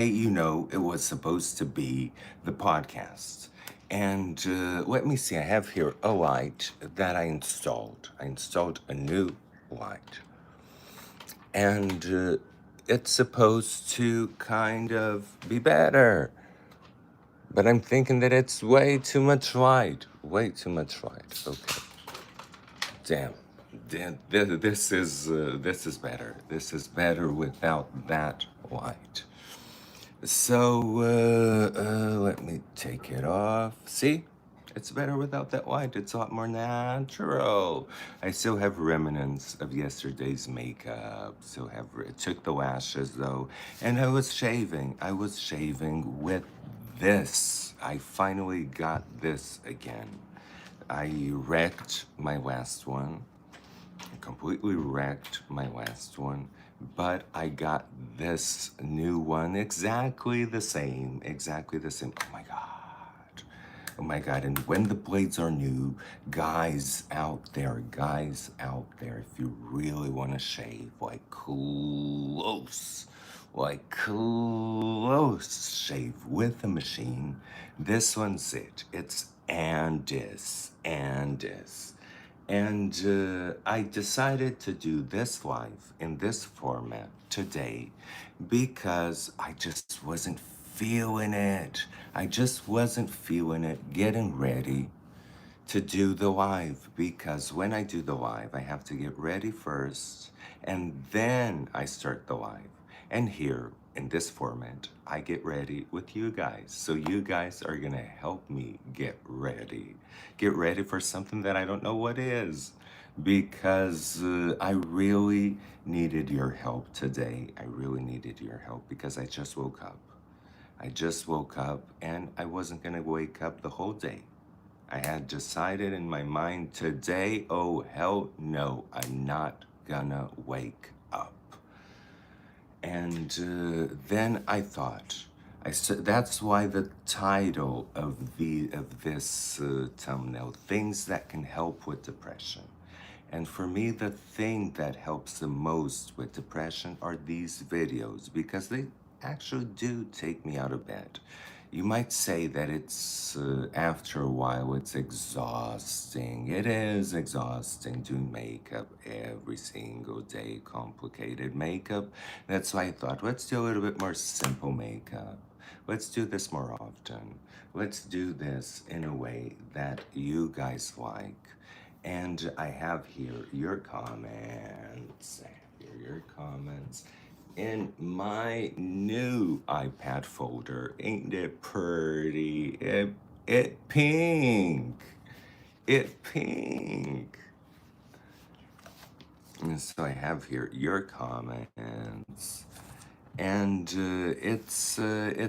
it was supposed to be the podcast. And let me see, I have here a light that I installed. I installed a new light. And it's supposed to kind of be better. But I'm thinking that it's way too much light. Way too much light. Okay. Damn. This is better. This is better without that light. So, let me take it off. See? It's better without that light. It's a lot more natural. I still have remnants of yesterday's makeup. Took the lashes though. And I was shaving. I was shaving with this. I finally got this again. I wrecked my last one. Completely wrecked my last one, but I got this new one exactly the same. Oh my God. Oh my God. And when the blades are new, guys out there, if you really want to shave like close shave with a machine, this one's it. It's Andis. And I decided to do this live in this format today because I just wasn't feeling it. I just wasn't feeling it getting ready to do the live because when I do the live, I have to get ready first and then I start the live. And here in this format, I get ready with you guys. So you guys are gonna help me get ready. Get ready for something that I don't know what is because I really needed your help today. I really needed your help because I just woke up. I just woke up and I wasn't gonna wake up the whole day. I had decided in my mind today, oh hell no, I'm not gonna wake up. And then I thought, I said that's why the title of this thumbnail, things that can help with depression. And for me, the thing that helps the most with depression are these videos because they actually do take me out of bed. You might say that it's, after a while, it's exhausting. It is exhausting doing makeup every single day, complicated makeup. That's why I thought, let's do a little bit more simple makeup. Let's do this more often. Let's do this in a way that you guys like. And I have here your comments. Your comments in my new iPad folder. Ain't it pretty? It pink. It pink. And so I have here your comments. And it's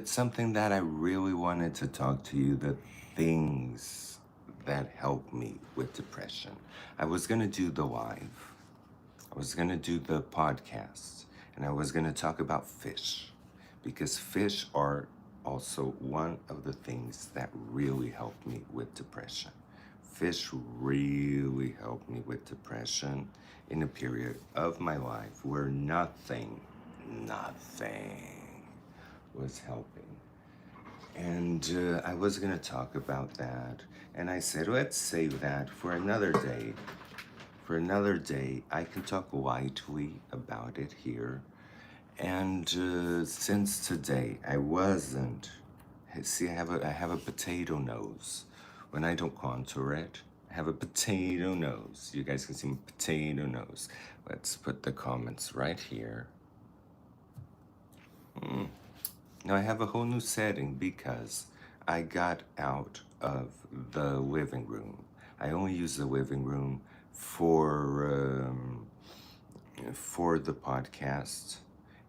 something that I really wanted to talk to you, the things that help me with depression. I was gonna do the live. I was gonna do the podcast, and I was gonna talk about fish, because fish are also one of the things that really helped me with depression. Fish really helped me with depression in a period of my life where nothing was helping. And I was gonna talk about that, and I said, let's save that for another day. For another day, I can talk lightly about it here. And since today, I wasn't. See, I have a potato nose. When I don't contour it, I have a potato nose. You guys can see my potato nose. Let's put the comments right here. Now I have a whole new setting because I got out of the living room. I only use the living room for the podcast,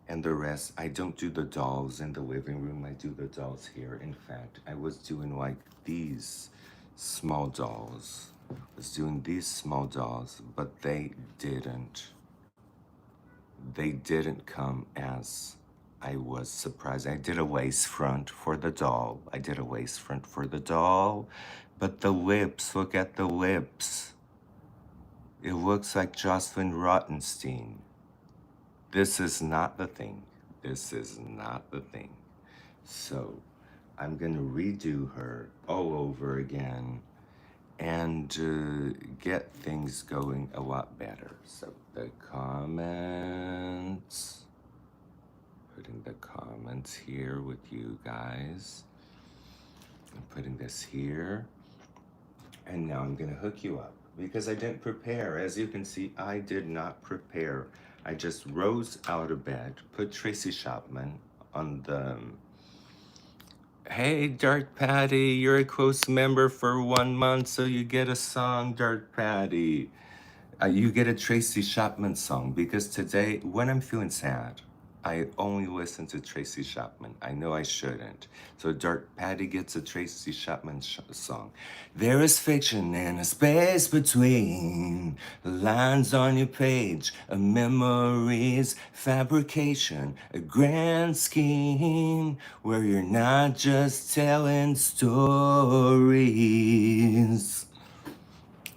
and the rest I don't do the dolls in the living room. I do the dolls here. In fact, I was doing like these small dolls. But they didn't come as I was surprised. I did a lace front for the doll. But the lips, look at the lips. It looks like Jocelyn Rottenstein. This is not the thing. So I'm gonna redo her all over again and get things going a lot better. So the comments, putting the comments here with you guys. I'm putting this here. And now I'm gonna hook you up because I didn't prepare. As you can see, I did not prepare. I just rose out of bed, put Tracy Chapman on the, hey, Dark Patty, you're a close member for 1 month, so you get a song, Dark Patty. You get a Tracy Chapman song because today, when I'm feeling sad, I only listen to Tracy Chapman. I know I shouldn't. So Dark Patty gets a Tracy Chapman song. There is fiction and a space between the lines on your page, a memory's fabrication, a grand scheme where you're not just telling stories.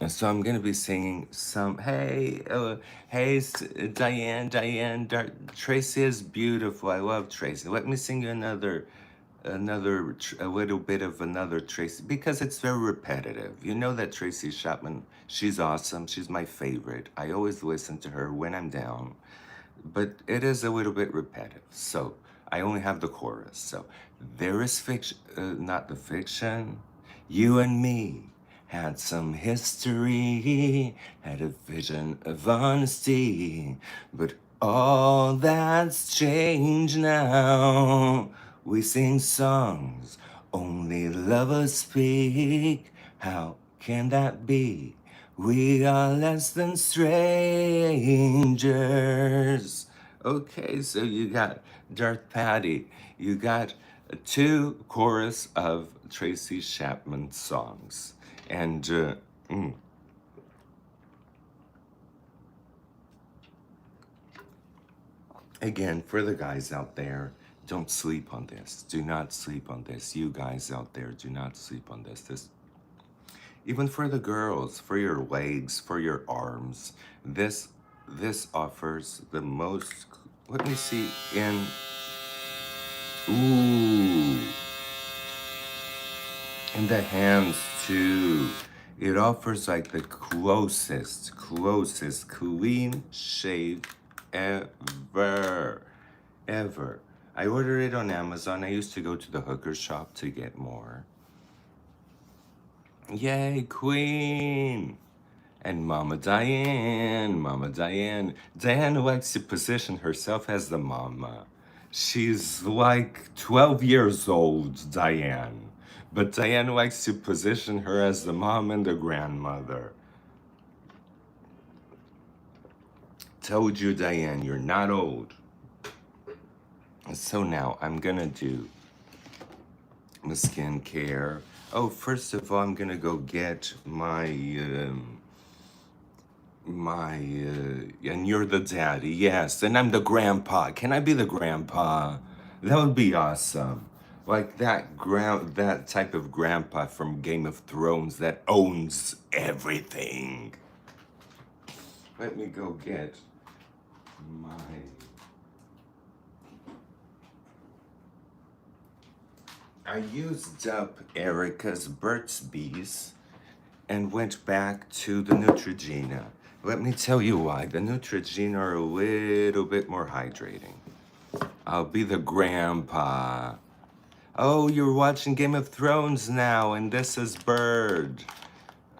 And so I'm gonna be singing some. Hey, Diane. Tracy is beautiful. I love Tracy. Let me sing you a little bit of another Tracy because it's very repetitive. You know that Tracy Chapman. She's awesome. She's my favorite. I always listen to her when I'm down, but it is a little bit repetitive. So I only have the chorus. So there is fiction, not the fiction. You and me had some history, had a vision of honesty, but all that's changed now. We sing songs only lovers speak. How can that be? We are less than strangers. Okay, so you got Darth Patty. You got two chorus of Tracy Chapman songs. And again, for the guys out there, don't sleep on this. Do not sleep on this. You guys out there, do not sleep on this. Even for the girls, for your legs, for your arms, this offers the most. Let me see ooh, in the hands too. It offers like the closest clean shave ever. I ordered it on Amazon. I used to go to the hooker shop to get more. Yay, Queen! And Mama Diane. Diane likes to position herself as the mama. She's like 12 years old, Diane. But Diane likes to position her as the mom and the grandmother. Told you, Diane, you're not old. So now I'm gonna do my skincare. Oh, first of all, I'm gonna go get and you're the daddy, yes, and I'm the grandpa. Can I be the grandpa? That would be awesome. Like that type of grandpa from Game of Thrones that owns everything. Let me go get my. I used up Erica's Burt's Bees and went back to the Neutrogena. Let me tell you why. The Neutrogena are a little bit more hydrating. I'll be the grandpa. Oh, you're watching Game of Thrones now, and this is Bird.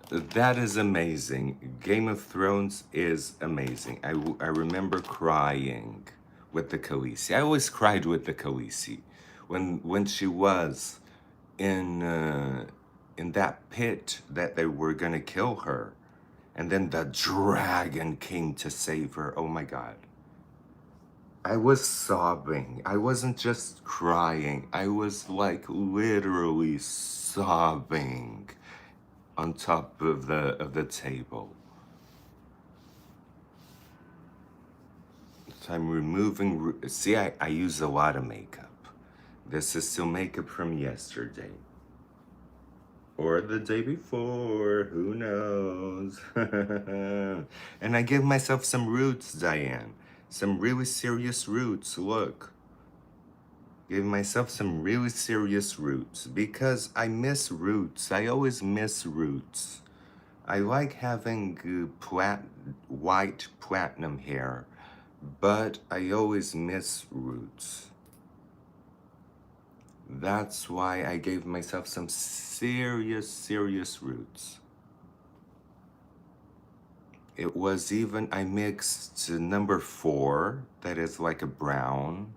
That is amazing. Game of Thrones is amazing. I remember crying with the Khaleesi. I always cried with the Khaleesi when she was in that pit that they were gonna kill her, and then the dragon came to save her. Oh my God. I was sobbing. I wasn't just crying. I was like literally sobbing on top of the table. So I'm removing. See, I use a lot of makeup. This is still makeup from yesterday. Or the day before, who knows? And I give myself some roots, Diane. Some really serious roots, look. Gave myself some really serious roots because I miss roots. I always miss roots. I like having white platinum hair, but I always miss roots. That's why I gave myself some serious roots. It was even, I mixed number 4, that is like a brown,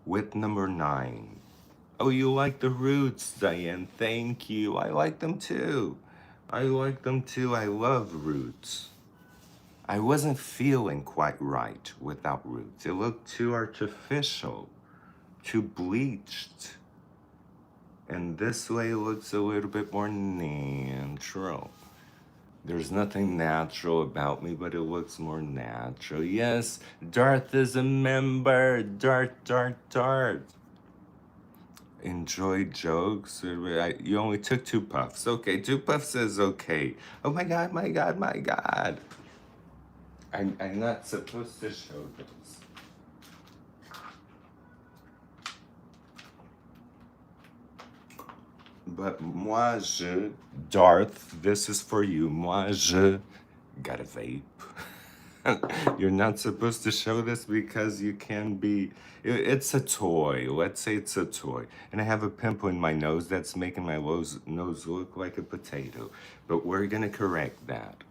with number 9. Oh, you like the roots, Diane. Thank you. I like them too. I like them too. I love roots. I wasn't feeling quite right without roots. It looked too artificial, too bleached. And this way looks a little bit more natural. There's nothing natural about me, but it looks more natural. Yes, Darth is a member. Darth. Enjoy jokes. You only took 2 puffs. Okay, 2 puffs is okay. Oh my god. I'm not supposed to show this. But Darth, this is for you. Got a vape. You're not supposed to show this because you can be, it's a toy. Let's say it's a toy. And I have a pimple in my nose that's making my nose look like a potato. But we're gonna correct that.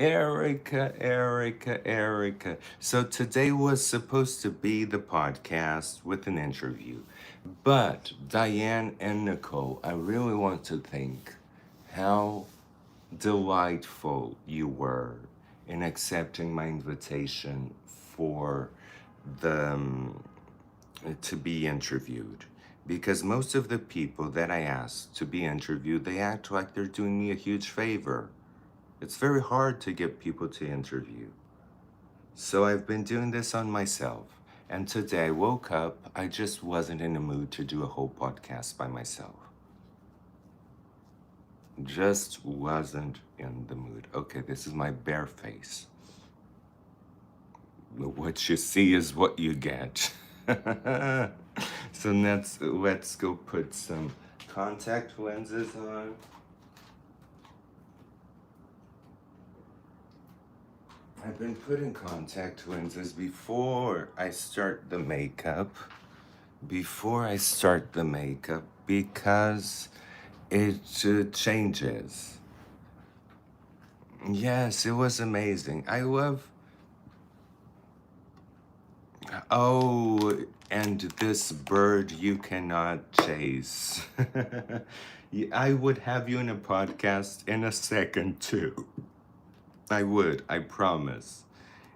Erica. So today was supposed to be the podcast with an interview. But Diane and Nicole, I really want to thank how delightful you were in accepting my invitation for the to be interviewed. Because most of the people that I asked to be interviewed, they act like they're doing me a huge favor. It's very hard to get people to interview. So I've been doing this on myself. And today I woke up, I just wasn't in the mood to do a whole podcast by myself. Just wasn't in the mood. Okay, this is my bare face. What you see is what you get. So let's go put some contact lenses on. I've been putting contact lenses before I start the makeup. Because it changes. Yes, it was amazing. I love. Oh, and this bird you cannot chase. I would have you in a podcast in a second too. I would, I promise.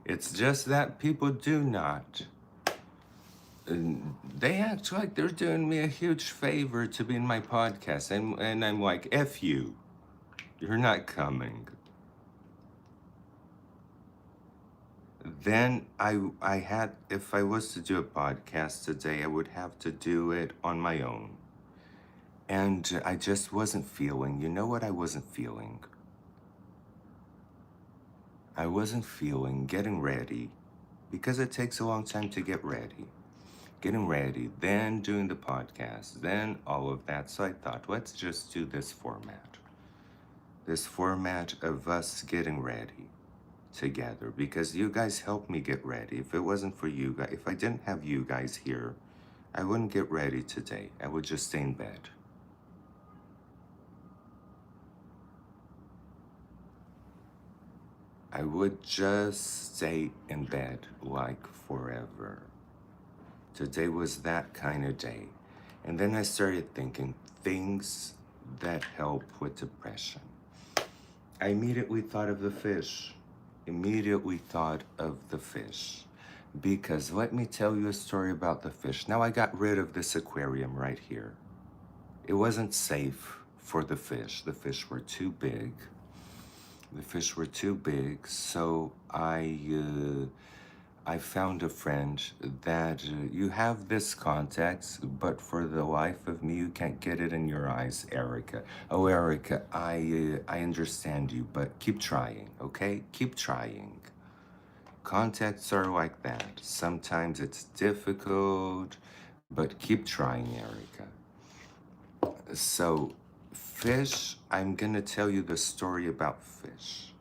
It's just that people do not. They act like they're doing me a huge favor to be in my podcast. And I'm like, F you. You're not coming. Then I had, if I was to do a podcast today, I would have to do it on my own. And I just wasn't feeling, you know what I wasn't feeling? I wasn't feeling getting ready, because it takes a long time to get ready. Getting ready, then doing the podcast, then all of that. So I thought, let's just do this format. This format of us getting ready together, because you guys helped me get ready. If it wasn't for you guys, if I didn't have you guys here, I wouldn't get ready today. I would just stay in bed. I would just stay in bed like forever. Today was that kind of day. And then I started thinking things that help with depression. I immediately thought of the fish. Because let me tell you a story about the fish. Now I got rid of this aquarium right here. It wasn't safe for the fish. The fish were too big. So I found a friend that you have this contacts, but for the life of me, you can't get it in your eyes, Erica. Oh, Erica, I understand you, but keep trying, okay? Keep trying. Contacts are like that. Sometimes it's difficult, but keep trying, Erica. So, fish, I'm gonna tell you the story about fish.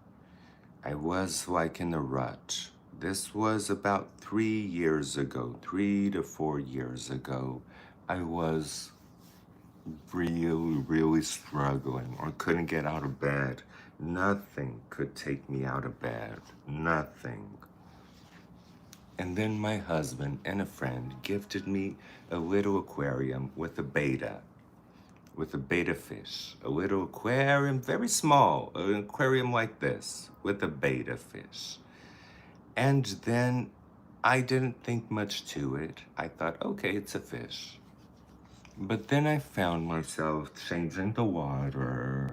I was like in a rut. This was about 3 years ago, 3 to 4 years ago. I was really struggling or couldn't get out of bed. Nothing could take me out of bed. Nothing. And then my husband and a friend gifted me a little aquarium with a beta fish. A little aquarium, very small, an aquarium like this, with a beta fish. And then I didn't think much to it. I thought, okay, it's a fish. But then I found myself changing the water,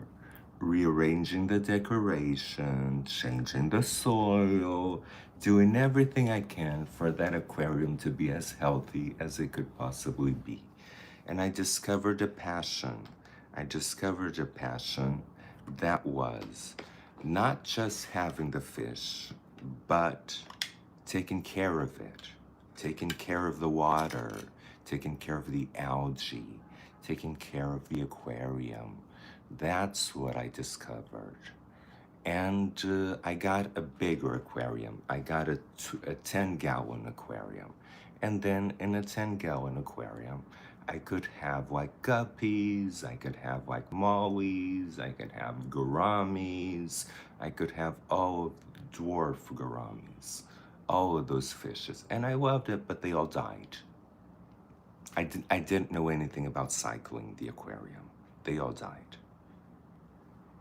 rearranging the decoration, changing the soil, doing everything I can for that aquarium to be as healthy as it could possibly be. And I discovered a passion. I discovered a passion that was not just having the fish, but taking care of it, taking care of the water, taking care of the algae, taking care of the aquarium. That's what I discovered. And I got a bigger aquarium. I got a 10-gallon aquarium. And then in a 10-gallon aquarium, I could have like guppies, I could have like mollies, I could have gouramis, I could have all of the dwarf gouramis, all of those fishes. And I loved it, but they all died. I didn't know anything about cycling the aquarium. They all died.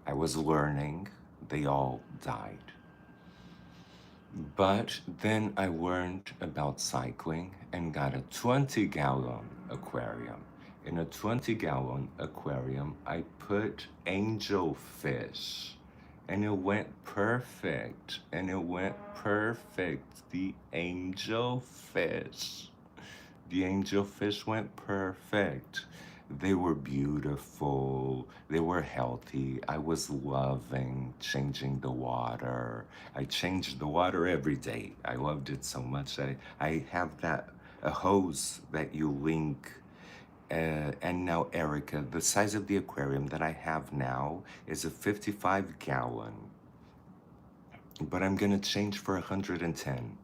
I was learning, they all died. But then I learned about cycling and got a 20-gallon aquarium. In a 20-gallon aquarium, I put angelfish. And it went perfect. And it went perfect. The angelfish. The angelfish went perfect. They were beautiful. They were healthy. I was loving changing the water. I changed the water every day. I loved it so much. I have a hose that you link. And now, Erica, the size of the aquarium that I have now is a 55-gallon. But I'm going to change for 110.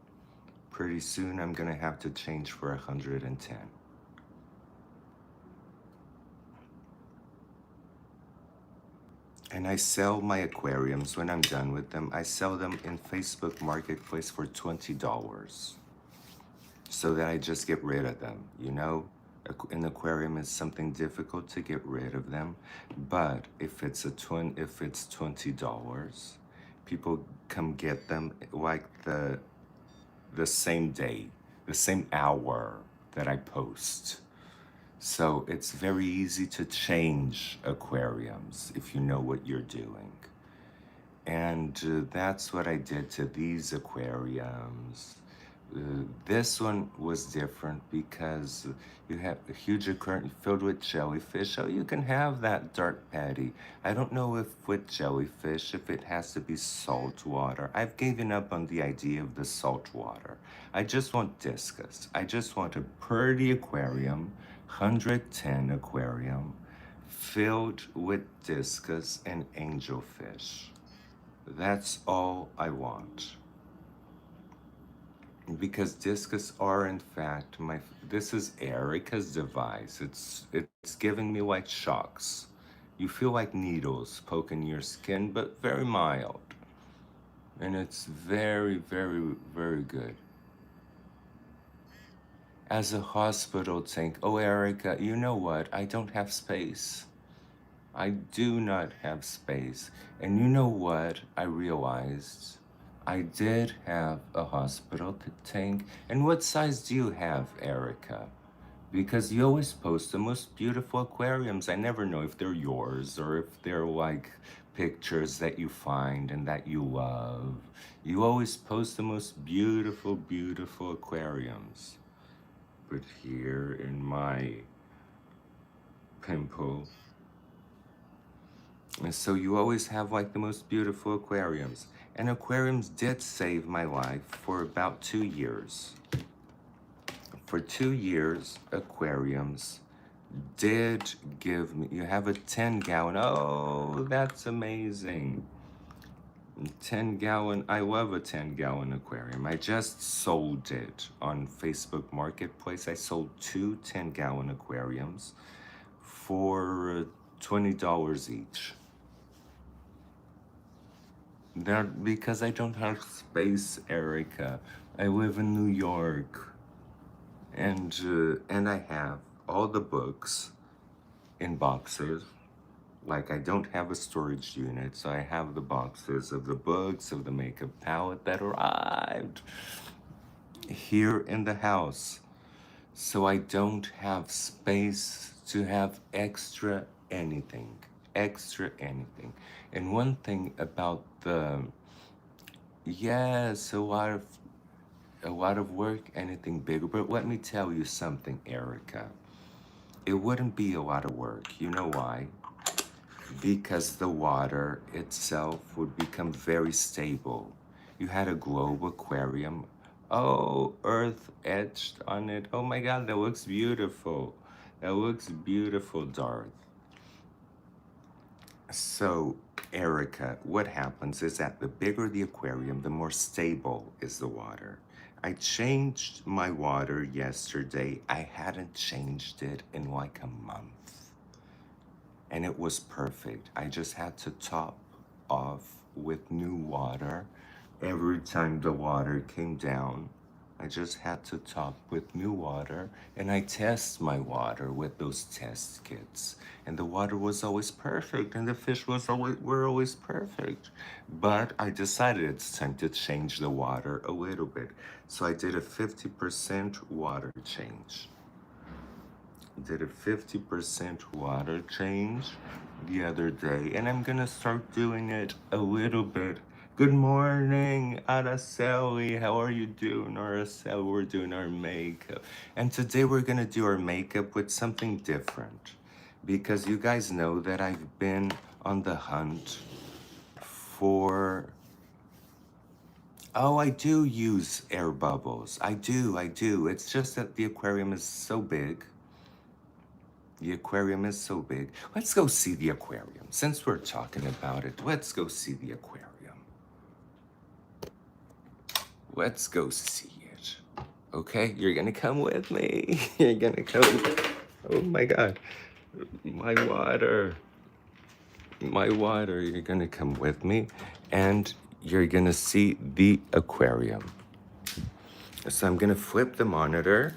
Pretty soon, I'm going to have to change for 110. And I sell my aquariums when I'm done with them. I sell them in Facebook Marketplace for $20 so that I just get rid of them. You know, an aquarium is something difficult to get rid of them, but if it's $20, people come get them like the same day, the ssame hour that I post. So it's very easy to change aquariums if you know what you're doing. And that's what I did to these aquariums. This one was different because you have a huge aquarium filled with jellyfish. So you can have that dark patty. I don't know if with jellyfish, if it has to be salt water. I've given up on the idea of the salt water. I just want discus. I just want a pretty aquarium, 110 aquarium, filled with discus and angelfish. That's all I want. Because discus are in fact this is Erica's device. It's giving me like shocks. You feel like needles poking your skin, but very mild. And it's very good. As a hospital tank, oh Erica, you know what? I don't have space. I do not have space. And you know what I realized? I did have a hospital tank. And what size do you have, Erica? Because you always post the most beautiful aquariums. I never know if they're yours or if they're like pictures that you find and that you love. You always post the most beautiful aquariums. But here in my pimple, And so you always have like the most beautiful aquariums. And aquariums did save my life for about 2 years. For 2 years, aquariums did give me, you have a 10-gallon. Oh, that's amazing. 10-gallon, I love a 10-gallon aquarium. I just sold it on Facebook Marketplace. I sold two 10-gallon aquariums for $20 each. That because I don't have space, Erica. I live in New York, and I have all the books in boxes. Like I don't have a storage unit, so I have the boxes of the books of the makeup palette that arrived here in the house. So I don't have space to have extra anything. Extra anything. And one thing about the yes, a lot of work, anything bigger. But let me tell you something, Erica. It wouldn't be a lot of work. You know why? Because the water itself would become very stable. You had a globe aquarium. Oh, earth etched on it. Oh my God, that looks beautiful. That looks beautiful, Darth. So, Erica, what happens is that the bigger the aquarium, the more stable is the water. I changed my water yesterday. I hadn't changed it in like a month. And it was perfect. I just had to top off with new water every time the water came down. I just had to top with new water, and I test my water with those test kits. And the water was always perfect, and the fish were always perfect. But I decided it's time to change the water a little bit. So I did a 50% water change. Did a 50% water change the other day, and I'm gonna start doing it a little bit. Good morning, Araceli. How are you doing, Araceli? We're doing our makeup. And today we're gonna do our makeup with something different. Because you guys know that I've been on the hunt for... Oh, I do use air bubbles. I do. It's just that the aquarium is so big. The aquarium is so big. Let's go see the aquarium. Since we're talking about it, let's go see the aquarium. Let's go see it. Okay, you're gonna come with me. You're gonna come. Oh my God. My water. My water. You're gonna come with me and you're gonna see the aquarium. So I'm gonna flip the monitor.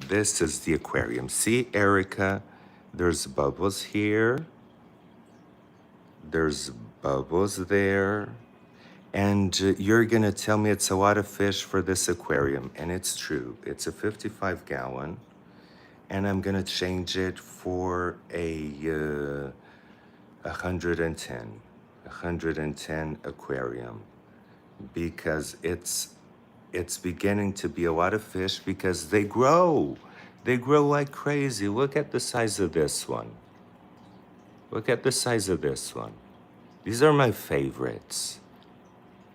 This is the aquarium. See, Erica, there's bubbles here. There's bubbles there. And you're gonna tell me it's a lot of fish for this aquarium. And it's true. It's a 55-gallon. And I'm gonna change it for a 110 aquarium. Because it's beginning to be a lot of fish because they grow. They grow like crazy. Look at the size of this one. Look at the size of this one. These are my favorites.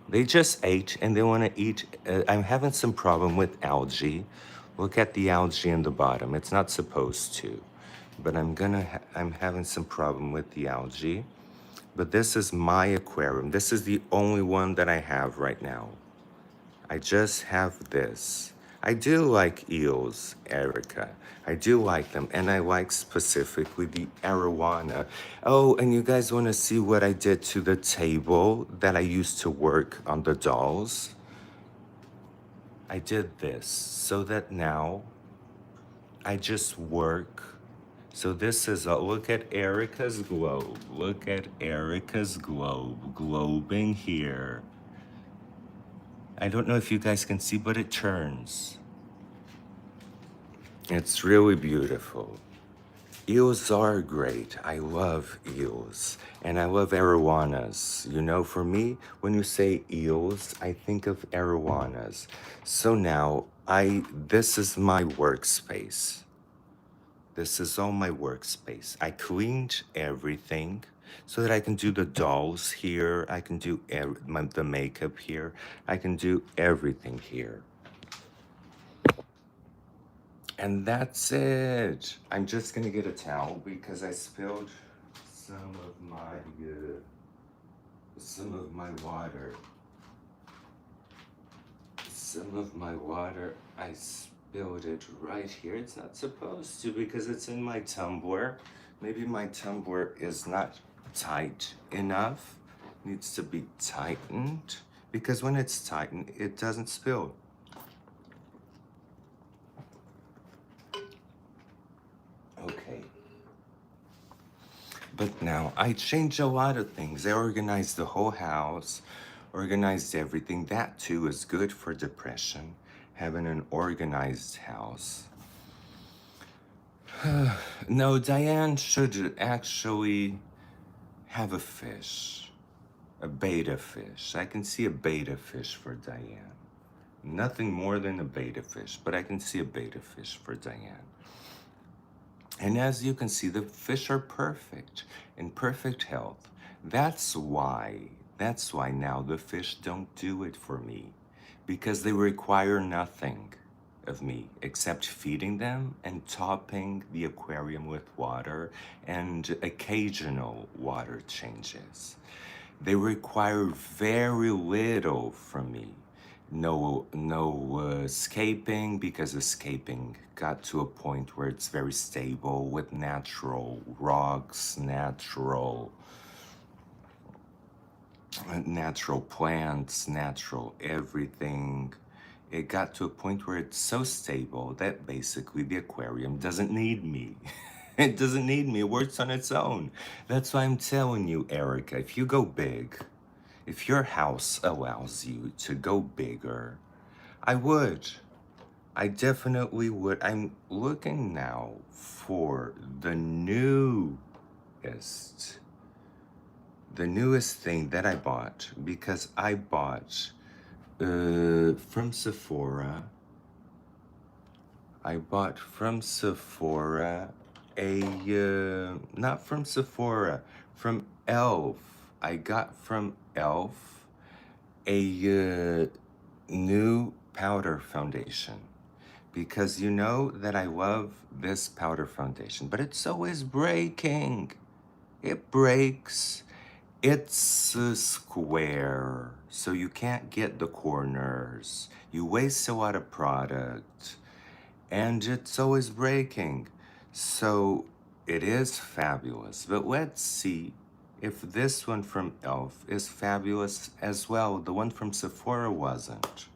They just ate and they want to eat. I'm having some problem with algae. Look at the algae in the bottom. It's not supposed to, but I'm having some problem with the algae. But this is my aquarium. This is the only one that I have right now. I just have this. I do like eels, Erica. I do like them, and I like specifically the arowana. Oh, and you guys want to see what I did to the table that I used to work on the dolls? I did this so that now I just work. So this is a look at Erica's globe. Look at Erica's globe, globing here. I don't know if you guys can see, but it turns. It's really beautiful. Eels are great. I love eels. And I love arowanas. You know, for me, when you say eels, I think of arowanas. So now, this is my workspace. This is all my workspace. I cleaned everything so that I can do the dolls here. I can do the makeup here. I can do everything here. And that's it. I'm just gonna get a towel because I spilled some of my water. Some of my water, I spilled it right here. It's not supposed to because it's in my tumbler. Maybe my tumbler is not tight enough. Needs to be tightened because when it's tightened, it doesn't spill. Okay. But now I changed a lot of things. I organized the whole house, organized everything. That too is good for depression, having an organized house. No, Diane should actually have a fish, a beta fish. I can see a beta fish for Diane. Nothing more than a beta fish, but I can see a beta fish for Diane. And as you can see, the fish are perfect, in perfect health. That's why now the fish don't do it for me, because they require nothing of me except feeding them and topping the aquarium with water and occasional water changes. They require very little from me. No escaping, because escaping got to a point where it's very stable with natural rocks, natural plants, natural everything. It got to a point where it's so stable that basically the aquarium doesn't need me. It doesn't need me. It works on its own. That's why I'm telling you, Erica, if you go big, if your house allows you to go bigger, I would. I definitely would. I'm looking now for the newest thing that I bought, because I bought from Sephora. I bought from Sephora not from Sephora, from Elf. I got from Elf a new powder foundation, because you know that I love this powder foundation, but it's always breaking. It breaks. It's a square, so you can't get the corners. You waste a lot of product, and it's always breaking. So it is fabulous, but let's see if this one from Elf is fabulous as well. The one from Sephora wasn't.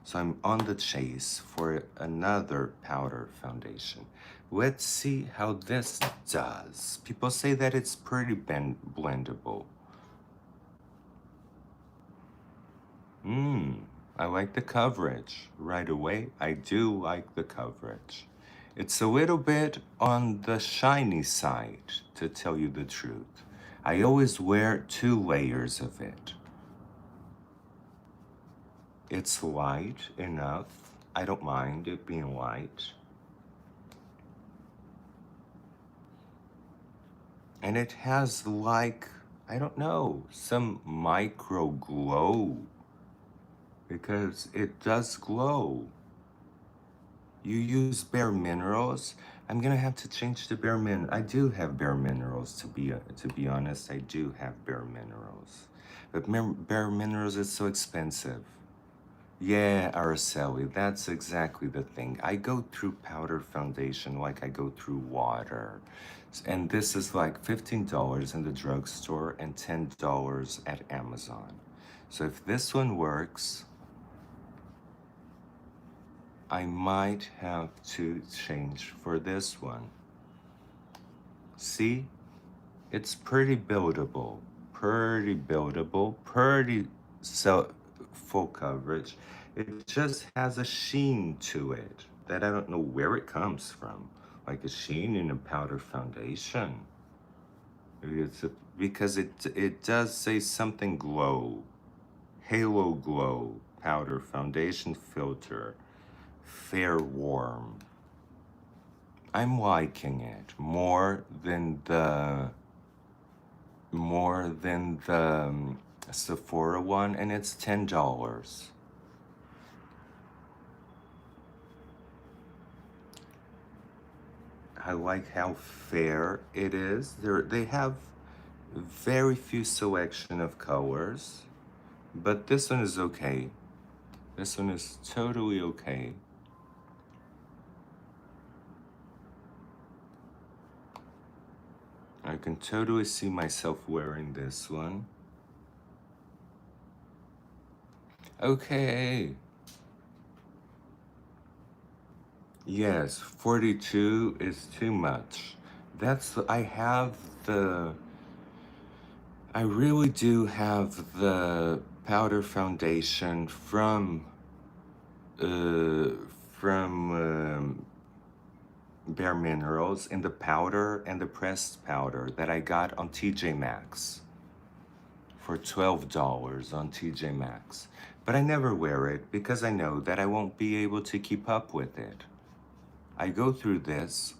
So I'm on the chase for another powder foundation. Let's see how this does. People say that it's pretty blendable. I like the coverage. Right away, I do like the coverage. It's a little bit on the shiny side, to tell you the truth. I always wear 2 layers of it. It's light enough. I don't mind it being light. And it has, like, I don't know, some micro glow, because it does glow. You use Bare Minerals. I'm gonna have to change to Bare Minerals. I do have Bare Minerals, to be honest. I do have Bare Minerals, but Bare Minerals is so expensive. Yeah, Araceli, that's exactly the thing. I go through powder foundation like I go through water. And this is like $15 in the drugstore and $10 at Amazon. So if this one works, I might have to change for this one. See? It's pretty buildable, pretty full coverage. It just has a sheen to it that I don't know where it comes from, like a sheen in a powder foundation. Because it does say something glow, halo glow, powder foundation filter, fair warm. I'm liking it more than the Sephora one, and it's $10. I like how fair it is. They have very few selection of colors, but this one is okay. This one is totally okay. I can totally see myself wearing this one. Okay. Yes, 42 is too much. I really do have the powder foundation uh, from Bare Minerals in the powder and the pressed powder that I got on TJ Maxx for $12 on TJ Maxx. But I never wear it because I know that I won't be able to keep up with it. I go through this,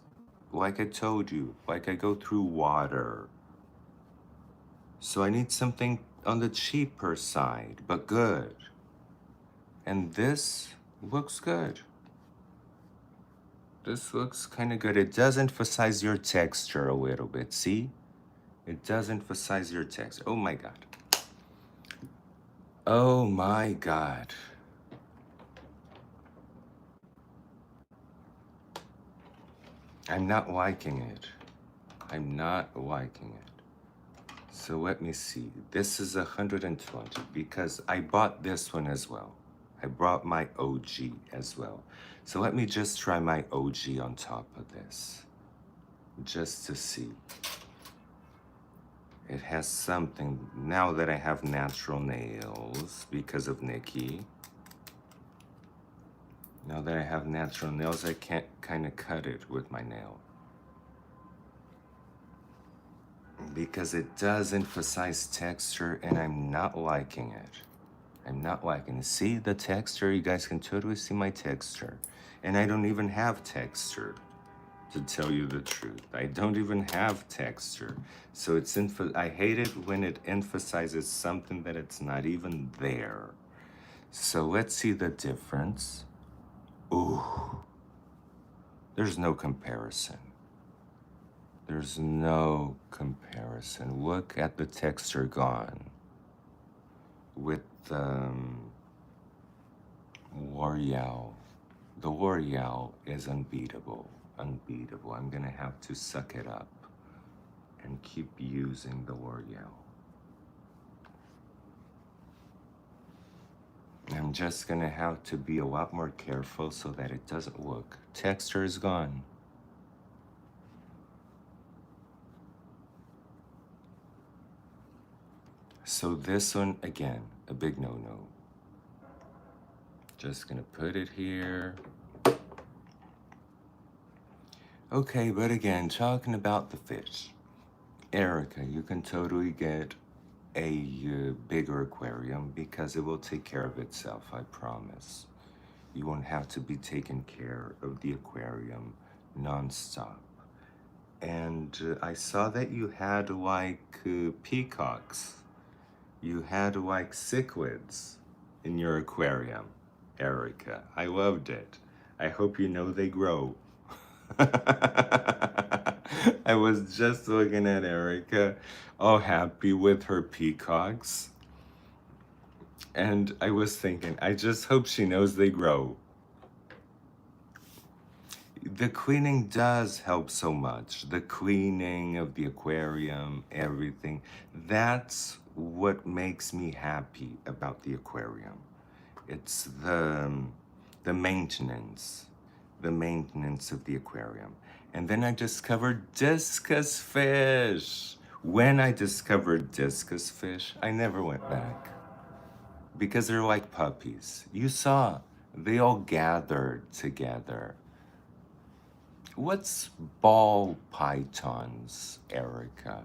like I told you, like I go through water. So I need something on the cheaper side, but good. And this looks good. This looks kind of good. It does emphasize your texture a little bit, see? It does emphasize your texture. Oh my God. Oh my God. I'm not liking it. I'm not liking it. So let me see. This is 120 because I bought this one as well. I brought my OG as well. So let me just try my OG on top of this, just to see. It has something, now that I have natural nails because of Nikki. Now that I have natural nails, I can't kind of cut it with my nail. Because it does emphasize texture and I'm not liking it. I'm not liking it. See the texture? You guys can totally see my texture. And I don't even have texture, to tell you the truth. I don't even have texture. So I hate it when it emphasizes something that it's not even there. So let's see the difference. Ooh, there's no comparison. There's no comparison. Look at the texture gone. With L'Oreal. The L'Oreal is unbeatable. Unbeatable. I'm gonna have to suck it up and keep using the L'Oreal. I'm just gonna have to be a lot more careful so that it doesn't look. Texture is gone. So this one, again, a big no-no. Just gonna put it here. Okay, but again, talking about the fish. Erica, you can totally get a bigger aquarium because it will take care of itself, I promise. You won't have to be taking care of the aquarium nonstop. And I saw that you had like peacocks. You had like cichlids in your aquarium, Erica. I loved it. I hope you know they grow. I was just looking at Erica, all happy with her peacocks. And I was thinking, I just hope she knows they grow. The cleaning does help so much. The cleaning of the aquarium, everything. That's what makes me happy about the aquarium. It's the maintenance of the aquarium. And then I discovered discus fish. When I discovered discus fish, I never went back because they're like puppies. You saw, they all gathered together. What's ball pythons, Erica?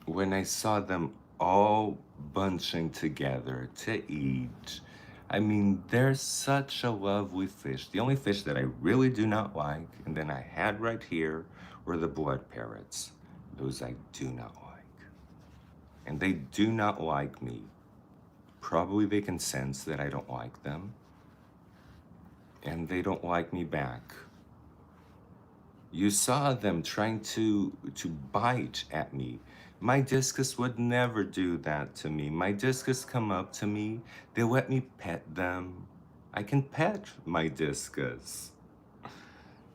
When I saw them all bunching together to eat, I mean, they're such a lovely fish. The only fish that I really do not like, and then I had right here, were the blood parrots. Those I do not like. And they do not like me. Probably they can sense that I don't like them, and they don't like me back. You saw them trying to bite at me. My discus would never do that to me. My discus come up to me, they let me pet them. I can pet my discus.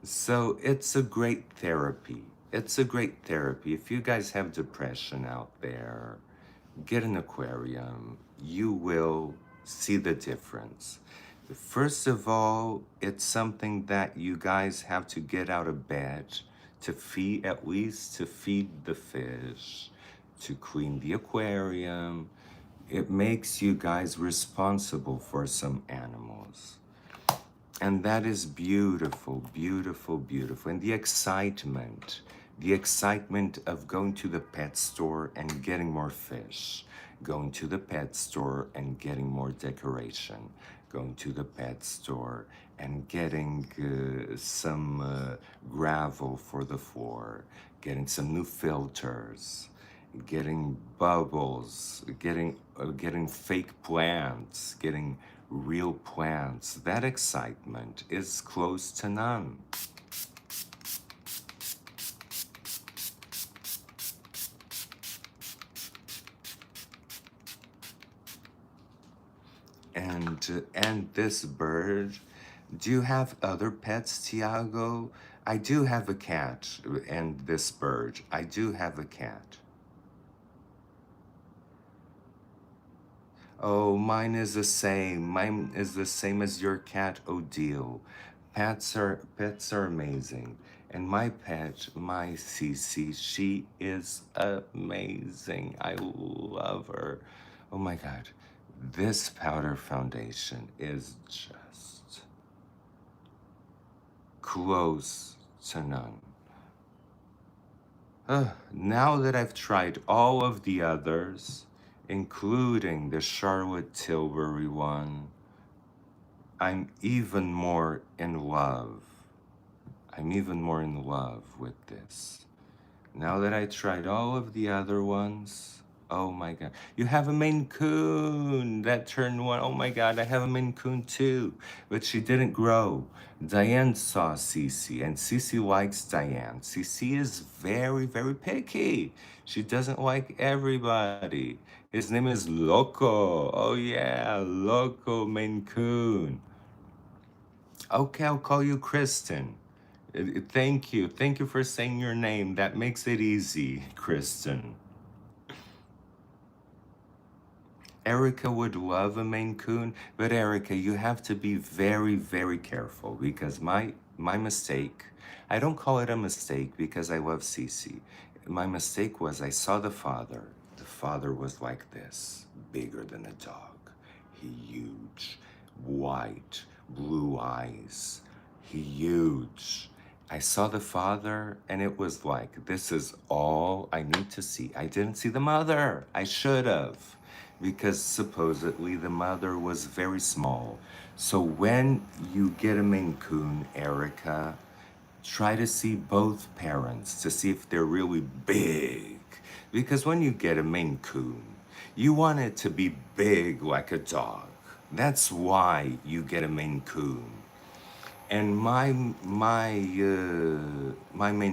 So it's a great therapy. It's a great therapy. If you guys have depression out there, get an aquarium. You will see the difference. First of all, it's something that you guys have to get out of bed to feed, at least to feed the fish, to clean the aquarium. It makes you guys responsible for some animals. And that is beautiful, beautiful, beautiful. And the excitement of going to the pet store and getting more fish, going to the pet store and getting more decoration, going to the pet store and getting some gravel for the floor, getting some new filters, getting bubbles, getting fake plants, getting real plants. That excitement is close to none. And this bird, do you have other pets, Tiago? I do have a cat, and this bird. I do have a cat. Oh, mine is the same. Mine is the same as your cat, Odile. Pets are amazing. And my pet, my Cece, she is amazing. I love her. Oh my God. This powder foundation is just close to none. Now that I've tried all of the others, including the Charlotte Tilbury one, I'm even more in love. I'm even more in love with this. Now that I tried all of the other ones, oh my God. You have a Maine Coon that turned one. Oh my God, I have a Maine Coon too, but she didn't grow. Diane saw Cece, and Cece likes Diane. Cece is very, very picky. She doesn't like everybody. His name is Loco. Oh yeah, Loco Maine Coon. Okay, I'll call you Kristen. Thank you. Thank you for saying your name. That makes it easy, Kristen. Erica would love a Maine Coon, but Erica, you have to be very, very careful because my mistake, I don't call it a mistake because I love Cece. My mistake was I saw the father. The father was like this, bigger than a dog. Huge, white, blue eyes. Huge. I saw the father and it was like, this is all I need to see. I didn't see the mother. I should have, because supposedly the mother was very small. So when you get a Maine Coon, Erica, try to see both parents to see if they're really big. Because when you get a Maine Coon, you want it to be big like a dog. That's why you get a Maine Coon. And my Maine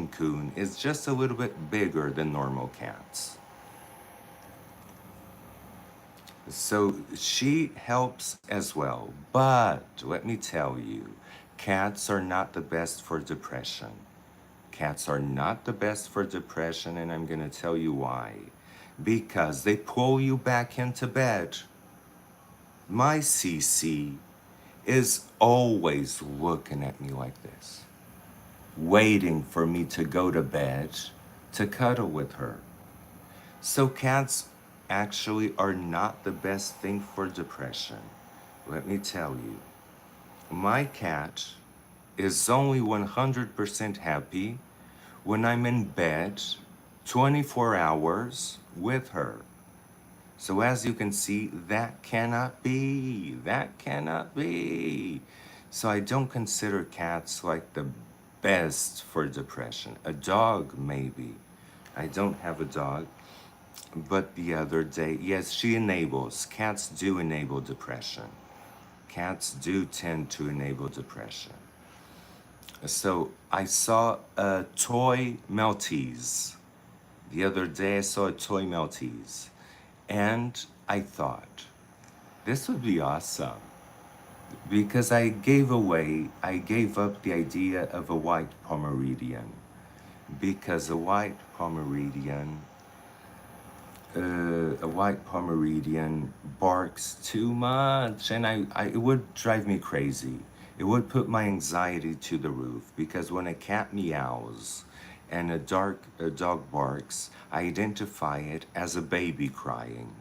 Coon is just a little bit bigger than normal cats. So she helps as well. But let me tell you, cats are not the best for depression. Cats are not the best for depression, and I'm going to tell you why. Because they pull you back into bed. My CC is always looking at me like this, waiting for me to go to bed to cuddle with her. So cats actually are not the best thing for depression. Let me tell you, my cat is only 100% happy when I'm in bed 24 hours with her. So as you can see, that cannot be. That cannot be. So I don't consider cats like the best for depression. A dog, maybe. I don't have a dog. But the other day, yes, she enables. Cats do enable depression. Cats do tend to enable depression. So I saw a toy Maltese. The other day I saw a toy Maltese. And I thought, this would be awesome. Because I gave up the idea of a white Pomeranian. Because a white Pomeranian barks too much, and it would drive me crazy. It would put my anxiety to the roof because when a cat meows and a dog barks, I identify it as a baby crying.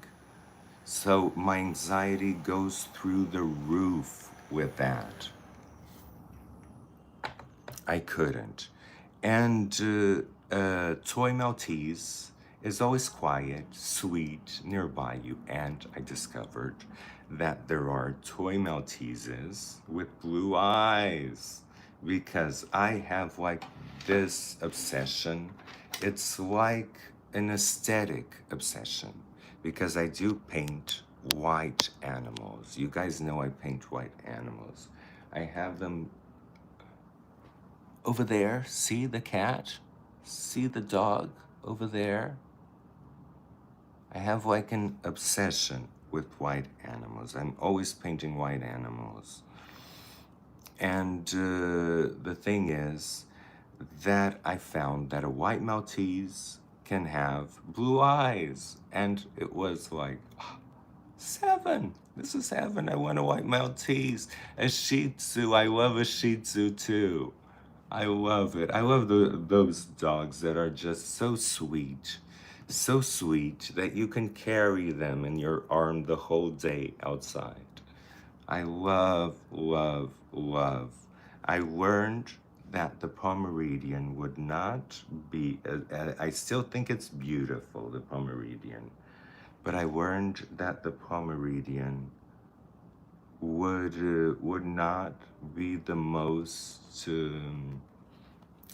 So my anxiety goes through the roof with that. I couldn't. And Toy Maltese is always quiet, sweet, nearby you. And I discovered that there are Toy Malteses with blue eyes because I have like this obsession. It's like an aesthetic obsession because I do paint white animals. You guys know I paint white animals. I have them over there. See the cat? See the dog over there? I have like an obsession with white animals. I'm always painting white animals. And the thing is that I found that a white Maltese can have blue eyes. And it was like, 7. This is heaven. I want a white Maltese. A Shih Tzu. I love a Shih Tzu too. I love it. I love those dogs that are just so sweet that you can carry them in your arm the whole day outside. I love, love, love. I learned that the Pomeranian would not be, I still think it's beautiful, the Pomeranian, but I learned that the Pomeranian would not be the most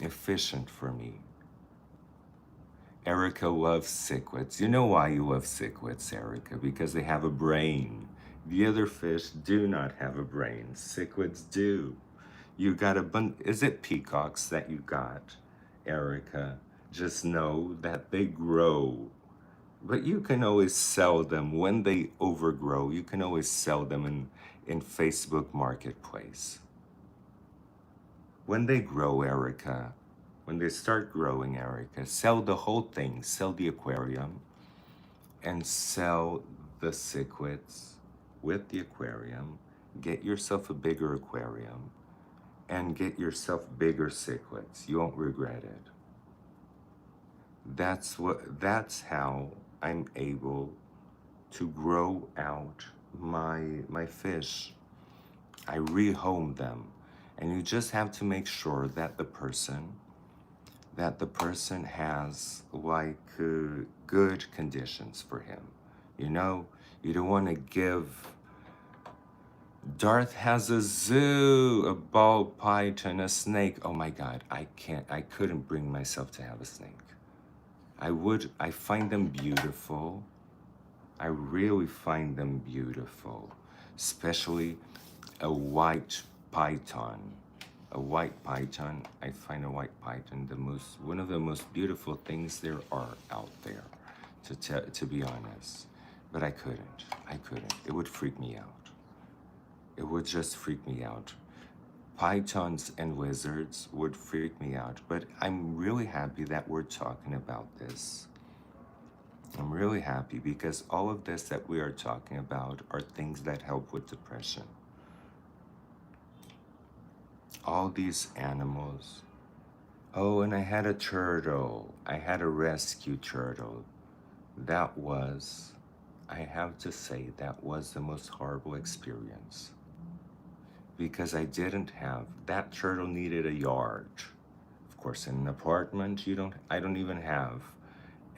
efficient for me. Erica loves cichlids. You know why you love cichlids, Erica? Because they have a brain. The other fish do not have a brain. Cichlids do. You got a bunch. Is it peacocks that you got, Erica? Just know that they grow. But you can always sell them when they overgrow. You can always sell them in Facebook Marketplace. When they grow, Erica, when they start growing, Erica, sell the whole thing. Sell the aquarium and sell the cichlids with the aquarium. Get yourself a bigger aquarium and get yourself bigger cichlids. You won't regret it. That's how I'm able to grow out my fish. I rehome them. And you just have to make sure that the person has like good conditions for him. You know, you don't want to give. Darth has a zoo, a ball python, a snake. Oh my God, I couldn't bring myself to have a snake. I find them beautiful. I really find them beautiful, especially a white python. A white python, I find a white python one of the most beautiful things there are out there, to be honest. But I couldn't. It would freak me out. It would just freak me out. Pythons and lizards would freak me out. But I'm really happy that we're talking about this. I'm really happy because all of this that we are talking about are things that help with depression. All these animals. Oh, and I had a turtle. I had a rescue turtle. I have to say, that was the most horrible experience. Because that turtle needed a yard. Of course, in an apartment, I don't even have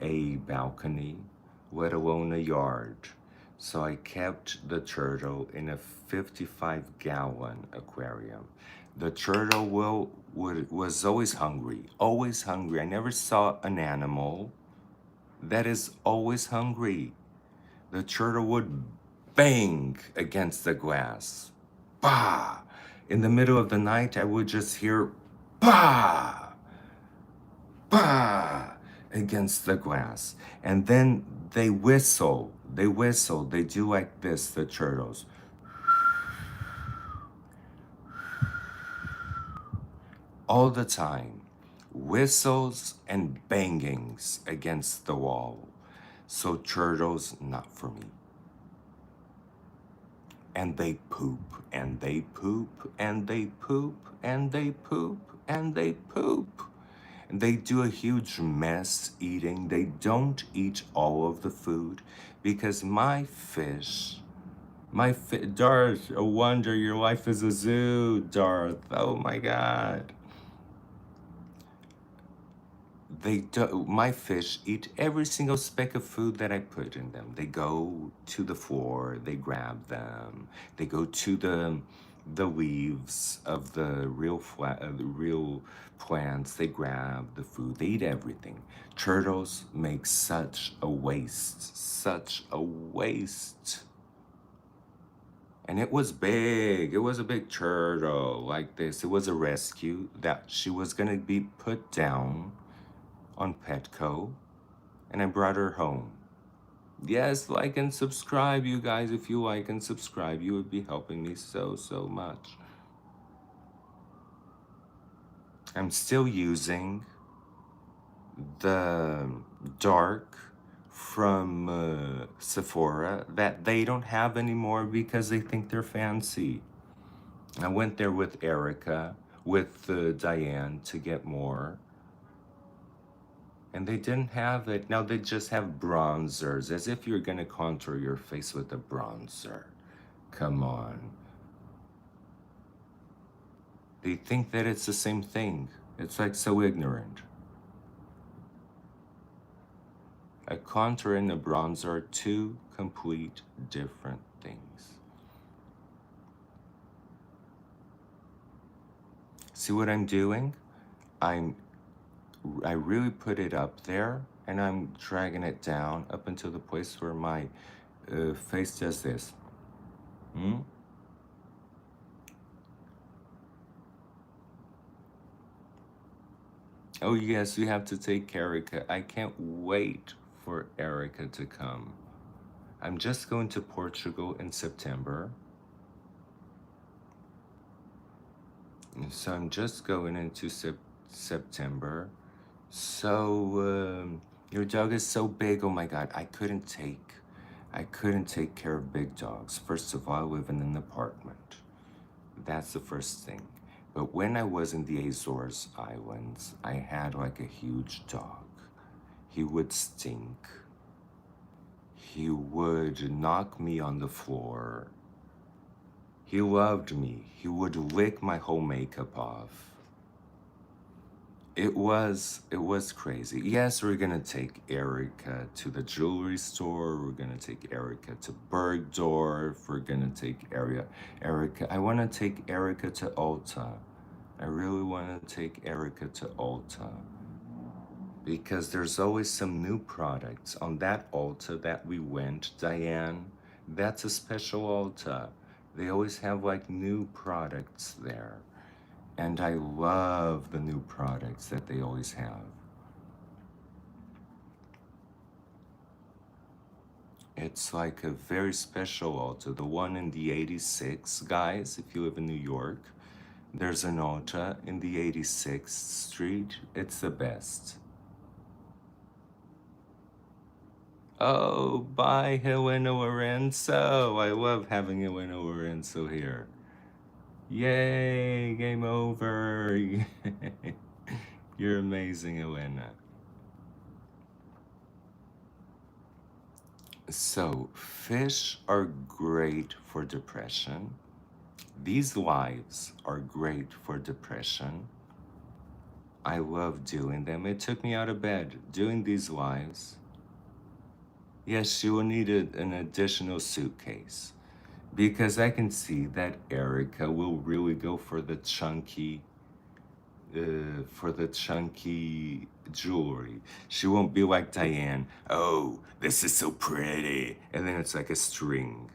a balcony let alone a yard. So I kept the turtle in a 55-gallon aquarium. The turtle was always hungry, always hungry. I never saw an animal that is always hungry. The turtle would bang against the glass. Bah! In the middle of the night, I would just hear bah! Bah! Against the glass. And then they whistle. They whistle. They do like this, the turtles. All the time. Whistles and bangings against the wall. So turtles, not for me. And they poop, and they poop, and they poop, and they poop, and they poop. And they do a huge mess eating. They don't eat all of the food because my fish, Darth, a wonder, your life is a zoo, Darth. Oh my God. My fish eat every single speck of food that I put in them. They go to the floor, they grab them. They go to the leaves of the real plants. They grab the food. They eat everything. Turtles make such a waste, such a waste. And it was big. It was a big turtle like this. It was a rescue that she was gonna be put down on Petco, and I brought her home. Yes, like and subscribe, you guys. If you like and subscribe, you would be helping me so, so much. I'm still using the dark from Sephora that they don't have anymore because they think they're fancy. I went there with Erica, with Diane to get more. And they didn't have it. Now they just have bronzers, as if you're gonna contour your face with a bronzer. Come on. They think that it's the same thing. It's like so ignorant. A contour and a bronzer are two complete different things. See what I'm doing? I really put it up there, and I'm dragging it down up until the place where my face does this. Oh yes, we have to take Erica. I can't wait for Erica to come. I'm just going to Portugal in September. And so I'm just going into September. So your dog is so big. Oh my God, I couldn't take care of big dogs. First of all, I live in an apartment. That's the first thing. But when I was in the Azores Islands, I had like a huge dog. He would stink. He would knock me on the floor. He loved me. He would lick my whole makeup off. It was crazy. Yes, we're gonna take Erica to the jewelry store. We're gonna take Erica to Bergdorf. We're gonna take Erica. I wanna take Erica to Ulta. I really wanna take Erica to Ulta. Because there's always some new products on that Ulta that we went, Diane. That's a special Ulta. They always have like new products there. And I love the new products that they always have. It's like a very special Ulta. The one in the 86, guys, if you live in New York, there's an Ulta in the 86th Street. It's the best. Oh, bye, Helena Lorenzo. I love having Helena Lorenzo here. Yay, game over. You're amazing, Helena. So, fish are great for depression. These lives are great for depression. I love doing them. It took me out of bed doing these lives. Yes, she will need an additional suitcase because I can see that Erica will really go for the chunky jewelry. She won't be like Diane. Oh, this is so pretty, and then it's like a string.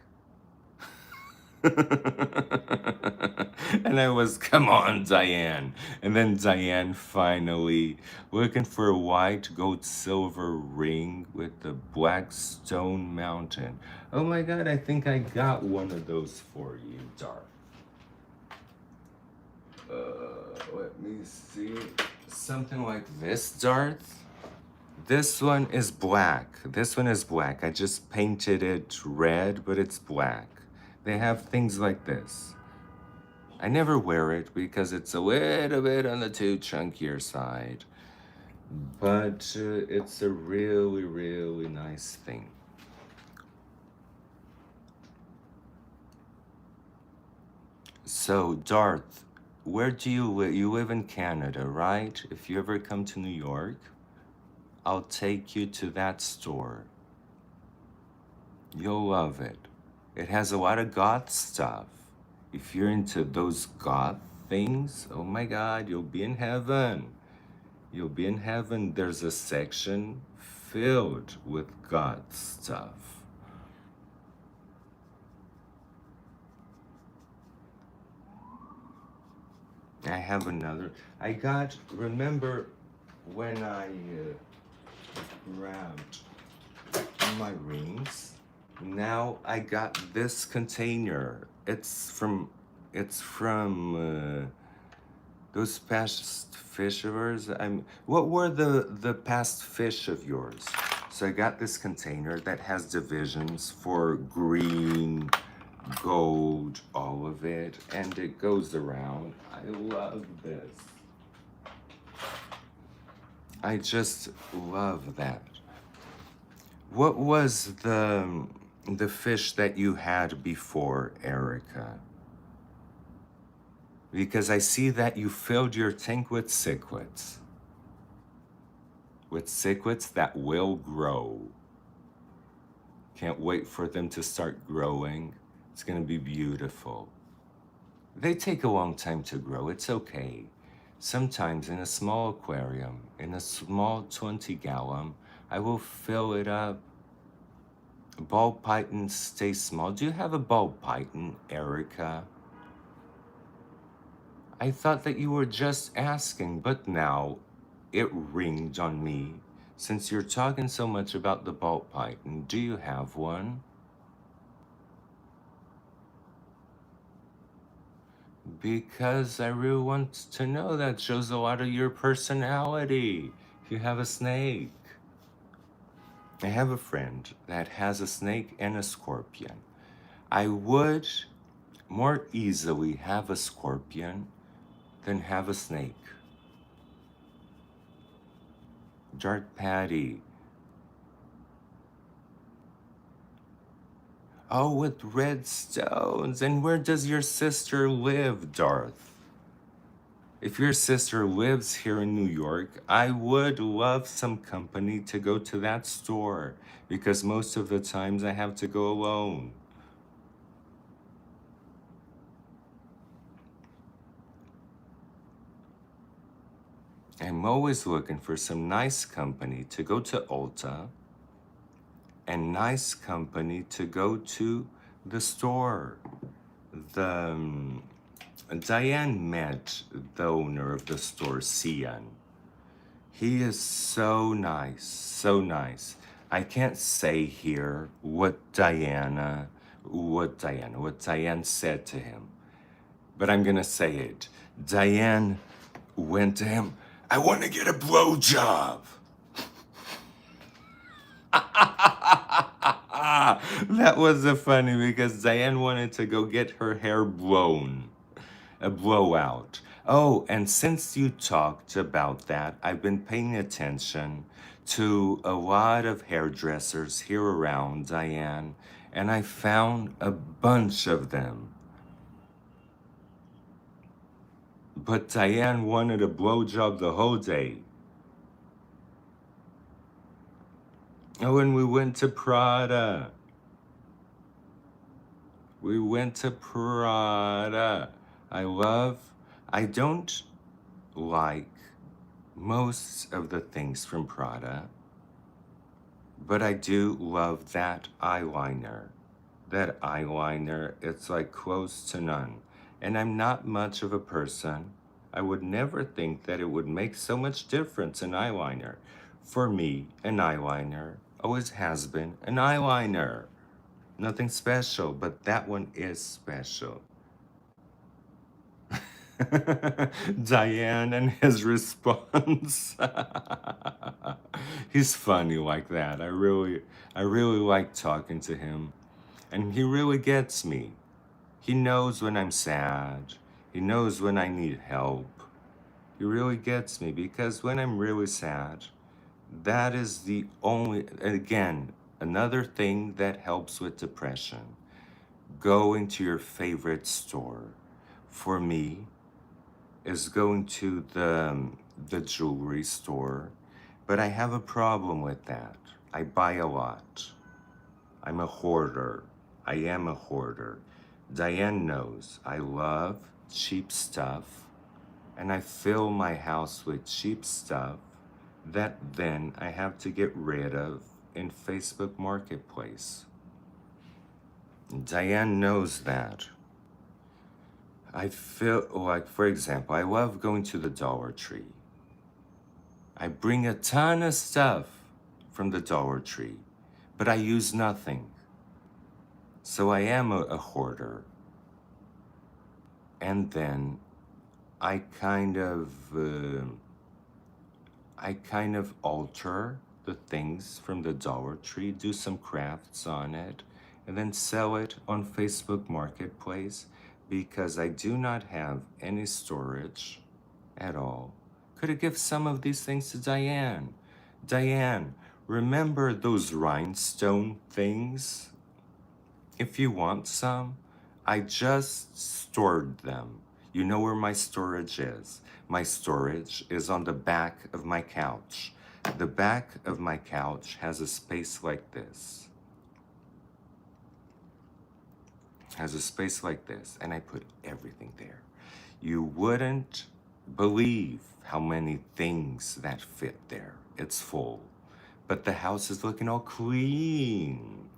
And I was, come on, Diane. And then Diane finally looking for a white gold silver ring with the black stone mountain. Oh my God, I think I got one of those for you, Dark. Let me see. Something like this, Darth. This one is black. This one is black. I just painted it red, but it's black. They have things like this. I never wear it because it's a little bit on the too chunkier side. But it's a really, really nice thing. So, Darth, where do you live? You live in Canada, right? If you ever come to New York, I'll take you to that store. You'll love it. It has a lot of goth stuff. If you're into those goth things, oh my God, you'll be in heaven. You'll be in heaven. There's a section filled with goth stuff. I have another. Remember when I grabbed my rings? Now I got this container. It's from those past fish of yours. What were the past fish of yours? So I got this container that has divisions for green, gold, all of it, and it goes around. I love this. I just love that. What was the fish that you had before, Erica? Because I see that you filled your tank with cichlids. With cichlids that will grow. Can't wait for them to start growing. It's gonna be beautiful. They take a long time to grow, it's okay. Sometimes in a small aquarium, in a small 20-gallon, I will fill it up. Ball pythons stay small. Do you have a ball python, Erica? I thought that you were just asking, but now it ringed on me. Since you're talking so much about the ball python, do you have one? Because I really want to know. That shows a lot of your personality. You have a snake. I have a friend that has a snake and a scorpion. I would more easily have a scorpion than have a snake. Dark Patty. Oh, with red stones. And where does your sister live, Darth? If your sister lives here in New York, I would love some company to go to that store because most of the times I have to go alone. I'm always looking for some nice company to go to Ulta and nice company to go to the store. Diane met the owner of the store, Cian. He is so nice, so nice. I can't say here what Diane said to him, but I'm gonna say it. Diane went to him, I want to get a blowjob. That was funny because Diane wanted to go get her hair blown, a blowout. Oh, and since you talked about that, I've been paying attention to a lot of hairdressers here around, Diane, and I found a bunch of them. But Diane wanted a blowjob the whole day. Oh, and we went to Prada. We went to Prada. I don't like most of the things from Prada, but I do love that eyeliner. That eyeliner, it's like close to none. And I'm not much of a person. I would never think that it would make so much difference in eyeliner. For me, an eyeliner always has been an eyeliner. Nothing special, but that one is special. Diane and his response. He's funny like that. I really like talking to him. And he really gets me. He knows when I'm sad. He knows when I need help. He really gets me because when I'm really sad, that is the only, again, another thing that helps with depression. Going to your favorite store. For me, is going to the jewelry store, but I have a problem with that. I buy a lot. I'm a hoarder. I am a hoarder. Diane knows I love cheap stuff, and I fill my house with cheap stuff that then I have to get rid of in Facebook Marketplace. Diane knows that. I feel like, for example, I love going to the Dollar Tree. I bring a ton of stuff from the Dollar Tree, but I use nothing. So I am a hoarder. And then I kind of, alter the things from the Dollar Tree, do some crafts on it, and then sell it on Facebook Marketplace because I do not have any storage at all. Could have given some of these things to Diane. Diane, remember those rhinestone things? If you want some, I just stored them. You know where my storage is. My storage is on the back of my couch. The back of my couch has a space like this. Has a space like this, and I put everything there. You wouldn't believe how many things that fit there. It's full. But the house is looking all clean.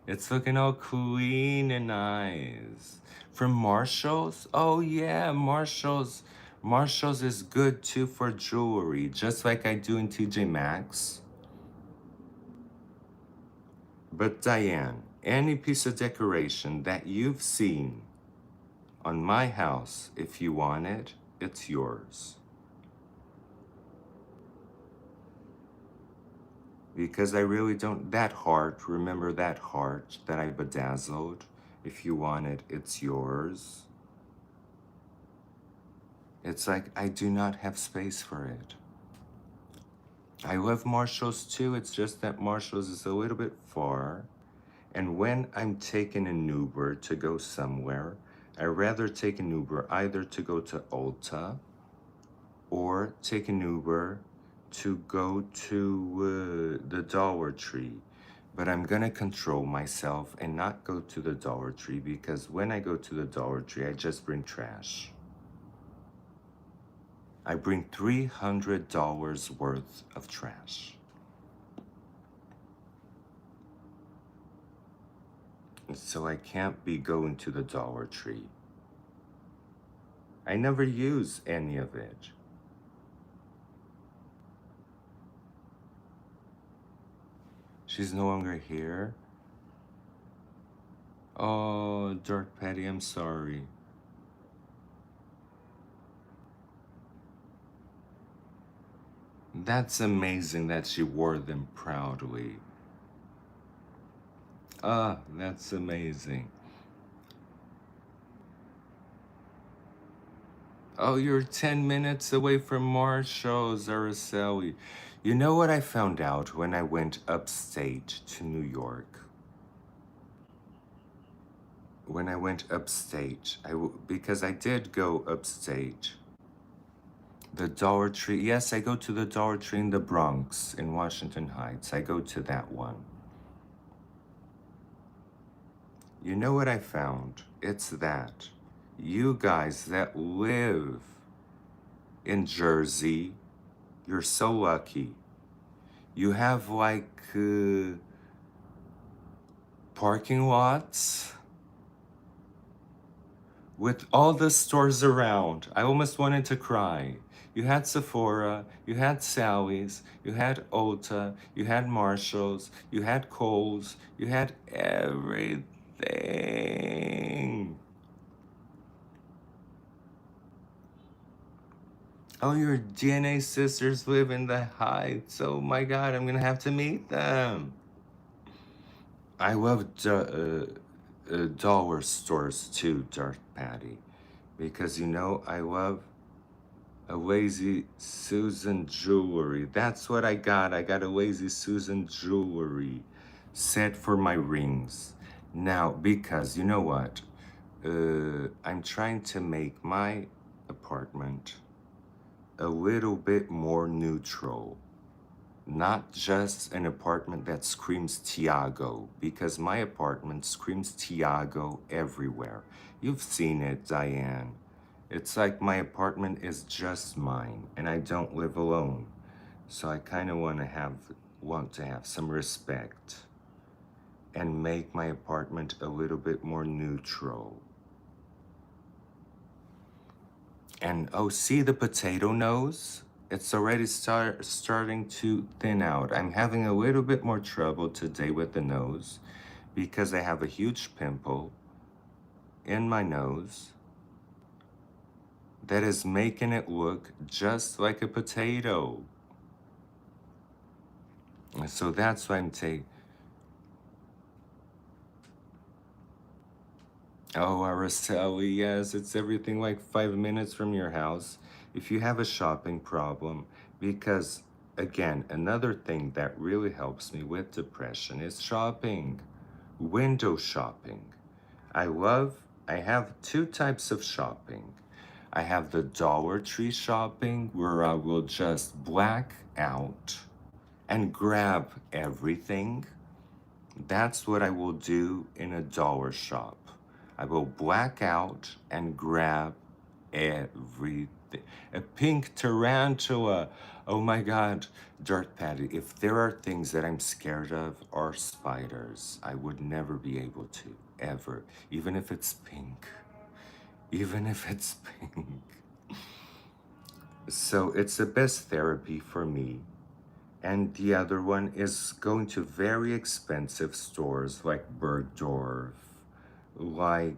It's looking all clean and nice. From Marshall's? Oh yeah, Marshall's. Marshall's is good too for jewelry, just like I do in TJ Maxx. But Diane, any piece of decoration that you've seen on my house, if you want it, it's yours. Because I really don't, that heart, remember that heart that I bedazzled? If you want it, it's yours. It's like I do not have space for it. I love Marshall's too, it's just that Marshall's is a little bit far. And when I'm taking an Uber to go somewhere, I'd rather take an Uber either to go to Ulta or take an Uber to go to the Dollar Tree. But I'm gonna control myself and not go to the Dollar Tree because when I go to the Dollar Tree, I just bring trash. I bring $300 worth of trash. So I can't be going to the Dollar Tree. I never use any of it. She's no longer here. Oh, Dark Patty, I'm sorry. That's amazing that she wore them proudly. Ah, that's amazing. Oh, you're 10 minutes away from Marshall's, Araceli. You know what I found out when I went upstate to New York? When I went upstate, because I did go upstate. The Dollar Tree. Yes, I go to the Dollar Tree in the Bronx, in Washington Heights. I go to that one. You know what I found? It's that you guys that live in Jersey, you're so lucky. You have like parking lots with all the stores around. I almost wanted to cry. You had Sephora, you had Sally's, you had Ulta, you had Marshall's, you had Kohl's, you had everything. Oh, your DNA sisters live in the Heights. Oh my God, I'm gonna have to meet them. I love dollar stores too, Darth Patty, because you know I love a Lazy Susan jewelry. That's what I got. I got a Lazy Susan jewelry set for my rings. Now, because you know what? I'm trying to make my apartment a little bit more neutral. Not just an apartment that screams Tiago, because my apartment screams Tiago everywhere. You've seen it, Diane. It's like my apartment is just mine, and I don't live alone. So I kind of want to have some respect and make my apartment a little bit more neutral. And oh, see the potato nose? It's already starting to thin out. I'm having a little bit more trouble today with the nose because I have a huge pimple in my nose that is making it look just like a potato. So that's why I'm taking. Oh, Araceli, yes, it's everything like 5 minutes from your house if you have a shopping problem. Because, again, another thing that really helps me with depression is shopping, window shopping. I have two types of shopping. I have the Dollar Tree shopping where I will just black out and grab everything. That's what I will do in a dollar shop. I will black out and grab everything. A pink tarantula. Oh my God, Dark Patty, if there are things that I'm scared of are spiders. I would never be able to, ever. Even if it's pink. Even if it's pink. So it's the best therapy for me. And the other one is going to very expensive stores like Bergdorf, like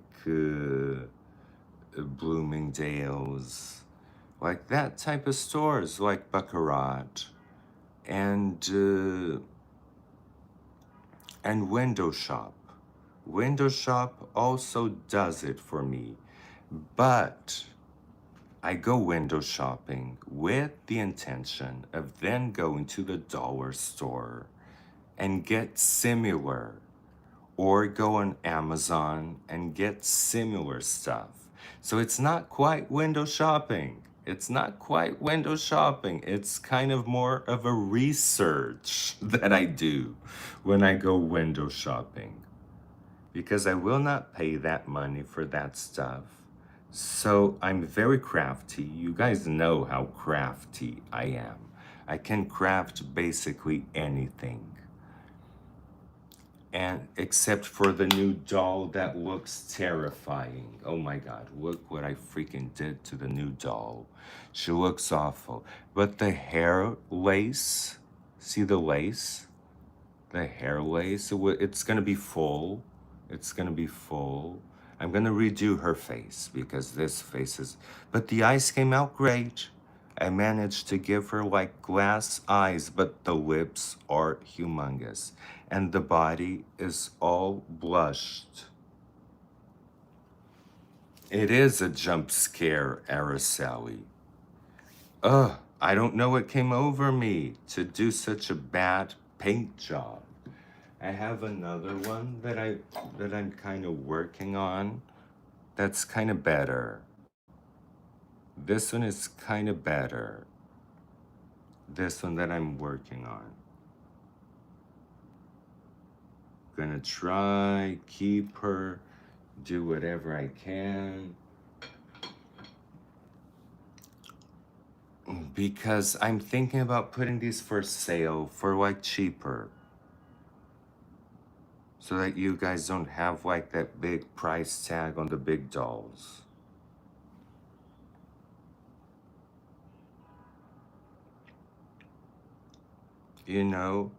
Bloomingdale's, like that type of stores, like Baccarat, and Window Shop. Window Shop also does it for me, but I go window shopping with the intention of then going to the dollar store and get similar, or go on Amazon and get similar stuff. So it's not quite window shopping. It's not quite window shopping. It's kind of more of a research that I do when I go window shopping, because I will not pay that money for that stuff. So I'm very crafty. You guys know how crafty I am. I can craft basically anything. And except for the new doll that looks terrifying. Oh my God, look what I freaking did to the new doll. She looks awful. But the hair lace, see the lace? The hair lace, it's gonna be full. It's gonna be full. I'm gonna redo her face because this face is, but the eyes came out great. I managed to give her like glass eyes, but the lips are humongous. And the body is all blushed. It is a jump scare, Araceli. Ugh, I don't know what came over me to do such a bad paint job. I have another one that I'm kind of working on that's kind of better. This one is kind of better. This one that I'm working on. Gonna try, keep her, do whatever I can. Because I'm thinking about putting these for sale for like cheaper. So that you guys don't have like that big price tag on the big dolls. You know?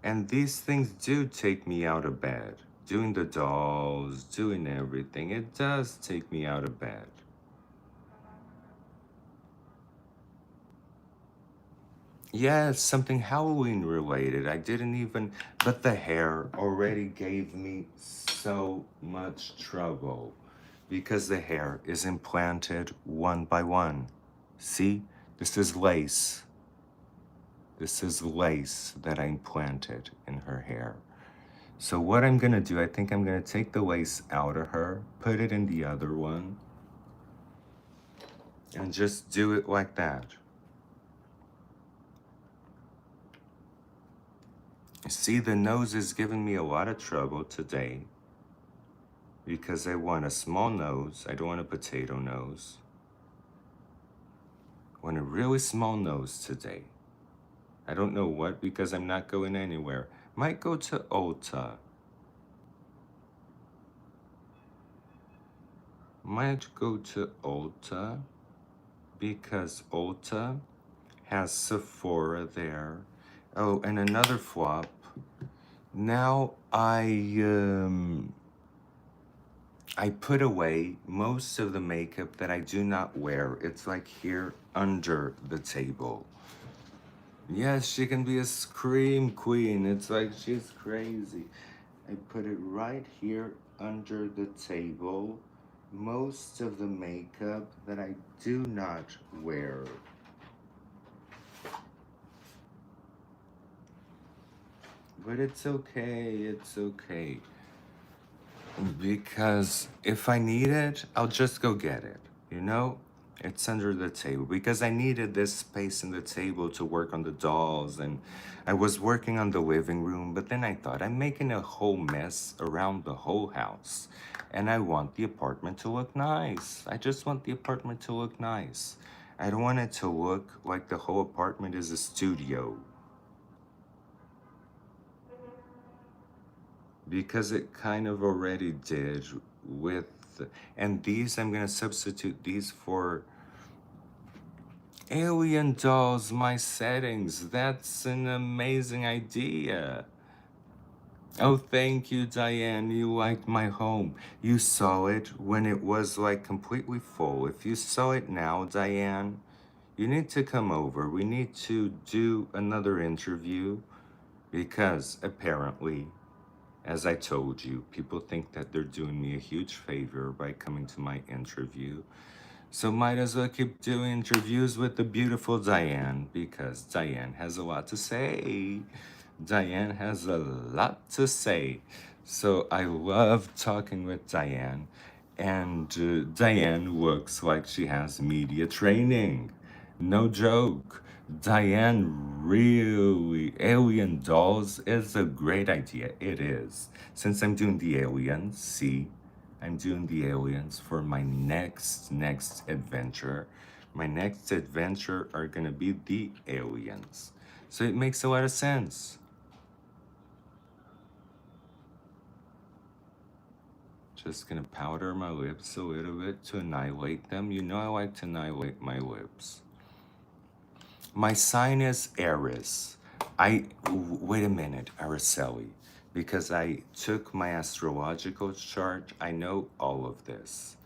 And these things do take me out of bed. Doing the dolls, doing everything. It does take me out of bed. Yeah, it's something Halloween related. I didn't even, but the hair already gave me so much trouble because the hair is implanted one by one. See, this is lace. This is lace that I implanted in her hair. So what I'm gonna do, I think I'm gonna take the lace out of her, put it in the other one, and just do it like that. See, the nose is giving me a lot of trouble today because I want a small nose. I don't want a potato nose. I want a really small nose today. I don't know what because I'm not going anywhere. Might go to Ulta. Might go to Ulta because Ulta has Sephora there. Oh, and another flop. Now I put away most of the makeup that I do not wear. It's like here under the table. Yes, she can be a scream queen. It's like she's crazy. I put it right here under the table. Most of the makeup that I do not wear. But it's okay, it's okay. Because if I need it, I'll just go get it. You know? It's under the table because I needed this space in the table to work on the dolls, and I was working on the living room, but then I thought I'm making a whole mess around the whole house and I want the apartment to look nice. I just want the apartment to look nice. I don't want it to look like the whole apartment is a studio. Because it kind of already did with, and these, I'm gonna substitute these for alien dolls, my settings. That's an amazing idea. Oh, thank you, Diane. You liked my home. You saw it when it was like completely full. If you saw it now, Diane, you need to come over. We need to do another interview because apparently, as I told you, people think that they're doing me a huge favor by coming to my interview. So might as well keep doing interviews with the beautiful Diane because Diane has a lot to say. Diane has a lot to say. So I love talking with Diane. And Diane looks like she has media training. No joke. Diane really, alien dolls is a great idea. It is. Since I'm doing the aliens, see, I'm doing the aliens for my next adventure. My next adventure are gonna be the aliens. So it makes a lot of sense. Just gonna powder my lips a little bit to annihilate them. You know I like to annihilate my lips. My sign is Aries. Wait a minute, Araceli. Because I took my astrological chart, I know all of this.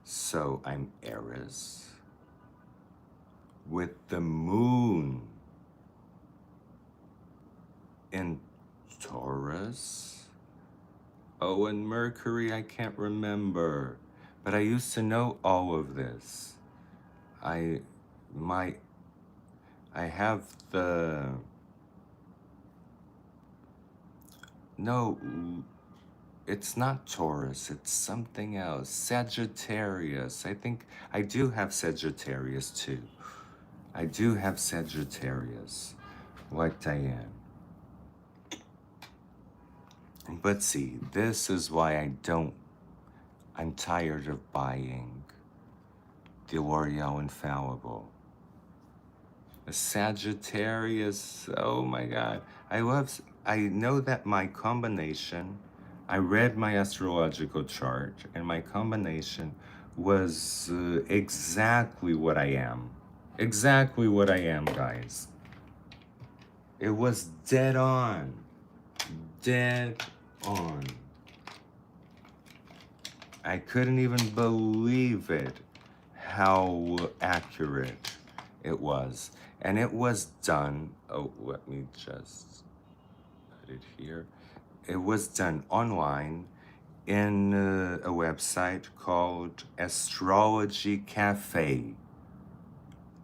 So I'm Aries with the moon in Taurus. Oh, and Mercury, I can't remember. But I used to know all of this. I my I have the no it's not Taurus, it's something else. Sagittarius. I think I do have Sagittarius too. I do have Sagittarius, like Diane. But see, this is why I'm tired of buying the L'Oreal Infallible. A Sagittarius, oh my God. I know that my combination, I read my astrological chart, and my combination was exactly what I am. Exactly what I am, guys. It was dead on. Dead on. I couldn't even believe it, how accurate it was. And it was done, oh, let me just put it here. It was done online in a website called Astrology Cafe.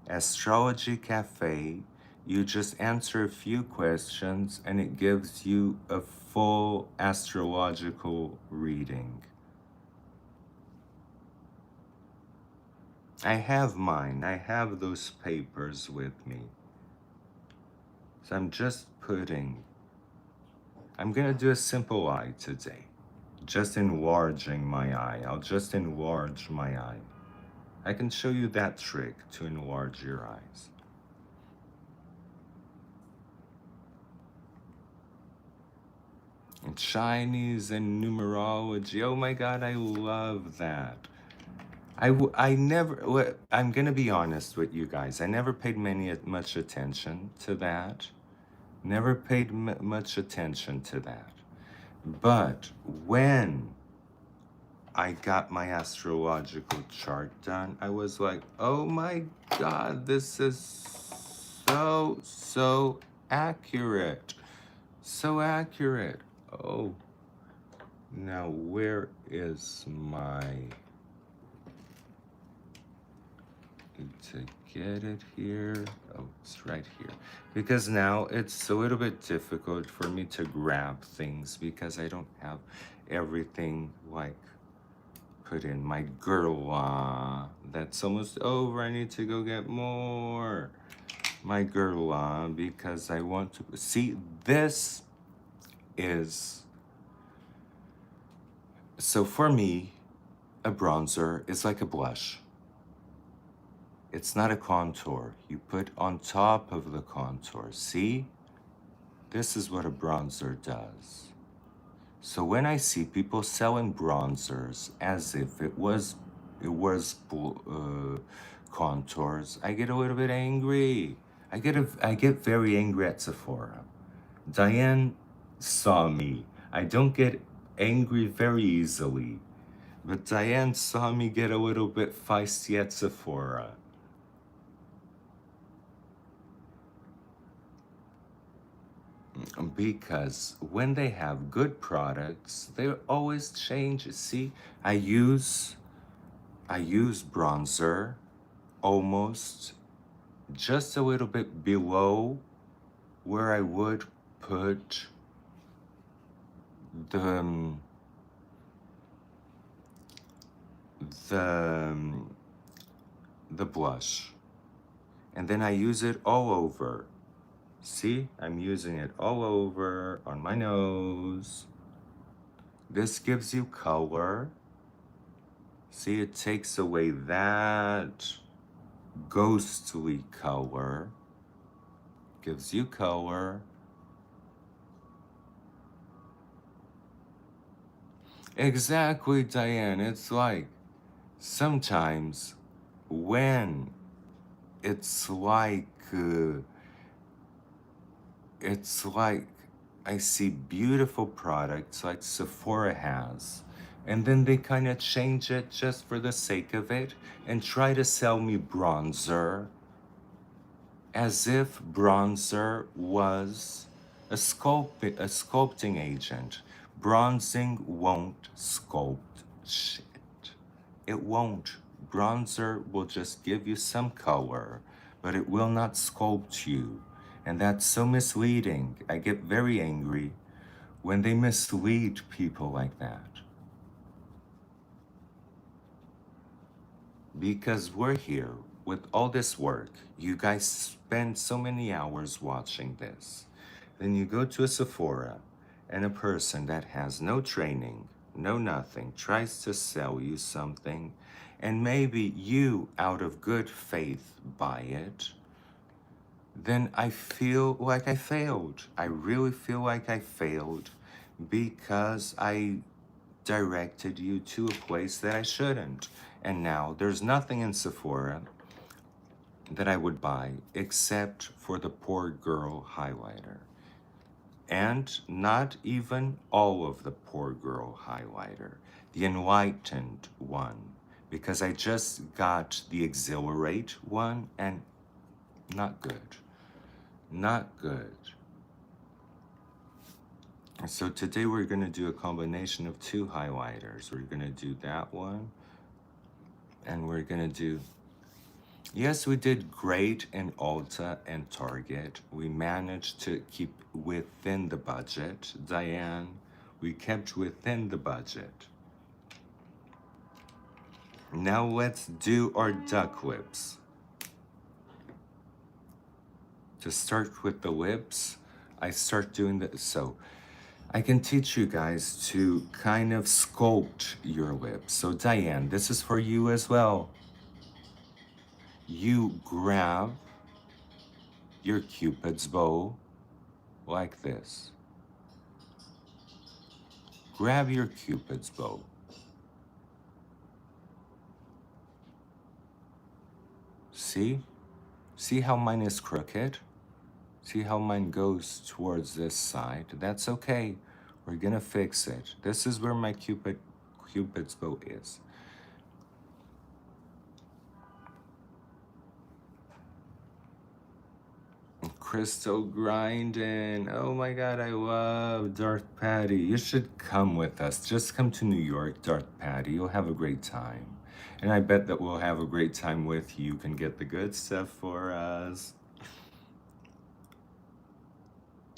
Astrology Cafe, you just answer a few questions and it gives you a full astrological reading. I have mine. I have those papers with me. So I'm gonna do a simple eye today. Just enlarging my eye. I'll just enlarge my eye. I can show you that trick to enlarge your eyes. And Chinese and numerology. Oh my God, I love that. I'm gonna be honest with you guys. I never paid much attention to that. Never paid much attention to that. But when I got my astrological chart done, I was like, oh my God, this is so accurate. So accurate. Oh, now where is my... to get it here. Oh, it's right here. Because now it's a little bit difficult for me to grab things because I don't have everything like put in. My GRWM, that's almost over. I need to go get more. My GRWM, because I want to see, this is, so for me, a bronzer is like a blush. It's not a contour. You put on top of the contour. See? This is what a bronzer does. So when I see people selling bronzers as if it was contours, I get a little bit angry. I get very angry at Sephora. Diane saw me. I don't get angry very easily, but Diane saw me get a little bit feisty at Sephora. Because when they have good products, they always change. See, I use bronzer almost just a little bit below where I would put the blush, and then I use it all over. See, I'm using it all over on my nose. This gives you color. See, it takes away that ghostly color. Gives you color. Exactly, Diane. It's like sometimes when it's like I see beautiful products like Sephora has, and then they kind of change it just for the sake of it and try to sell me bronzer as if bronzer was a sculpting agent. Bronzing won't sculpt shit. It won't. Bronzer will just give you some color, but it will not sculpt you. And that's so misleading. I get very angry when they mislead people like that. Because we're here with all this work. You guys spend so many hours watching this. Then you go to a Sephora and a person that has no training, no nothing, tries to sell you something, and maybe you, out of good faith, buy it, then I feel like I failed. I really feel like I failed because I directed you to a place that I shouldn't. And now there's nothing in Sephora that I would buy except for the poor girl highlighter. And not even all of the poor girl highlighter, the enlightened one, because I just got the exhilarate one and not good. Not good. So today we're going to do a combination of two highlighters. We're going to do that one, and we're going to do... Yes, we did great in Ulta and Target. We managed to keep within the budget. Diane, we kept within the budget. Now let's do our duck lips. To start with the lips, I start doing the... So I can teach you guys to kind of sculpt your lips. So Diane, this is for you as well. You grab your Cupid's bow like this. Grab your Cupid's bow. See? See how mine is crooked? See how mine goes towards this side? That's okay. We're gonna fix it. This is where my Cupid's bow is. Crystal grinding. Oh my god, I love Darth Patty. You should come with us. Just come to New York, Darth Patty. You'll have a great time. And I bet that we'll have a great time with you. You can get the good stuff for us.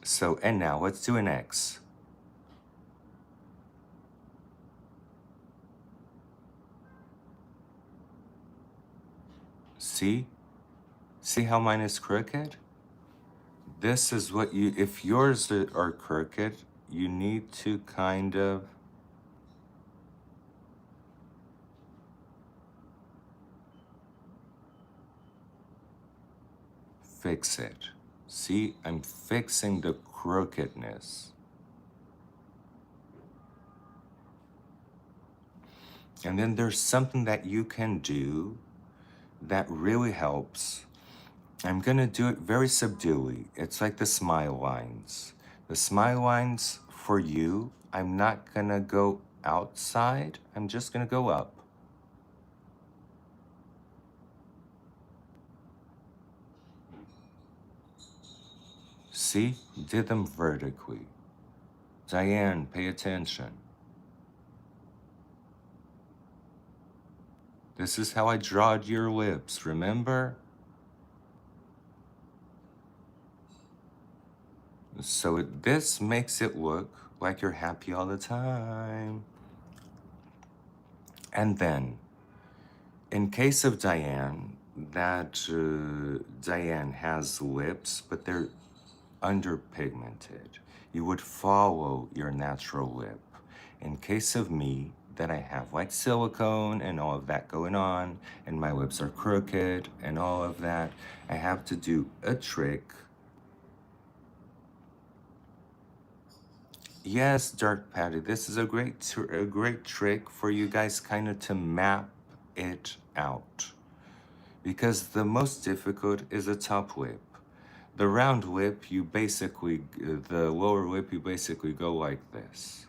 So, and now let's do an X. See? See how mine is crooked? This is what you, if yours are crooked, you need to kind of fix it. See, I'm fixing the crookedness. And then there's something that you can do that really helps. I'm gonna do it very subduedly. It's like the smile lines. The smile lines for you, I'm not gonna go outside, I'm just gonna go up. See, did them vertically. Diane, pay attention. This is how I drawed your lips, remember? So this makes it look like you're happy all the time. And then, in case of Diane, Diane has lips, but they're underpigmented. You would follow your natural lip. In case of me, that I have like silicone and all of that going on, and my lips are crooked and all of that, I have to do a trick. Yes, Dark Patty, this is a great trick for you guys kind of to map it out. Because the most difficult is the top lip. The round lip, you basically, the lower lip, you basically go like this.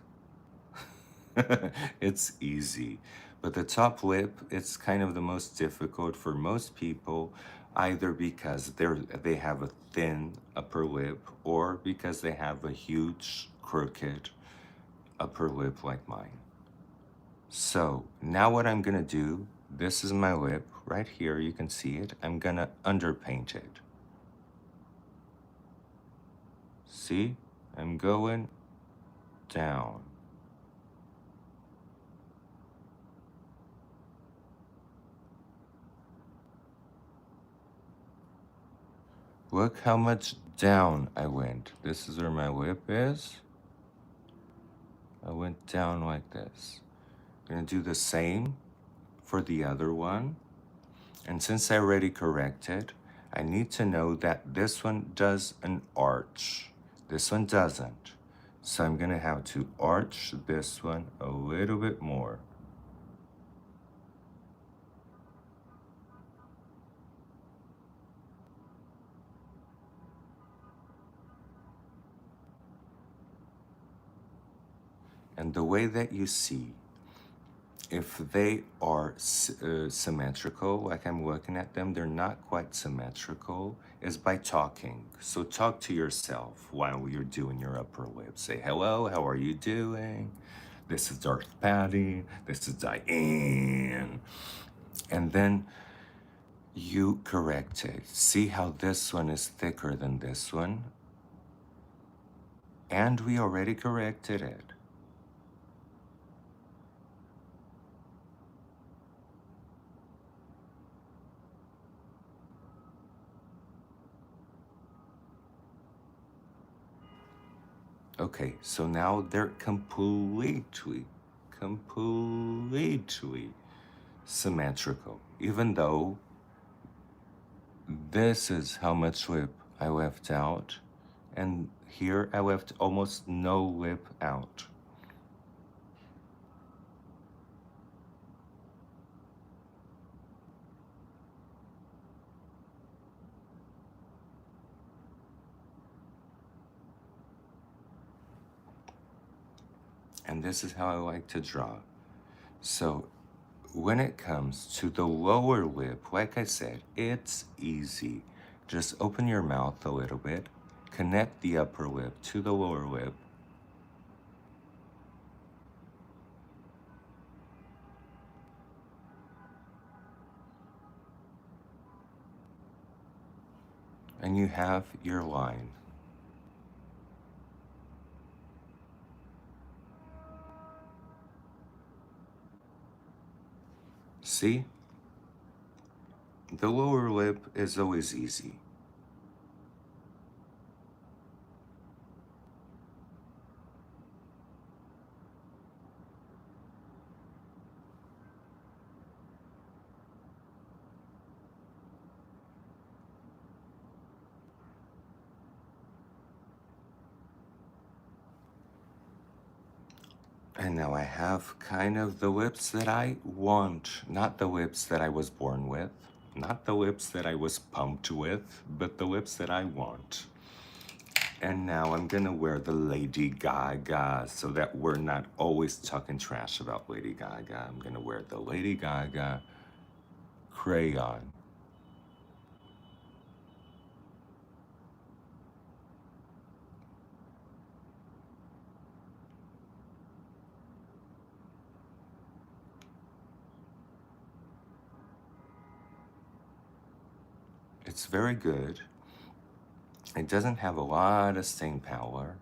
It's easy. But the top lip, it's kind of the most difficult for most people, either because they have a thin upper lip or because they have a huge crooked upper lip like mine. So now what I'm gonna do, this is my lip right here, you can see it. I'm gonna underpaint it. See, I'm going down. Look how much down I went. This is where my lip is. I went down like this. I'm gonna do the same for the other one. And since I already corrected, I need to know that this one does an arch. This one doesn't. So I'm gonna have to arch this one a little bit more. And the way that you see, if they are symmetrical, like I'm looking at them, they're not quite symmetrical, is by talking. So talk to yourself while you're doing your upper lip. Say, hello, how are you doing? This is Darth Patty. This is Diane. And then you correct it. See how this one is thicker than this one? And we already corrected it. Okay, so now they're completely symmetrical, even though this is how much lip I left out, and here I left almost no lip out. And this is how I like to draw. So when it comes to the lower lip, like I said, it's easy. Just open your mouth a little bit, connect the upper lip to the lower lip, and you have your line. See? The lower lip is always easy. And now I have kind of the lips that I want, not the lips that I was born with, not the lips that I was pumped with, but the lips that I want. And now I'm gonna wear the Lady Gaga so that we're not always talking trash about Lady Gaga. I'm gonna wear the Lady Gaga crayon. It's very good. It doesn't have a lot of stain power,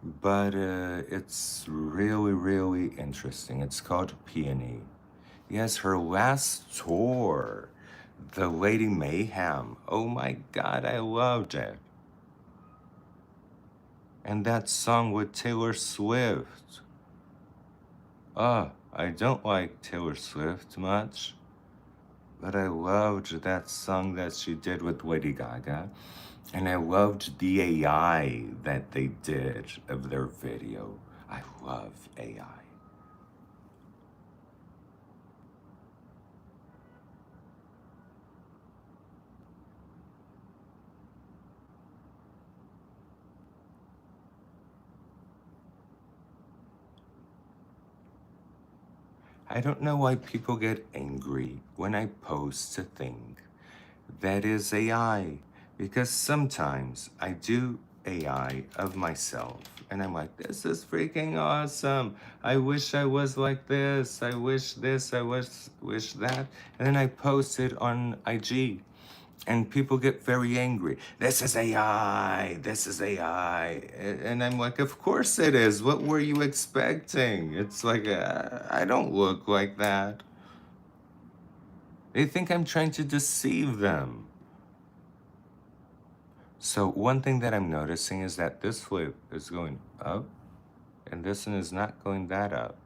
but it's really, really interesting. It's called Peony. Yes, her last tour, the Lady Mayhem. Oh my God, I loved it. And that song with Taylor Swift. I don't like Taylor Swift much, but I loved that song that she did with Lady Gaga. And I loved the AI that they did of their video. I love AI. I don't know why people get angry when I post a thing that is AI, because sometimes I do AI of myself and I'm like, this is freaking awesome. I wish I was like this. I wish this, wish that. And then I post it on IG And people get very angry. This is AI. This is AI. And I'm like, of course it is. What were you expecting? It's like, I don't look like that. They think I'm trying to deceive them. So one thing that I'm noticing is that this flip is going up and this one is not going that up.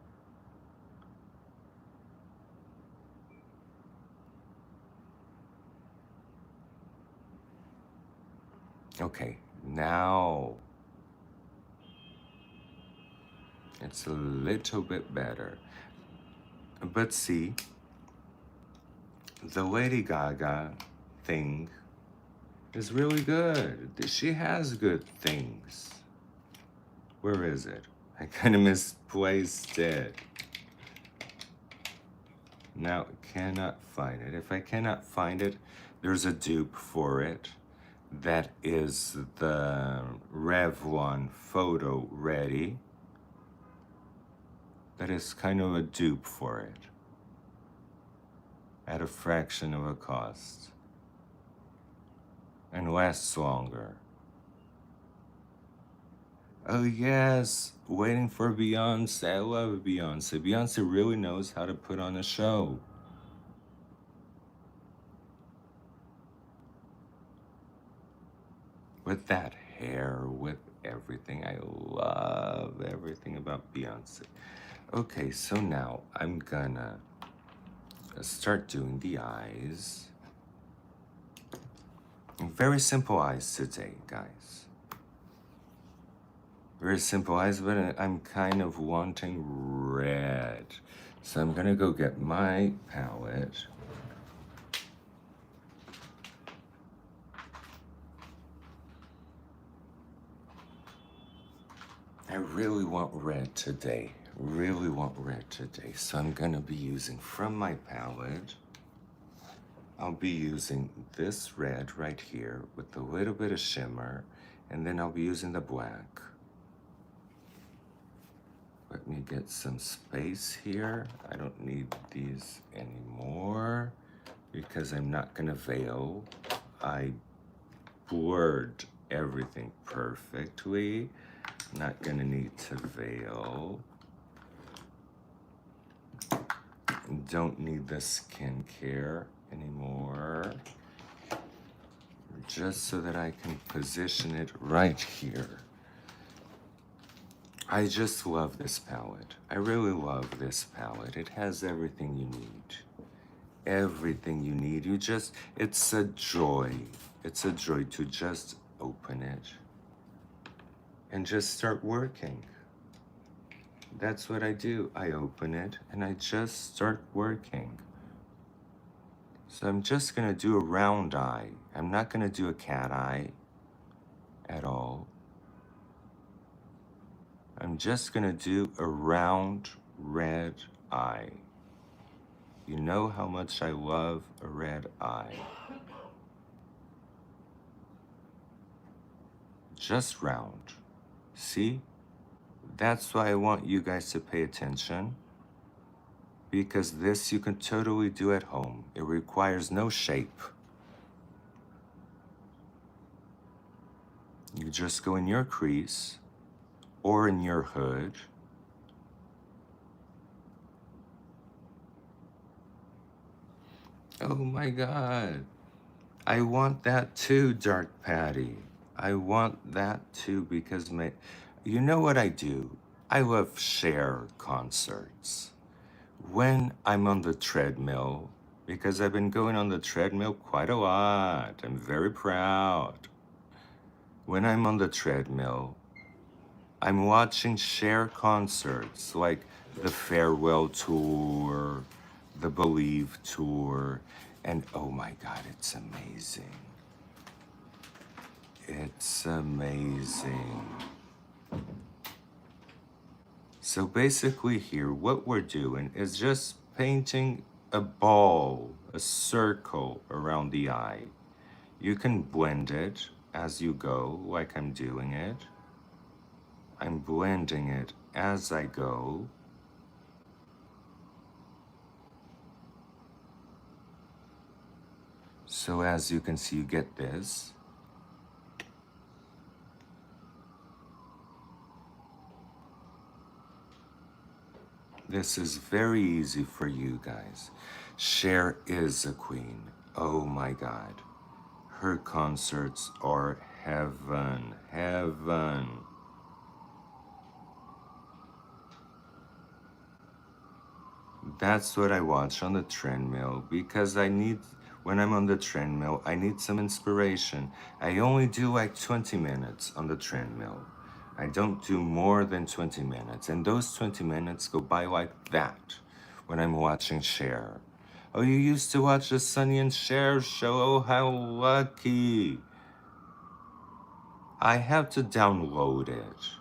Okay, now it's a little bit better. But see, the Lady Gaga thing is really good. She has good things. Where is it? I kind of misplaced it. Now, cannot find it. If I cannot find it, there's a dupe for it. That is the Rev1 photo ready. That is kind of a dupe for it. At a fraction of a cost. And lasts longer. Oh yes, waiting for Beyonce. I love Beyonce. Beyonce really knows how to put on a show. With that hair, with everything. I love everything about Beyonce. Okay, so now I'm gonna start doing the eyes. Very simple eyes today, guys. Very simple eyes, but I'm kind of wanting red. So I'm gonna go get my palette. I really want red today. Really want red today. So I'm gonna be using from my palette. I'll be using this red right here with a little bit of shimmer, and then I'll be using the black. Let me get some space here. I don't need these anymore because I'm not gonna veil. I blurred everything perfectly. Not gonna need to veil. Don't need the skincare anymore. Just so that I can position it right here. I just love this palette. I really love this palette. It has everything you need. Everything you need. It's a joy. It's a joy to just open it and just start working. That's what I do. I open it and I just start working. So I'm just gonna do a round eye. I'm not gonna do a cat eye at all. I'm just gonna do a round red eye. You know how much I love a red eye. Just round. See? That's why I want you guys to pay attention. Because this you can totally do at home. It requires no shape. You just go in your crease or in your hood. Oh my God. I want that too, Dark Patty. I want that too because you know what I do? I love Cher concerts. When I'm on the treadmill, because I've been going on the treadmill quite a lot. I'm very proud. When I'm on the treadmill, I'm watching Cher concerts like the Farewell Tour, the Believe Tour, and oh my God, it's amazing. It's amazing. So basically here, what we're doing is just painting a ball, a circle around the eye. You can blend it as you go, like I'm doing it. I'm blending it as I go. So as you can see, you get this. This is very easy for you guys. Cher is a queen. Oh my God. Her concerts are heaven, heaven. That's what I watch on the treadmill because when I'm on the treadmill, I need some inspiration. I only do like 20 minutes on the treadmill. I don't do more than 20 minutes. And those 20 minutes go by like that when I'm watching Cher. Oh, you used to watch the Sonny and Cher show? Oh, how lucky. I have to download it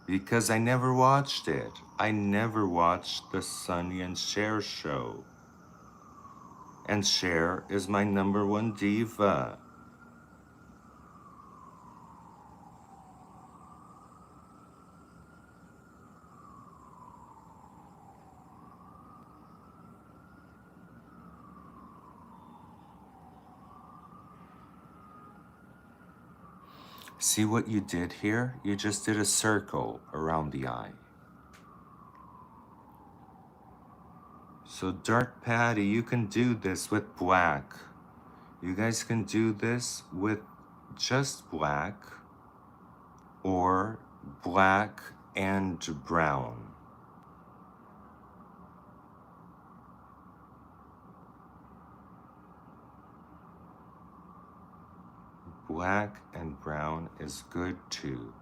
because I never watched it. I never watched the Sonny and Cher show. And Cher is my #1 diva. See what you did here? You just did a circle around the eye. So Dark Patty, you can do this with black. You guys can do this with just black or black and brown. Black and brown is good too.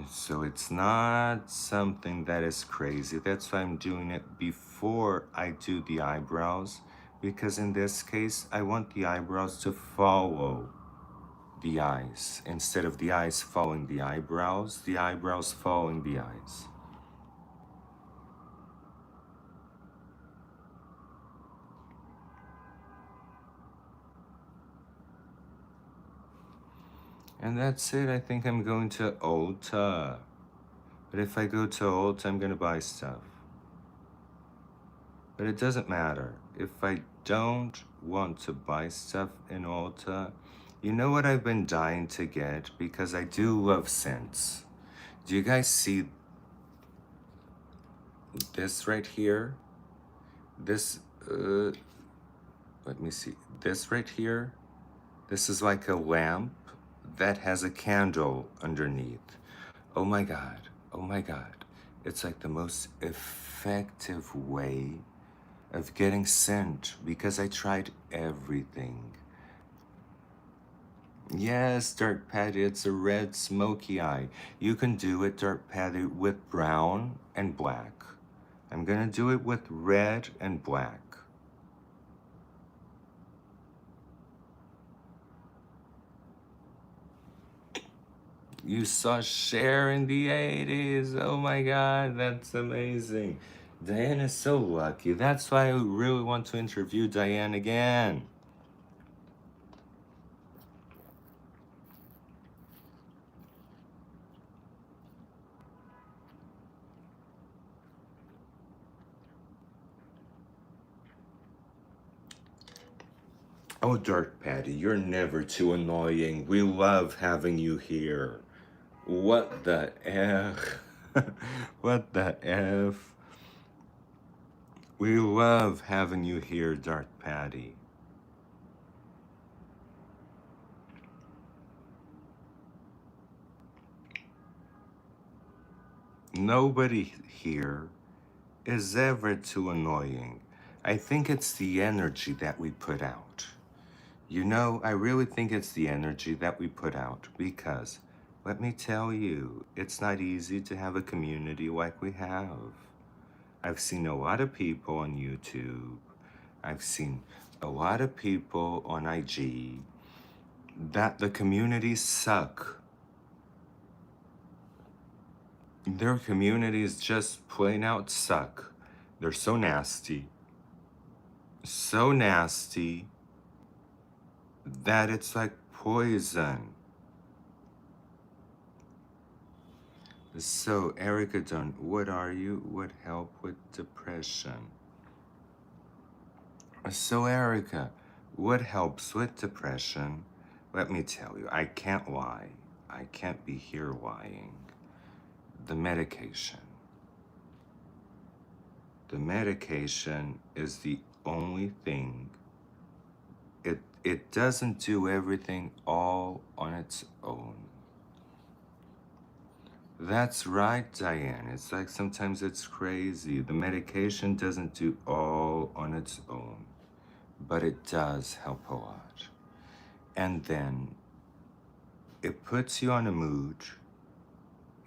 So it's not something that is crazy. That's why I'm doing it before I do the eyebrows, because in this case, I want the eyebrows to follow the eyes. Instead of the eyes following the eyebrows following the eyes. And that's it. I think I'm going to Ulta. But if I go to Ulta, I'm gonna buy stuff. But it doesn't matter. If I don't want to buy stuff in Ulta, you know what I've been dying to get? Because I do love scents. Do you guys see this right here? This, let me see. This right here? This is like a lamp that has a candle underneath. Oh my God. Oh my God. It's like the most effective way of getting scent because I tried everything. Yes, Dark Patty, it's a red smoky eye. You can do it, Dark Patty, with brown and black. I'm gonna do it with red and black. You saw Cher in the 80s. Oh my God, that's amazing. Diane is so lucky. That's why I really want to interview Diane again. Oh, Dark Patty, you're never too annoying. We love having you here. What the F? What the F? We love having you here, Dark Patty. Nobody here is ever too annoying. I think it's the energy that we put out. You know, I really think it's the energy that we put out because, let me tell you, it's not easy to have a community like we have. I've seen a lot of people on YouTube. I've seen a lot of people on IG that the communities suck. Their communities just plain out suck. They're so nasty. So nasty that it's like poison. So, Erica Dunn, what are you? What help with depression? So, Erica, what helps with depression? Let me tell you, I can't lie. I can't be here lying. The medication. The medication is the only thing. It doesn't do everything all on its own. That's right, Diane. It's like sometimes it's crazy. The medication doesn't do all on its own, but it does help a lot. And then it puts you on a mood.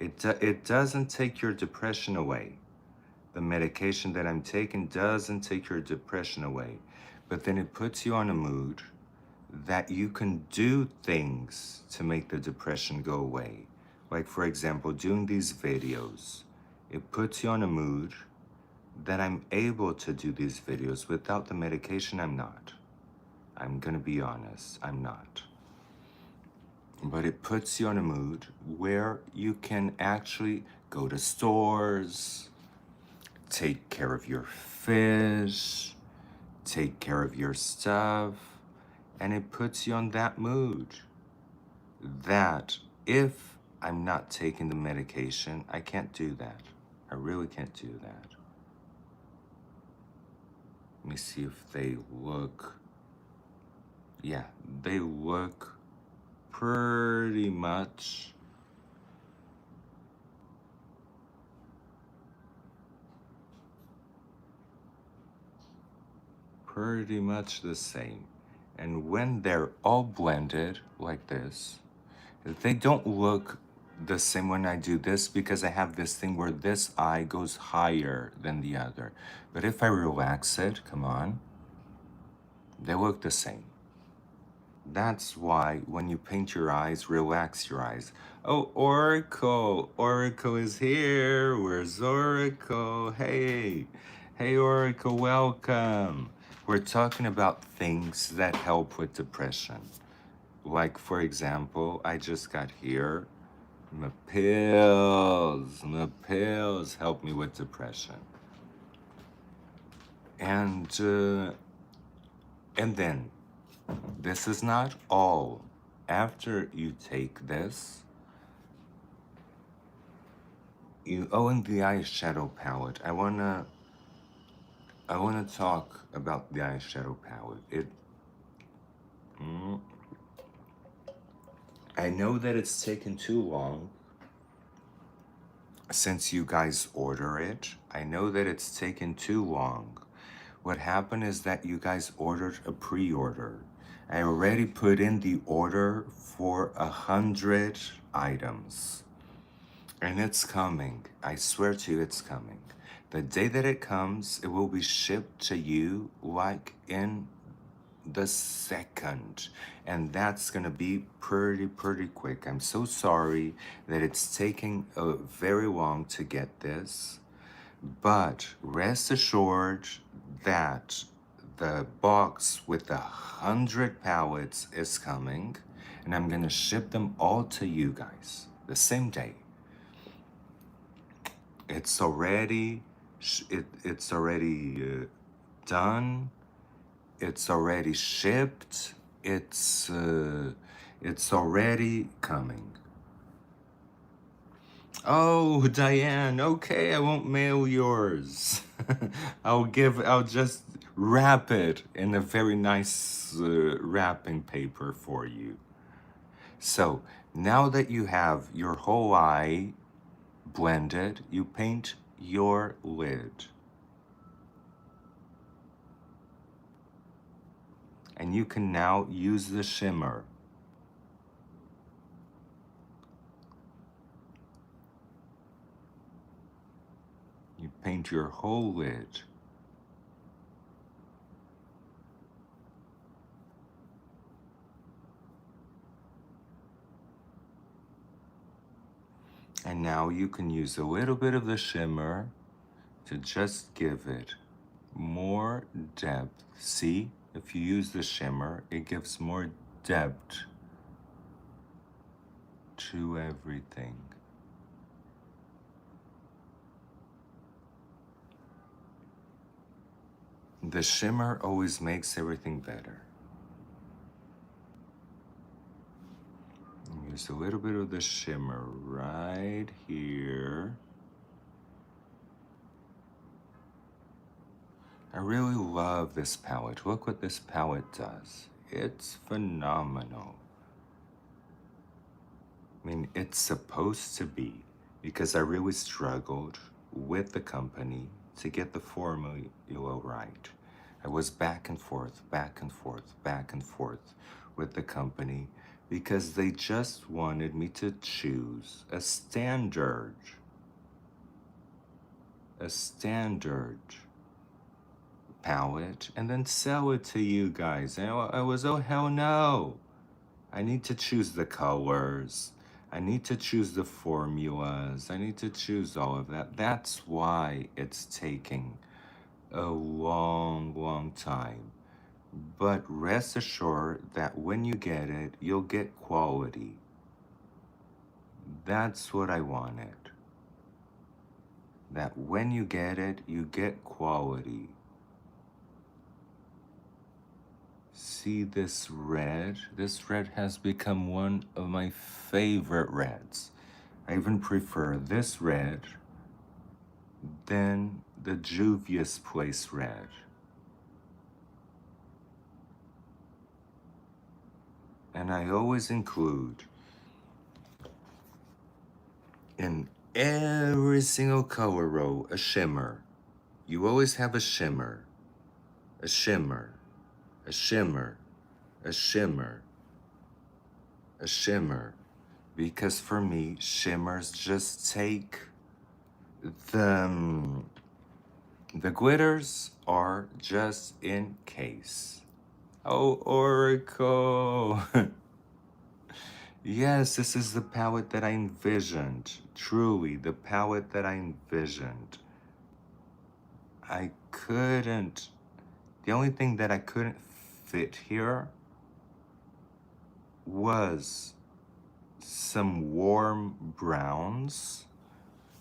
It doesn't take your depression away. The medication that I'm taking doesn't take your depression away, but then it puts you on a mood that you can do things to make the depression go away. Like, for example, doing these videos. It puts you on a mood that I'm able to do these videos. Without the medication, I'm not. I'm gonna be honest, I'm not. But it puts you on a mood where you can actually go to stores, take care of your fish, take care of your stuff, and it puts you on that mood. That if I'm not taking the medication, I can't do that. I really can't do that. Let me see if they look. Yeah, they look pretty much the same. And when they're all blended like this, they don't look the same when I do this because I have this thing where this eye goes higher than the other. But if I relax it, come on, they look the same. That's why when you paint your eyes, relax your eyes. Oh, Oracle! Oracle is here! Where's Oracle? Hey! Hey, Oracle, welcome! We're talking about things that help with depression. Like, for example, I just got here. My pills help me with depression. And then, this is not all. After you take this, and the eyeshadow palette. I wanna talk about the eyeshadow palette. I know that it's taken too long since you guys order it. I know that it's taken too long. What happened is that you guys ordered a pre-order. I already put in the order for 100 items. And it's coming. I swear to you, it's coming. The day that it comes, it will be shipped to you like in the second. And that's gonna be pretty quick. I'm so sorry that it's taking very long to get this. But rest assured that the box with the 100 pallets is coming. And I'm gonna ship them all to you guys the same day. It's already done. It's already shipped. It's already coming. Oh, Diane. Okay, I won't mail yours. I'll just wrap it in a very nice wrapping paper for you. So now that you have your whole eye blended, you paint your lid. And you can now use the shimmer. You paint your whole lid. And now you can use a little bit of the shimmer to just give it more depth. See, if you use the shimmer, it gives more depth to everything. The shimmer always makes everything better. Use a little bit of the shimmer right here. I really love this palette. Look what this palette does. It's phenomenal. I mean, it's supposed to be, because I really struggled with the company to get the formula right. I was back and forth, back and forth, back and forth with the company because they just wanted me to choose a standard palette and then sell it to you guys. And I was, oh hell no. I need to choose the colors. I need to choose the formulas. I need to choose all of that. That's why it's taking a long time. But rest assured that when you get it, you'll get quality. That's what I wanted. That when you get it, you get quality. See this red? This red has become one of my favorite reds. I even prefer this red than the Juvia's Place red. And I always include in every single color row a shimmer. You always have a shimmer, a shimmer, a shimmer, a shimmer, a shimmer. Because for me, shimmers just take the glitters are just in case. Oh, Oracle. Yes, this is the palette that I envisioned. Truly, the palette that I envisioned. The only thing that I couldn't fit here was some warm browns,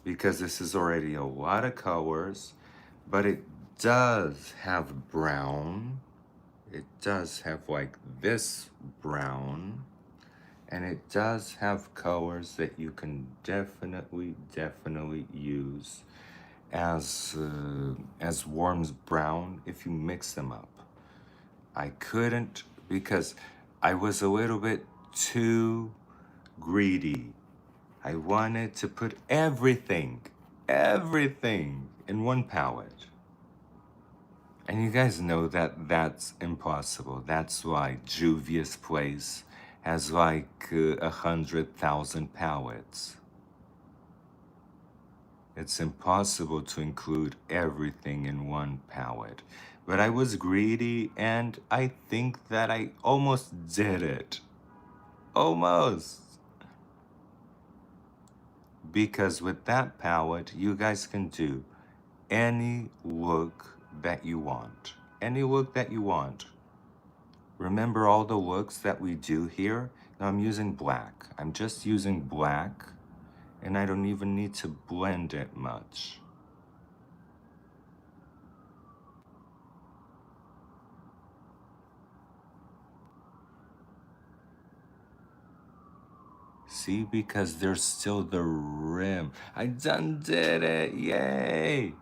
because this is already a lot of colors, but it does have brown. It does have like this brown, and it does have colors that you can definitely use as warm brown if you mix them up. I couldn't, because I was a little bit too greedy. I wanted to put everything in one palette. And you guys know that that's impossible. That's why Juvia's Place has like 100,000 palettes. It's impossible to include everything in one palette. But I was greedy, and I think that I almost did it. Almost. Because with that palette, you guys can do any look that you want. Any look that you want. Remember all the looks that we do here? Now I'm using black. I'm just using black, and I don't even need to blend it much. See, because there's still the rim. I done did it, yay!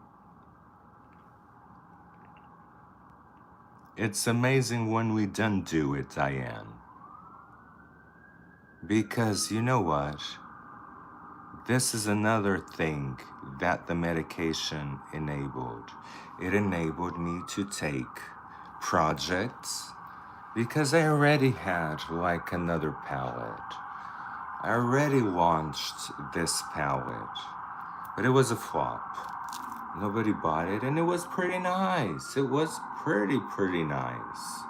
It's amazing when we done do it, Diane. Because you know what? This is another thing that the medication enabled. It enabled me to take projects, because I already had like another palette. I already launched this palette, but it was a flop. Nobody bought it, and it was pretty nice. It was pretty nice.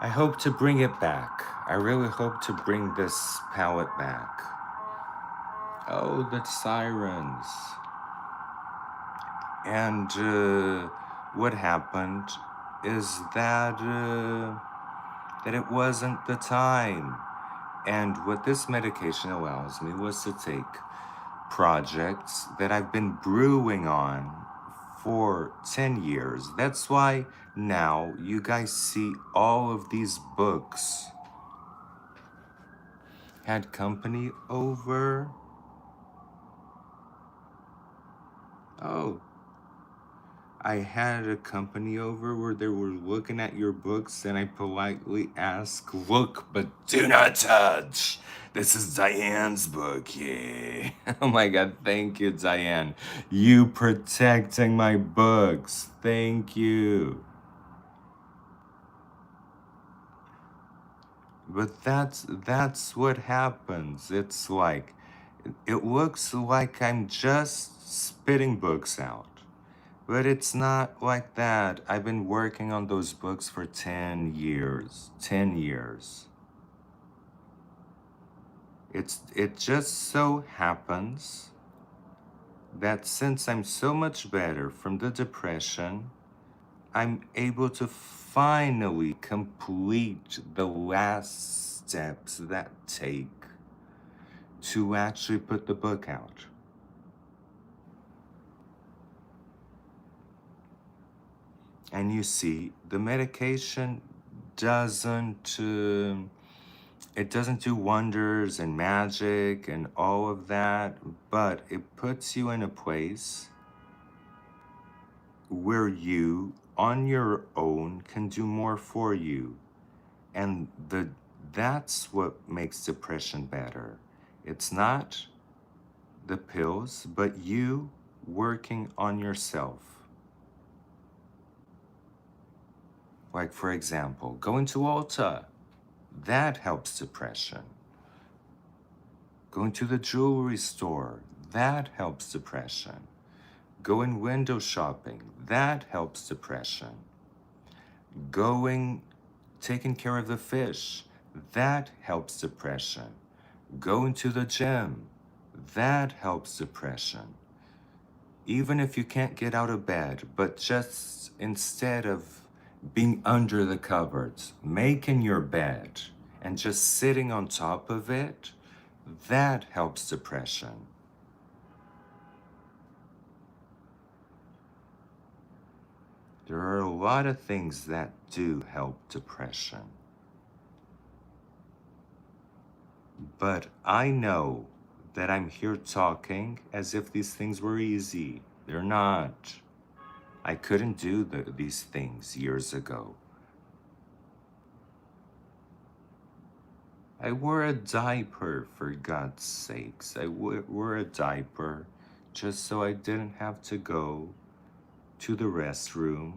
I hope to bring it back. I really hope to bring this palette back. Oh, the sirens. And what happened is that it wasn't the time. And what this medication allows me was to take projects that I've been brewing on for 10 years. That's why now you guys see all of these books. Had company over. Oh, I had a company over where they were looking at your books and I politely asked, look, but do not touch. This is Diane's book, yeah. Oh my God, thank you, Diane. You protecting my books. Thank you. But that's what happens. It's like, it looks like I'm just spitting books out. But it's not like that. I've been working on those books for 10 years. 10 years. It just so happens that since I'm so much better from the depression, I'm able to finally complete the last steps that take to actually put the book out. And you see, the medication doesn't it doesn't do wonders and magic and all of that, but it puts you in a place where you on your own can do more for you. And that's what makes depression better. It's not the pills, but you working on yourself. Like, for example, going to Ulta, that helps depression. Going to the jewelry store, that helps depression. Going window shopping, that helps depression. Taking care of the fish, that helps depression. Going to the gym, that helps depression. Even if you can't get out of bed, but just instead of being under the covers, making your bed and just sitting on top of it, that helps depression. There are a lot of things that do help depression. But I know that I'm here talking as if these things were easy. They're not. I couldn't do these things years ago. I wore a diaper, for God's sakes. I wore a diaper just so I didn't have to go to the restroom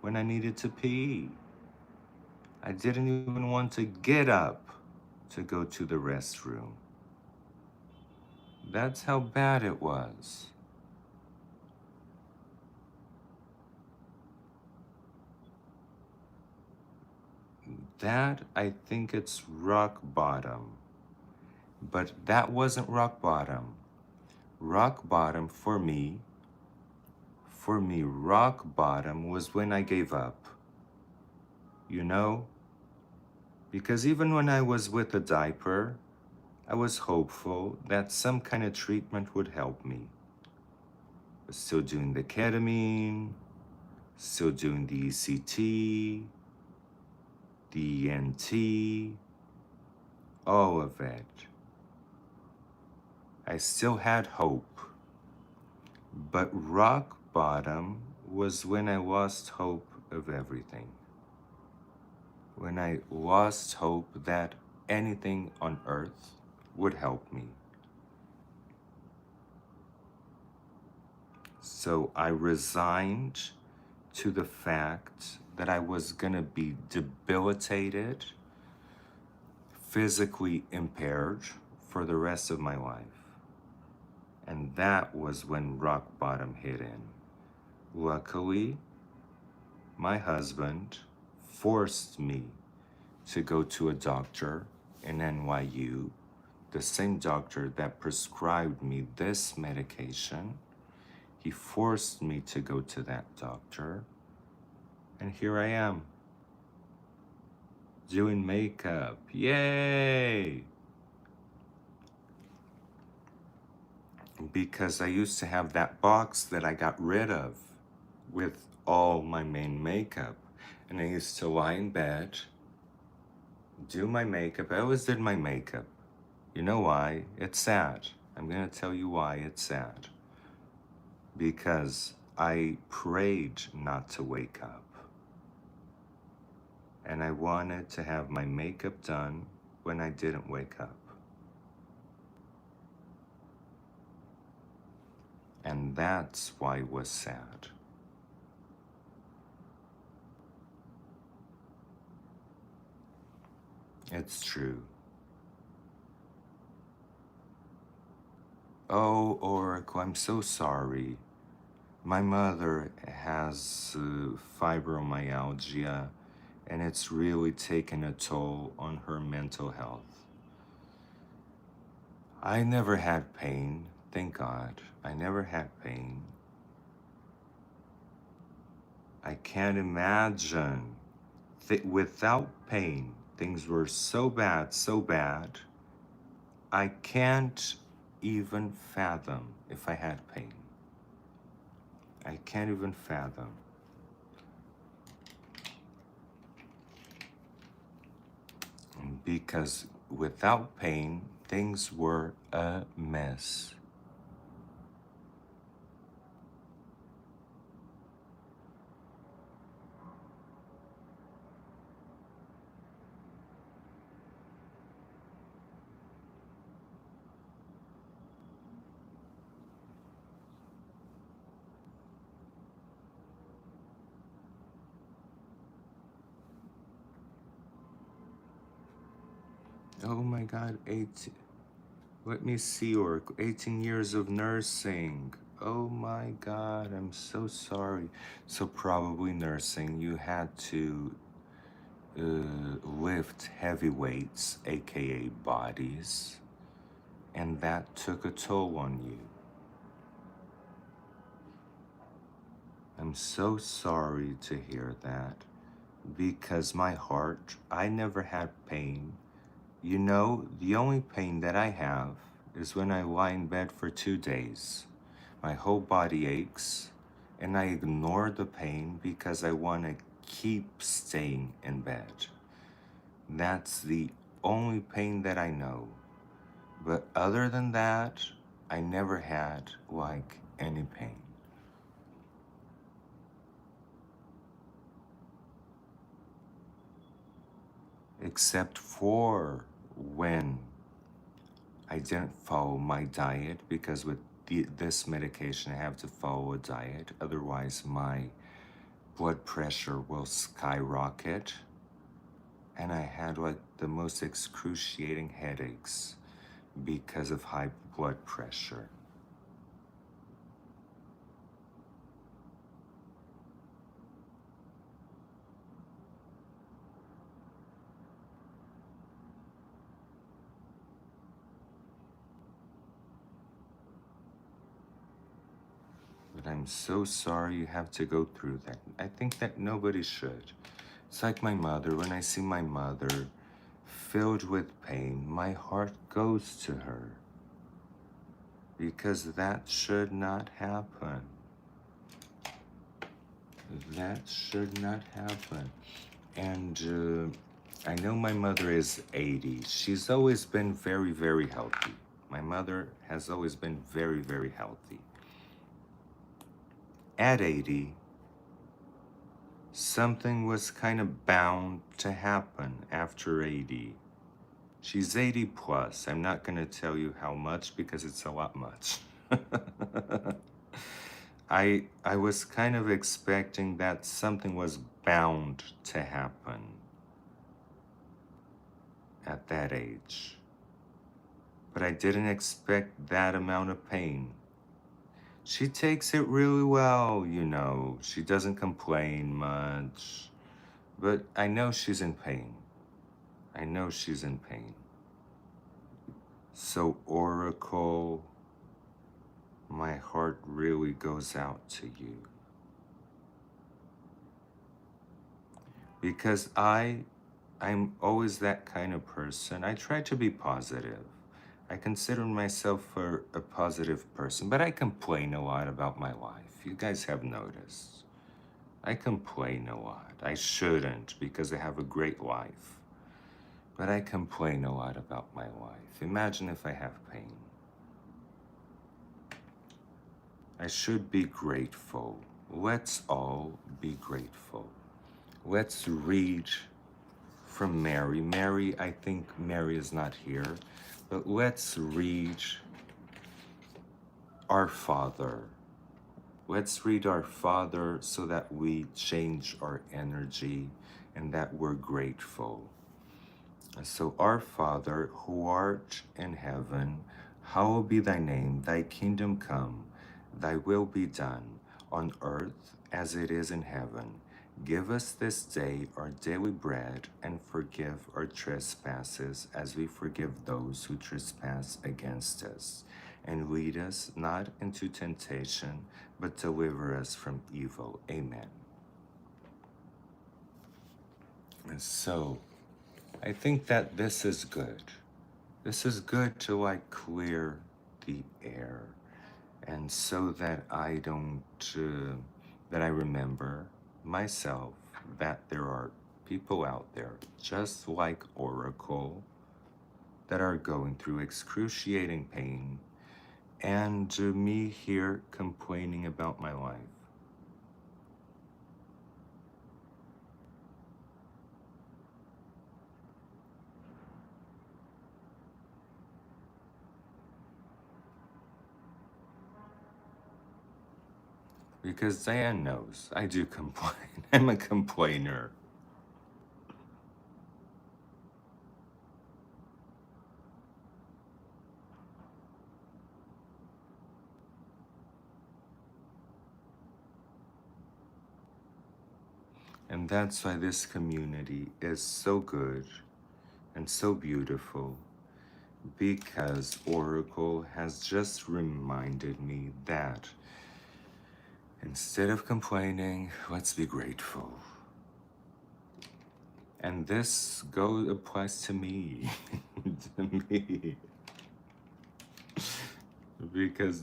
when I needed to pee. I didn't even want to get up to go to the restroom. That's how bad it was. That, I think it's rock bottom. But that wasn't rock bottom. Rock bottom for me, rock bottom was when I gave up. You know? Because even when I was with a diaper, I was hopeful that some kind of treatment would help me. I was still doing the ketamine, still doing the ECT, the ENT, all of it. I still had hope. But rock bottom was when I lost hope of everything. When I lost hope that anything on earth would help me. So I resigned to the fact that I was gonna be debilitated, physically impaired for the rest of my life. And that was when rock bottom hit in. Luckily, my husband forced me to go to a doctor in NYU, the same doctor that prescribed me this medication. He forced me to go to that doctor, and here I am, doing makeup. Yay! because I used to have that box that I got rid of with all my main makeup. And I used to lie in bed, do my makeup. I always did my makeup. You know why? It's sad. I'm going to tell you why it's sad. Because I prayed not to wake up. And I wanted to have my makeup done when I didn't wake up. And that's why it was sad. It's true. Oh, Oracle, I'm so sorry. My mother has fibromyalgia, and it's really taken a toll on her mental health. I never had pain, thank God. I never had pain. I can't imagine that without pain, things were so bad, so bad. I can't even fathom if I had pain. I can't even fathom. Because without pain, things were a mess. Oh my God, 18, let me see, or 18 years of nursing. Oh my God, I'm so sorry. So probably nursing, you had to lift heavy weights, AKA bodies, and that took a toll on you. I'm so sorry to hear that, because my heart, I never had pain. You know, the only pain that I have is when I lie in bed for 2 days. My whole body aches, and I ignore the pain because I want to keep staying in bed. That's the only pain that I know. But other than that, I never had, like, any pain. Except for when I didn't follow my diet, because with this medication I have to follow a diet, otherwise my blood pressure will skyrocket, and I had like the most excruciating headaches because of high blood pressure. But I'm so sorry you have to go through that. I think that nobody should. It's like my mother. When I see my mother filled with pain, my heart goes to her. Because that should not happen. That should not happen. And I know my mother is 80. She's always been very, very healthy. My mother has always been very, very healthy. At 80, something was kind of bound to happen after 80. She's 80 plus. I'm not going to tell you how much because it's a lot much. I was kind of expecting that something was bound to happen at that age. But I didn't expect that amount of pain. She takes it really well, you know. She doesn't complain much. But I know she's in pain. I know she's in pain. So, Oracle, my heart really goes out to you. Because I'm always that kind of person. I try to be positive. I consider myself a positive person, but I complain a lot about my life. You guys have noticed. I complain a lot. I shouldn't because I have a great life. But I complain a lot about my life. Imagine if I have pain. I should be grateful. Let's all be grateful. Let's read from Mary. Mary, I think Mary is not here, but let's read Our Father. Let's read Our Father so that we change our energy and that we're grateful. So, Our Father, who art in heaven, hallowed be thy name, thy kingdom come, thy will be done, on earth as it is in heaven. Give us this day our daily bread, and forgive our trespasses as we forgive those who trespass against us. And lead us not into temptation, but deliver us from evil. Amen. And so, I think that this is good. This is good to like clear the air, and so that I don't, that I remember myself that there are people out there just like Oracle that are going through excruciating pain, and me here complaining about my life. Because Diane knows I do complain. I'm a complainer. And that's why this community is so good and so beautiful, because Oracle has just reminded me that instead of complaining, let's be grateful. And this applies to me, to me. Because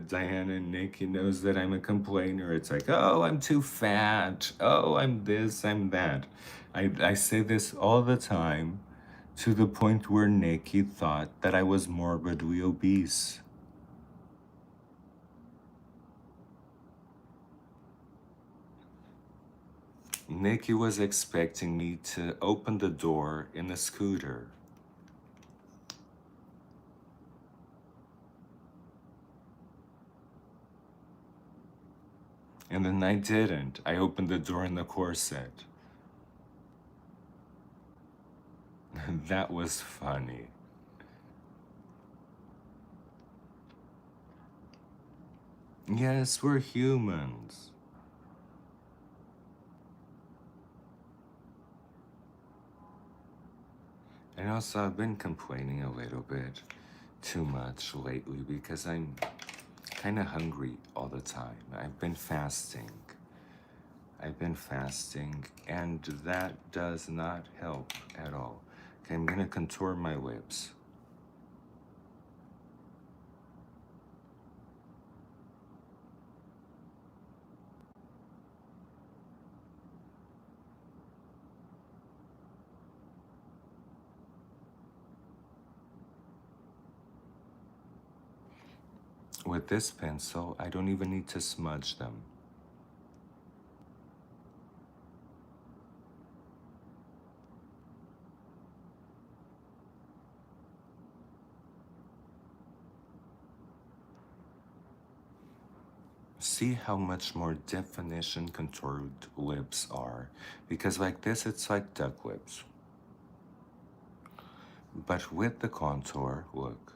Diana and Nikki knows that I'm a complainer. It's like, oh, I'm too fat. Oh, I'm this, I'm that. I say this all the time, to the point where Nikki thought that I was morbidly obese. Nikki was expecting me to open the door in a scooter. And then I didn't. I opened the door in the corset. That was funny. Yes, we're humans. And also, I've been complaining a little bit too much lately because I'm kind of hungry all the time. I've been fasting. And that does not help at all. Okay, I'm gonna contour my lips. With this pencil, I don't even need to smudge them. See how much more definition contoured lips are, because like this, it's like duck lips. But with the contour, look.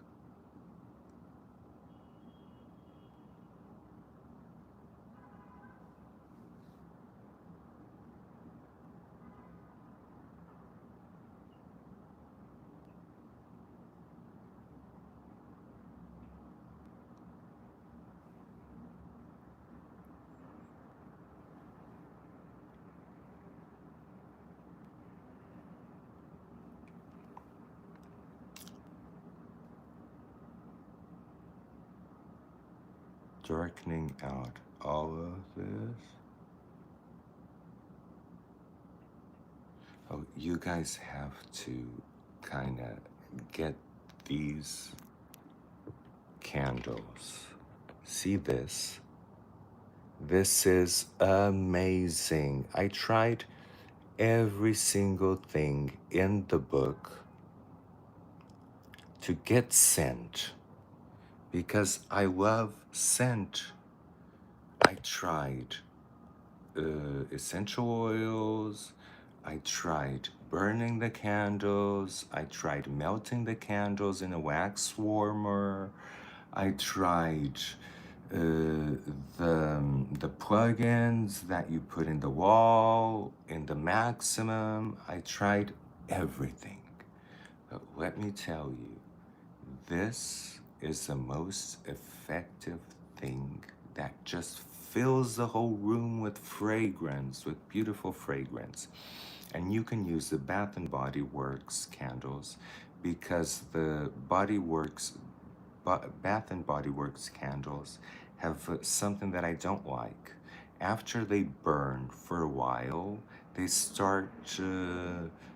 darkening out all of this. Oh, you guys have to kind of get these candles. See this? This is amazing. I tried every single thing in the book to get scent because I love scent. I tried essential oils. I tried burning the candles. I tried melting the candles in a wax warmer. I tried the plugins that you put in the wall, in the maximum. I tried everything. But let me tell you, this is the most effective thing that just fills the whole room with fragrance, with beautiful fragrance. And you can use the Bath and Body Works candles because the Bath and Body Works candles have something that I don't like. After they burn for a while, they start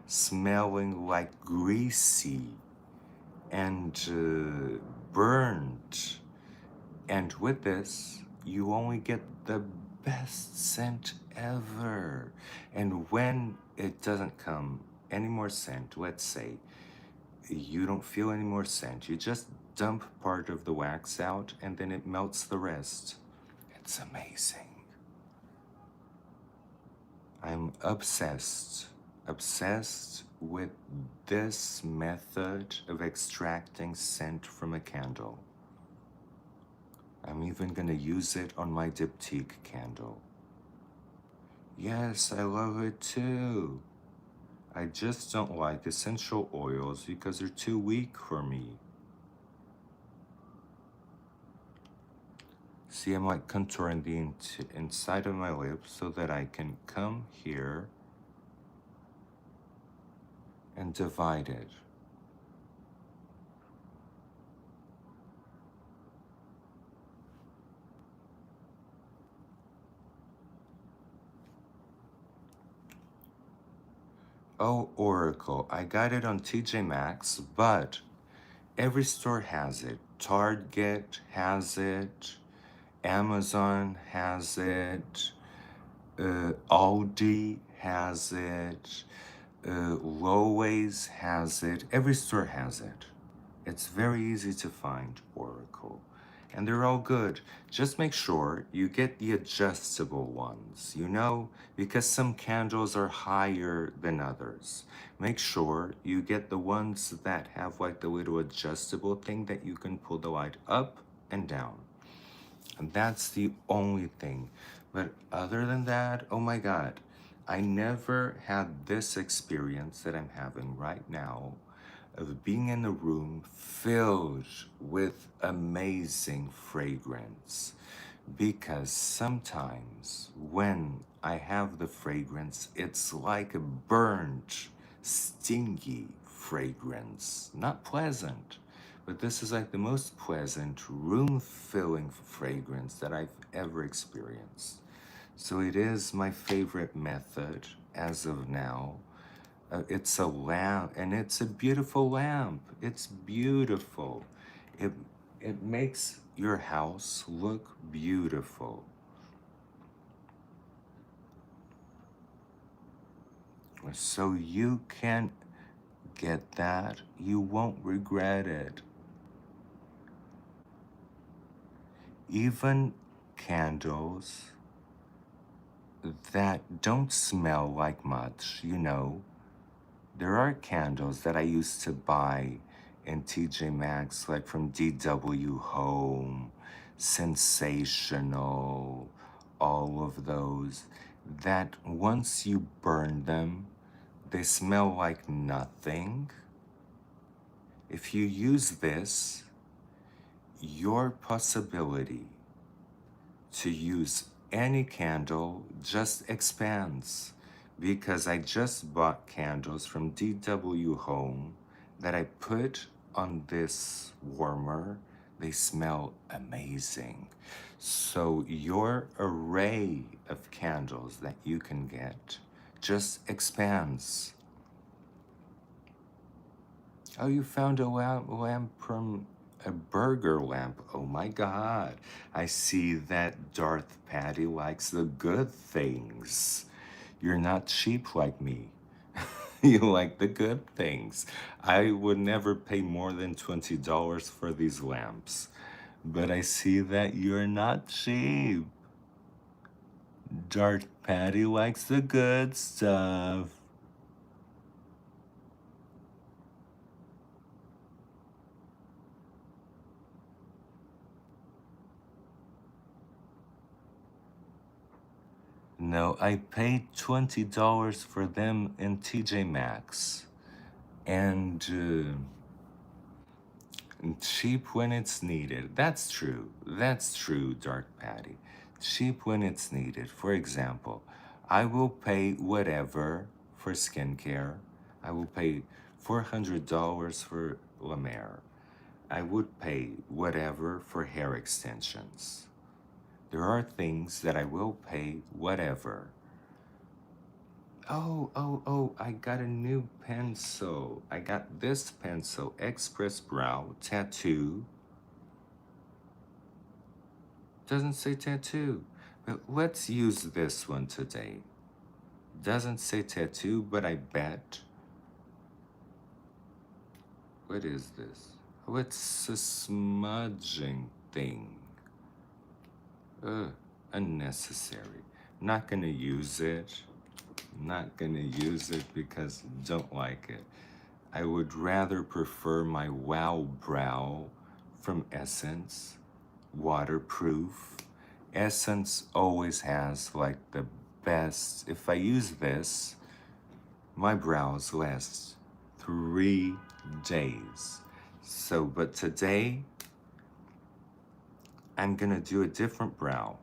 smelling like greasy and burnt. And with this, you only get the best scent ever. And when it doesn't come any more scent, let's say you don't feel any more scent, you just dump part of the wax out and then it melts the rest. It's amazing. I'm obsessed with this method of extracting scent from a candle. I'm even gonna use it on my diptyque candle. Yes, I love it too. I just don't like essential oils because they're too weak for me. See, I'm like contouring the inside of my lips so that I can come here and divide it. Oh, Oracle, I got it on TJ Maxx, but every store has it. Target has it, Amazon has it, Aldi has it, Lowe's has it. Every store has it. It's very easy to find, Oracle. And they're all good. Just make sure you get the adjustable ones, because some candles are higher than others. Make sure you get the ones that have like the little adjustable thing that you can pull the light up and down. And that's the only thing. But other than that, oh my God, I never had this experience that I'm having right now of being in a room filled with amazing fragrance. Because sometimes when I have the fragrance, it's like a burnt, stingy fragrance. Not pleasant, but this is like the most pleasant, room-filling fragrance that I've ever experienced. So it is my favorite method as of now. It's a lamp, and it's a beautiful lamp. It's beautiful. It, it makes your house look beautiful. So you can get that. You won't regret it. Even candles that don't smell like much, there are candles that I used to buy in TJ Maxx, like from DW Home, Sensational, all of those, that once you burn them, they smell like nothing. If you use this, your possibility to use any candle just expands, because I just bought candles from DW Home that I put on this warmer They smell amazing. So your array of candles that you can get just expands. Oh, you found a lamp from a burger lamp. Oh my God. I see that Darth Patty likes the good things. You're not cheap like me. You like the good things. I would never pay more than $20 for these lamps. But I see that you're not cheap. Darth Patty likes the good stuff. No, I paid $20 for them in TJ Maxx. And cheap when it's needed. That's true. That's true, Dark Patty. Cheap when it's needed. For example, I will pay whatever for skincare. I will pay $400 for La Mer. I would pay whatever for hair extensions. There are things that I will pay whatever. Oh, I got a new pencil. I got this pencil, Express Brow Tattoo. Doesn't say tattoo. But let's use this one today. Doesn't say tattoo, but I bet. What is this? Oh, it's a smudging thing. Ugh, unnecessary. Not gonna use it. Not gonna use it because don't like it. I would rather prefer my Wow Brow from Essence, waterproof. Essence always has like the best. If I use this, my brows last 3 days. So, but today, I'm gonna do a different brow.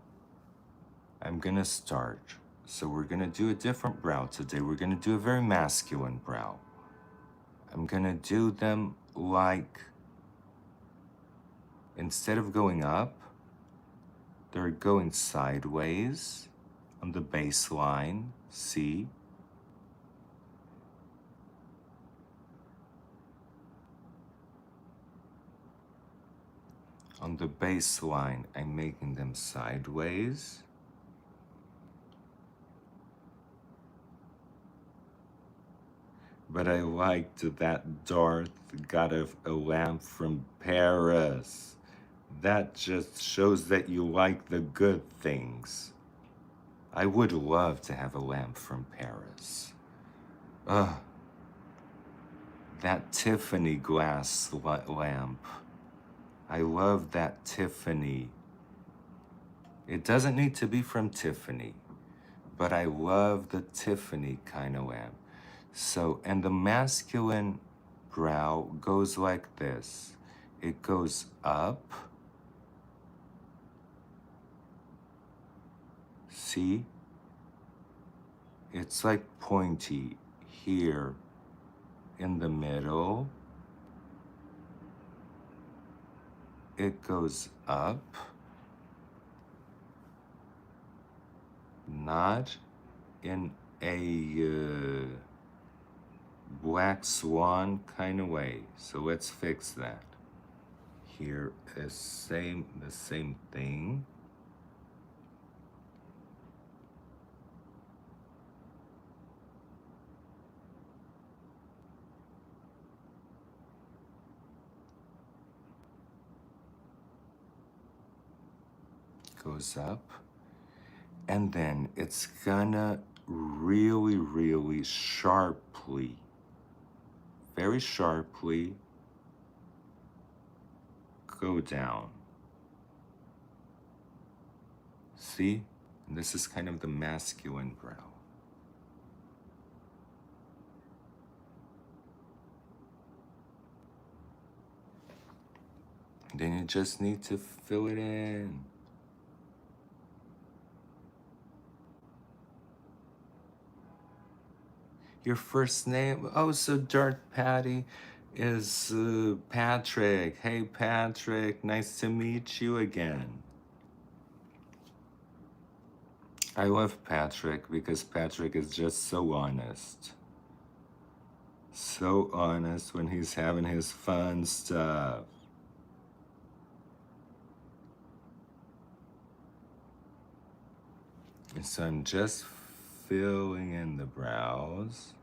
I'm gonna start. So we're gonna do a different brow today. We're gonna do a very masculine brow. I'm gonna do them like, instead of going up, they're going sideways on the baseline, see? On the baseline, I'm making them sideways. But I liked that Darth got a lamp from Paris. That just shows that you like the good things. I would love to have a lamp from Paris. Ugh, that Tiffany glass lamp. I love that Tiffany. It doesn't need to be from Tiffany, but I love the Tiffany kind of lamp. So, and the masculine brow goes like this. It goes up. See? It's like pointy here in the middle. It goes up. Not in a black swan kind of way. So let's fix that. Here is the same thing. Goes up. And then it's gonna really, really sharply, very sharply go down. See? And this is kind of the masculine brow. Then you just need to fill it in. Your first name? Oh, so Darth Patty. is Patrick. Hey, Patrick, nice to meet you again. I love Patrick because Patrick is just so honest. So honest when he's having his fun stuff. And so I'm just filling in the brows.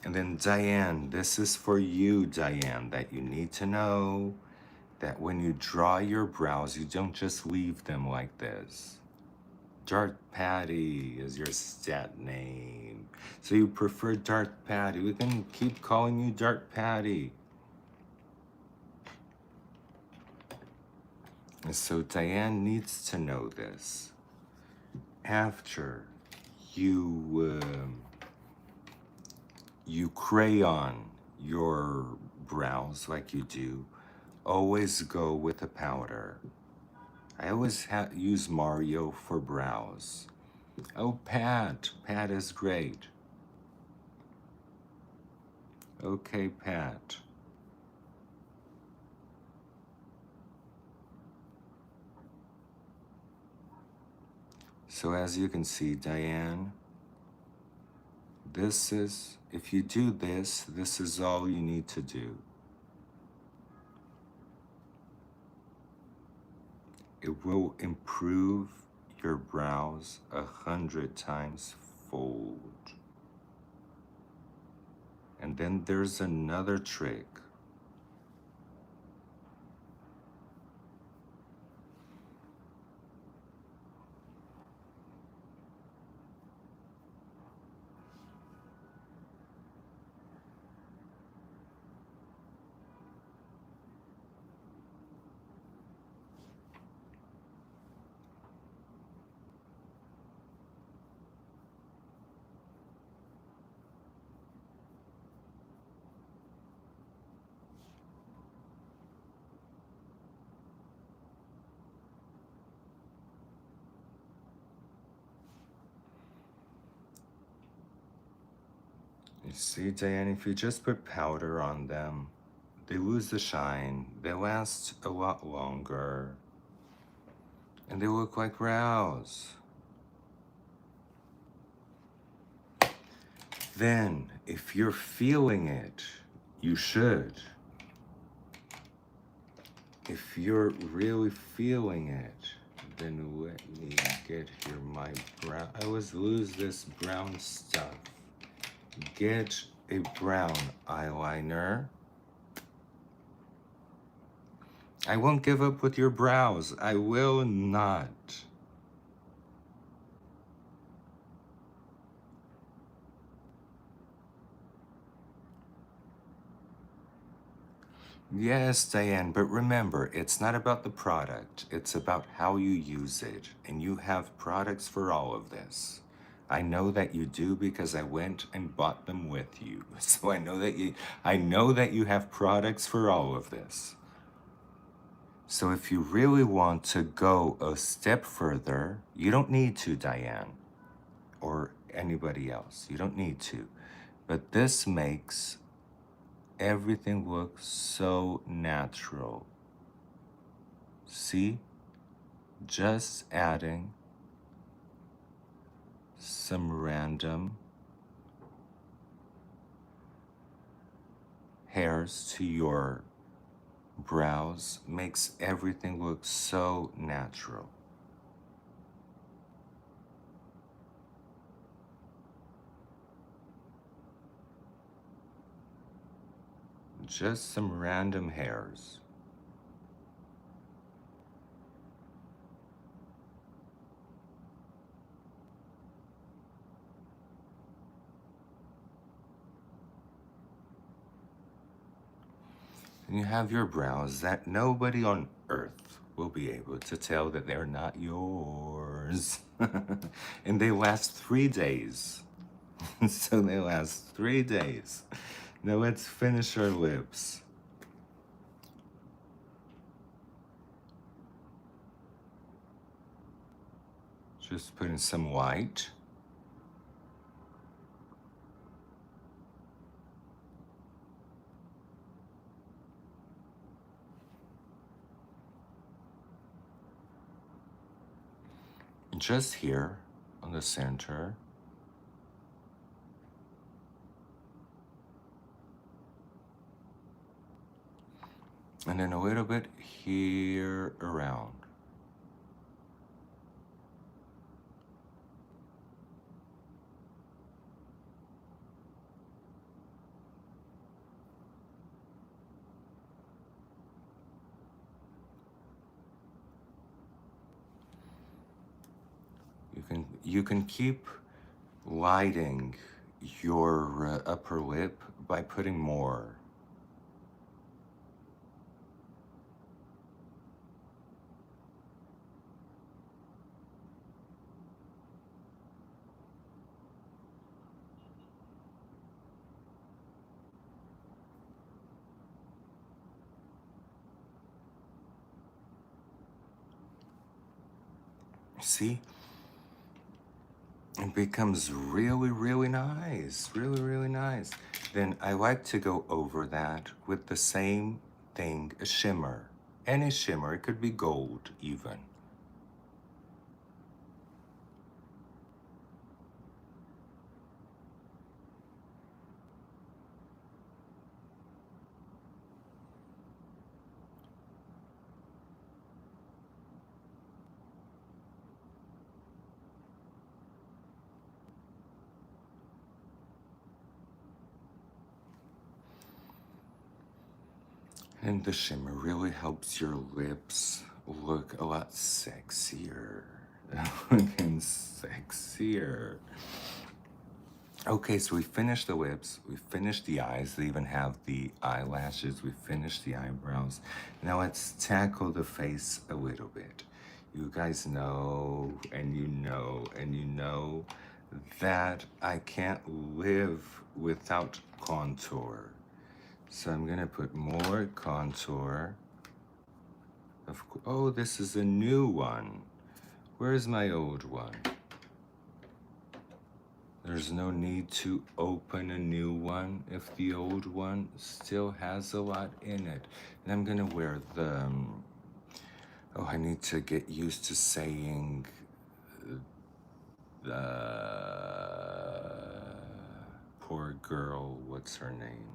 And then Diane, this is for you, Diane, that you need to know that when you draw your brows, you don't just leave them like this. Dark Patty is your stat name. So you prefer Dark Patty. We can keep calling you Dark Patty. And so Diane needs to know this. After you crayon your brows like you do, always go with a powder. I always use Mario for brows. Oh, Pat is great. Okay, Pat. So as you can see, Diane, this is, if you do this, this is all you need to do. It will improve your brows 100 times fold. And then there's another trick. You see, Diane, if you just put powder on them, they lose the shine, they last a lot longer, and they look like brows. Then, if you're feeling it, you should. If you're really feeling it, then let me get here my brown. I always lose this brown stuff. Get a brown eyeliner. I won't give up with your brows. I will not. Yes, Diane, but remember, it's not about the product. It's about how you use it. And you have products for all of this. I know that you do because I went and bought them with you. So I know that you have products for all of this. So if you really want to go a step further, you don't need to, Diane, or anybody else. You don't need to. But this makes everything looks so natural. See? Just adding some random hairs to your brows makes everything look so natural. Just some random hairs. And you have your brows that nobody on earth will be able to tell that they're not yours. And they last 3 days. So they last 3 days. Now let's finish our lips. Just put in some white. Just here on the center. And then a little bit here around. You can keep lighting your upper lip by putting more. See? It becomes really, really nice. Really, really nice. Then I like to go over that with the same thing, a shimmer. Any shimmer, it could be gold even. And the shimmer really helps your lips look a lot sexier. Looking sexier. Okay, so we finished the lips, we finished the eyes, they even have the eyelashes, we finished the eyebrows. Now let's tackle the face a little bit. You guys know, and you know, and you know that I can't live without contour. So I'm gonna put more contour. Oh, this is a new one. Where's my old one? There's no need to open a new one if the old one still has a lot in it. And I'm gonna wear the, oh, I need to get used to saying the poor girl, what's her name?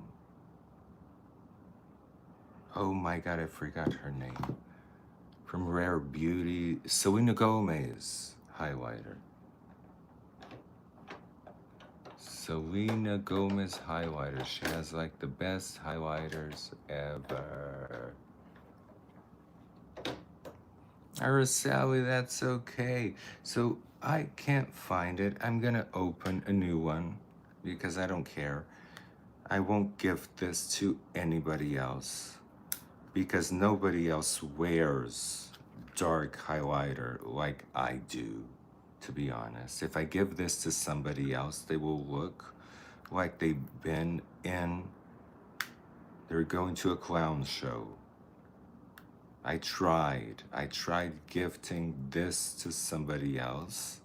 Oh my God, I forgot her name. From Rare Beauty, Selena Gomez highlighter. Selena Gomez highlighter. She has like the best highlighters ever. Araceli, that's okay. So I can't find it. I'm gonna open a new one because I don't care. I won't give this to anybody else because nobody else wears dark highlighter like I do, to be honest. If I give this to somebody else, they will look like they've been in, they're going to a clown show. I tried gifting this to somebody else,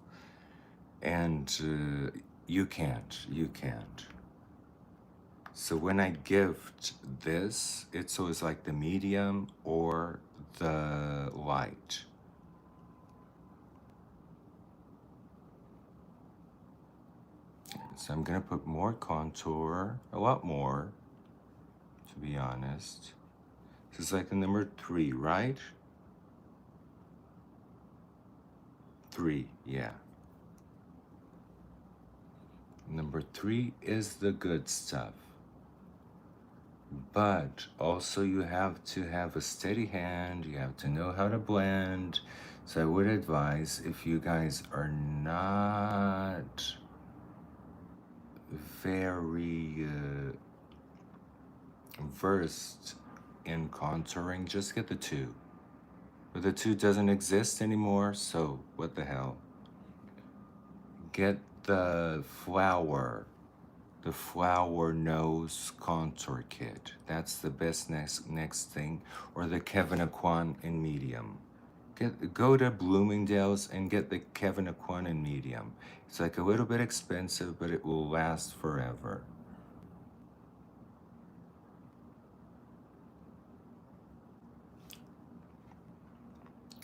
and you can't. So when I gift this, it's always like the medium or the light. So I'm gonna put more contour, a lot more, to be honest. This is like the number 3, right? 3, yeah. Number 3 is the good stuff. But also you have to have a steady hand, you have to know how to blend. So I would advise, if you guys are not very versed in contouring, just get the 2. But the 2 doesn't exist anymore, so what the hell. Get the flower nose contour kit. That's the best next thing. Or the Kevin Aquan in medium. go to Bloomingdale's and get the Kevin Aquanin medium. It's like a little bit expensive, but it will last forever.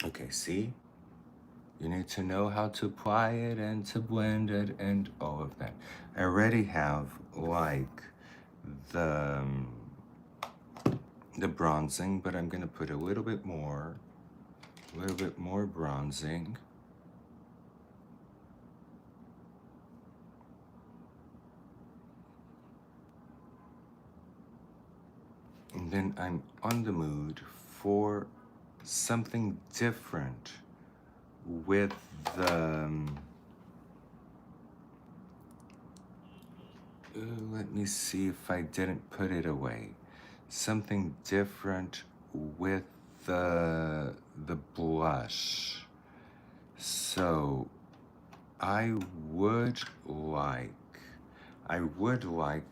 Okay, see? You need to know how to apply it and to blend it and all of that. I already have like the bronzing, but I'm gonna put a little bit more bronzing. And then I'm on the mood for something different with the, let me see if I didn't put it away. Something different with the blush. So I would like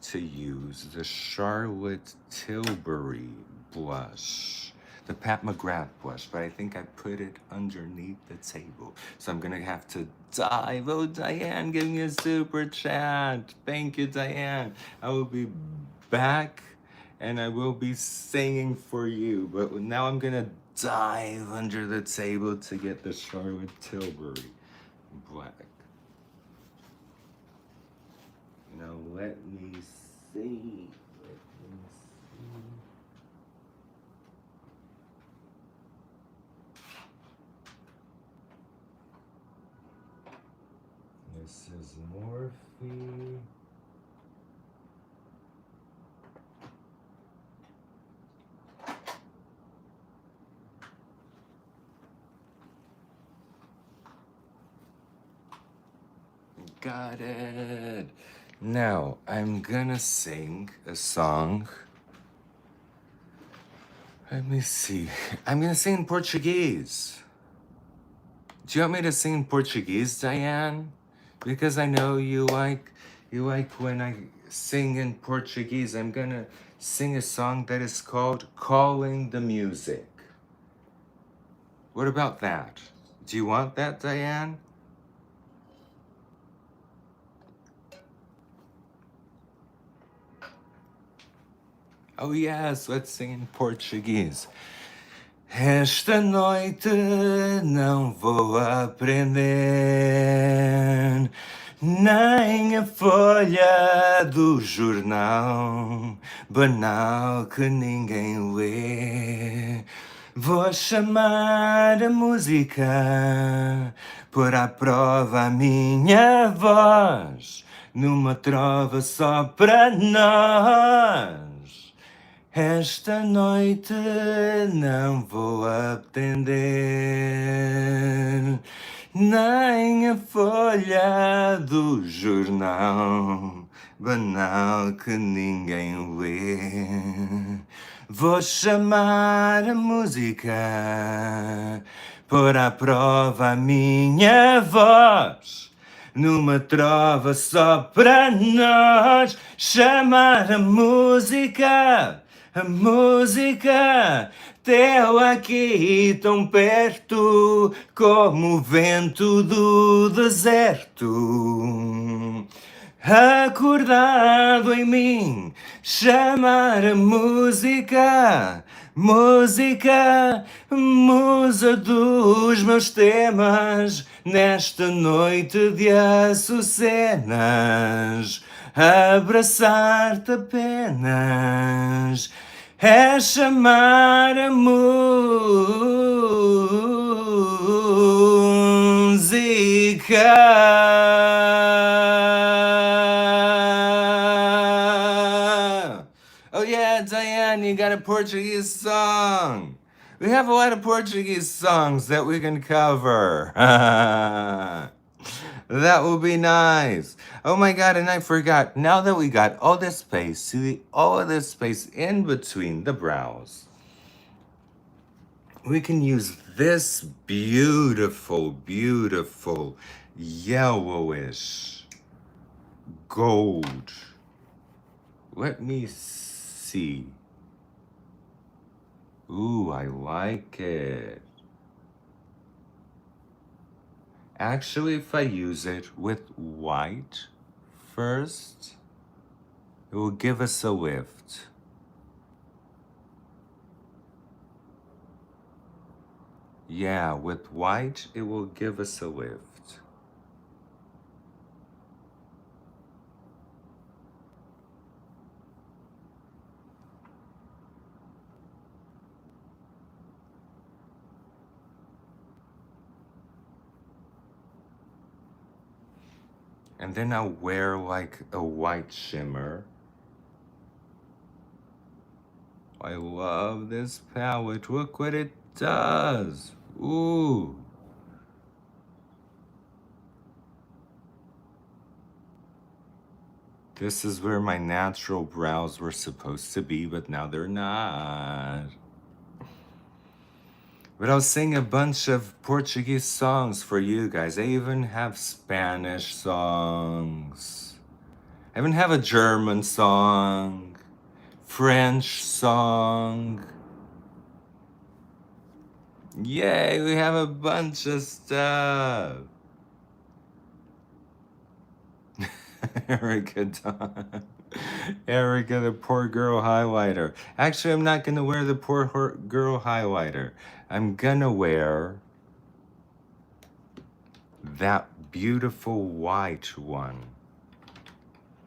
to use the Charlotte Tilbury blush, the Pat McGrath blush, but I think I put it underneath the table. So I'm gonna have to dive. Oh, Diane, give me a super chat. Thank you, Diane. I will be back and I will be singing for you, but now I'm gonna dive under the table to get the Charlotte Tilbury black. Now let me see. This is Morphe. Got it. Now I'm gonna sing a song. Let me see. I'm gonna sing in Portuguese. Do you want me to sing in Portuguese, Diane? Because I know you like when I sing in Portuguese. I'm gonna sing a song that is called Calling the Music. What about that? Do you want that, Diane? Oh yes, let's sing in Portuguese. Esta noite não vou aprender nem a folha do jornal banal que ninguém lê. Vou chamar a música, pôr à prova a minha voz, numa trova só para nós. Esta noite não vou atender nem a folha do jornal banal que ninguém lê. Vou chamar a música, pôr à prova a minha voz, numa trova só para nós. Chamar a música, teu aqui tão perto, como o vento do deserto. Acordado em mim, chamar a música, musa dos meus temas, nesta noite de açucenas, abraçar-te apenas é chamar a música. Oh yeah, Diane, you got a Portuguese song. We have a lot of Portuguese songs that we can cover. That will be nice. Oh my God, and I forgot. Now that we got all this space, see all of this space in between the brows, we can use this beautiful, beautiful yellowish gold. Let me see. Ooh, I like it. Actually, if I use it with white first, it will give us a lift. Yeah, with white, it will give us a lift. And then I'll wear like a white shimmer. I love this palette. Look what it does. Ooh. This is where my natural brows were supposed to be, but now they're not. But I'll sing a bunch of Portuguese songs for you guys. I even have Spanish songs. I even have a German song, French song. Yay, we have a bunch of stuff. Erica Dawn. Erica, the poor girl highlighter. Actually, I'm not gonna wear the poor girl highlighter. I'm gonna wear that beautiful white one.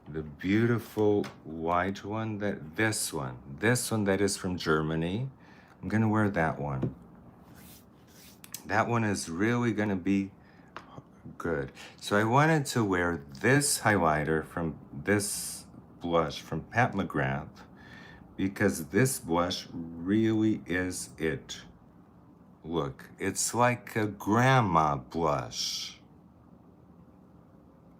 The beautiful white one, this one that is from Germany. I'm gonna wear that one. That one is really gonna be good. So I wanted to wear this highlighter from this blush from Pat McGrath because this blush really is it. Look, it's like a grandma blush.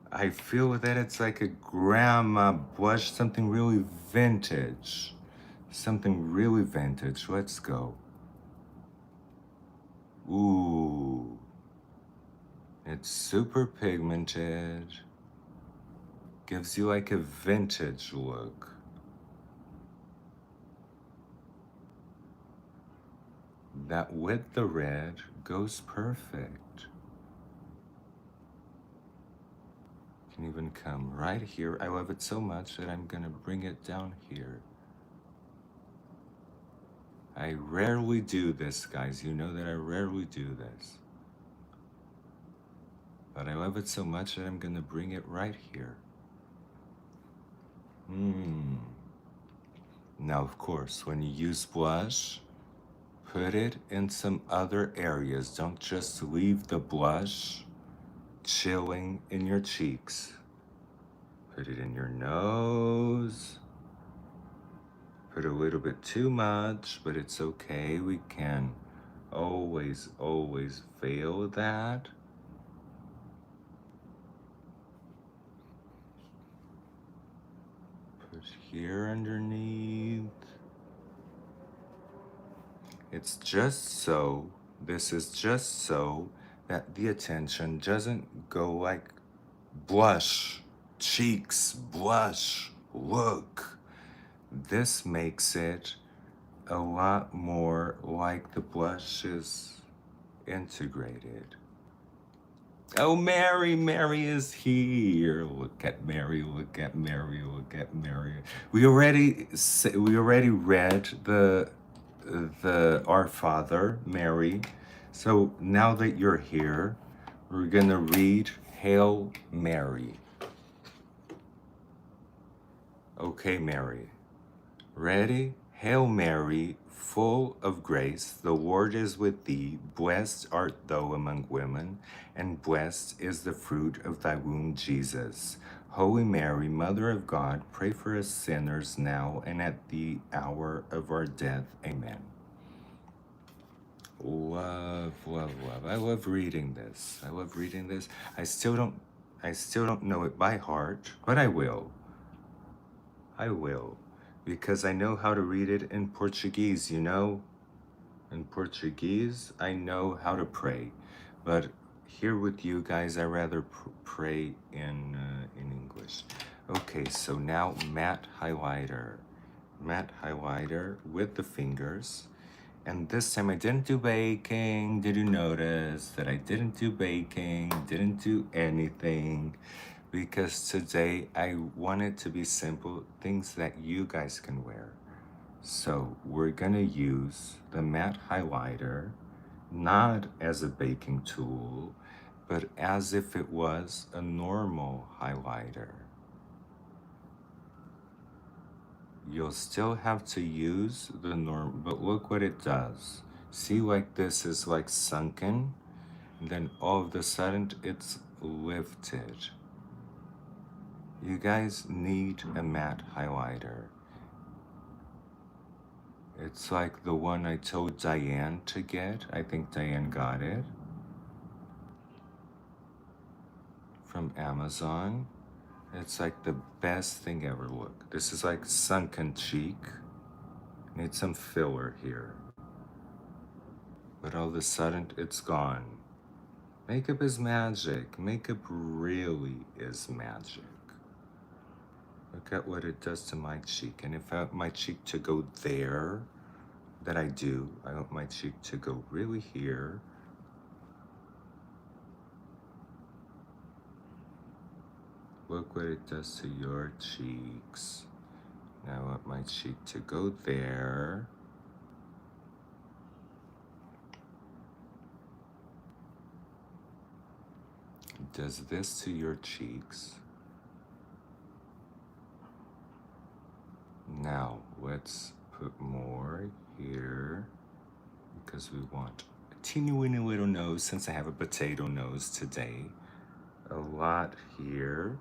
I feel that it's like a grandma blush, something really vintage. Something really vintage. Let's go. Ooh. It's super pigmented. Gives you like a vintage look. That with the red goes perfect. Can even come right here. I love it so much that I'm gonna bring it down here. I rarely do this, guys. You know that I rarely do this. But I love it so much that I'm gonna bring it right here. Now, of course, when you use blush, put it in some other areas. Don't just leave the blush chilling in your cheeks. Put it in your nose. Put a little bit too much, but it's okay. We can always veil that. Put here underneath. It's just so, this is just so that the attention doesn't go like blush, cheeks, blush, look. This makes it a lot more like the blush is integrated. Oh, Mary is here. Look at Mary, look at Mary, look at Mary. We already read the Our Father, Mary. So now that you're here, we're gonna read Hail Mary. Okay, Mary. Ready? Hail Mary, full of grace, the Lord is with thee. Blessed art thou among women, and blessed is the fruit of thy womb, Jesus. Holy Mary, Mother of God, pray for us sinners now and at the hour of our death. Amen. Love. I love reading this. I still don't know it by heart, but I will. Because I know how to read it in Portuguese, you know? In Portuguese, I know how to pray. But here with you guys, I rather pray in English. Okay, so now matte highlighter. Matte highlighter with the fingers. And this time I didn't do baking. Did you notice that I didn't do baking, didn't do anything? Because today I want it to be simple, things that you guys can wear. So we're gonna use the matte highlighter, not as a baking tool, but as if it was a normal highlighter. You'll still have to use the norm, but look what it does. See, like this is like sunken, and then all of a sudden it's lifted. You guys need a matte highlighter. It's like the one I told Diane to get. I think Diane got it from Amazon. It's like the best thing ever. Look, this is like sunken cheek. Need some filler here. But all of a sudden, it's gone. Makeup is magic. Makeup really is magic. Look at what it does to my cheek. And if I want my cheek to go there, that I do, I want my cheek to go really here. Look what it does to your cheeks. Now I want my cheek to go there. It does this to your cheeks. Now let's put more here because we want a teeny weeny little nose since I have a potato nose today. A lot here.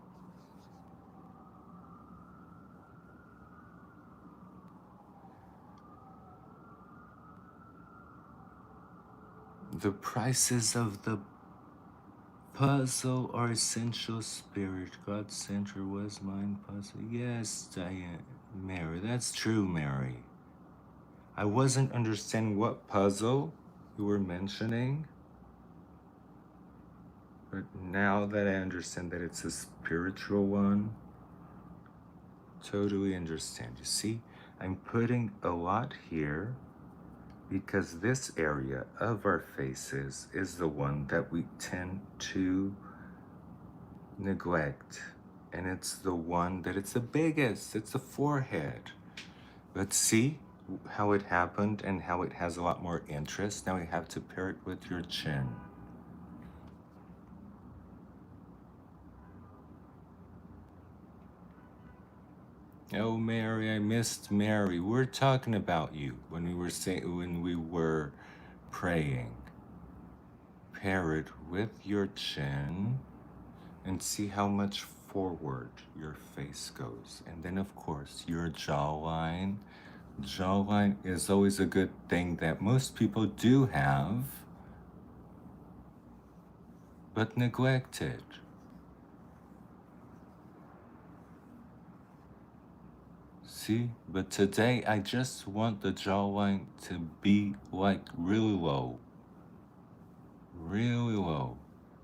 The prices of the puzzle are essential spirit. God center was mine puzzle. Yes, Diane, Mary, that's true, Mary. I wasn't understanding what puzzle you were mentioning, but now that I understand that it's a spiritual one, totally understand. You see, I'm putting a lot here because this area of our faces is the one that we tend to neglect. And it's the one that it's the biggest, it's the forehead. But see how it happened and how it has a lot more interest. Now we have to pair it with your chin. Oh, Mary, I missed Mary. We're talking about you when we were praying. Pair it with your chin and see how much forward your face goes. And then, of course, your jawline. Jawline is always a good thing that most people do have, but neglected. See, but today I just want the jawline to be like really low. Really low.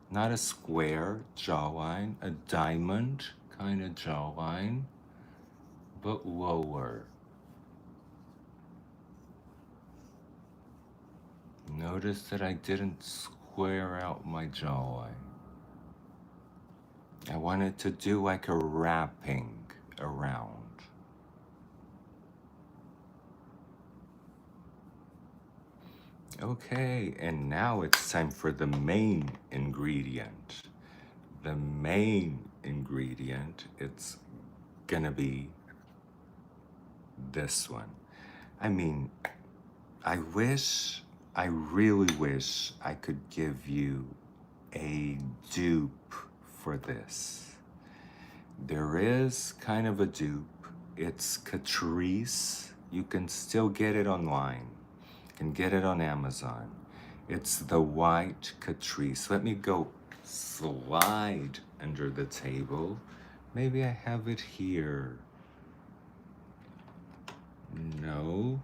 Not a square jawline, a diamond kind of jawline, but lower. Notice that I didn't square out my jawline. I wanted to do like a wrapping around. Okay, and now it's time for the main ingredient. The main ingredient, it's gonna be this one. I mean, I really wish I could give you a dupe for this. There is kind of a dupe. It's Catrice. You can still get it online. You can get it on Amazon. It's the white Catrice. Let me go slide under the table. Maybe I have it here. No.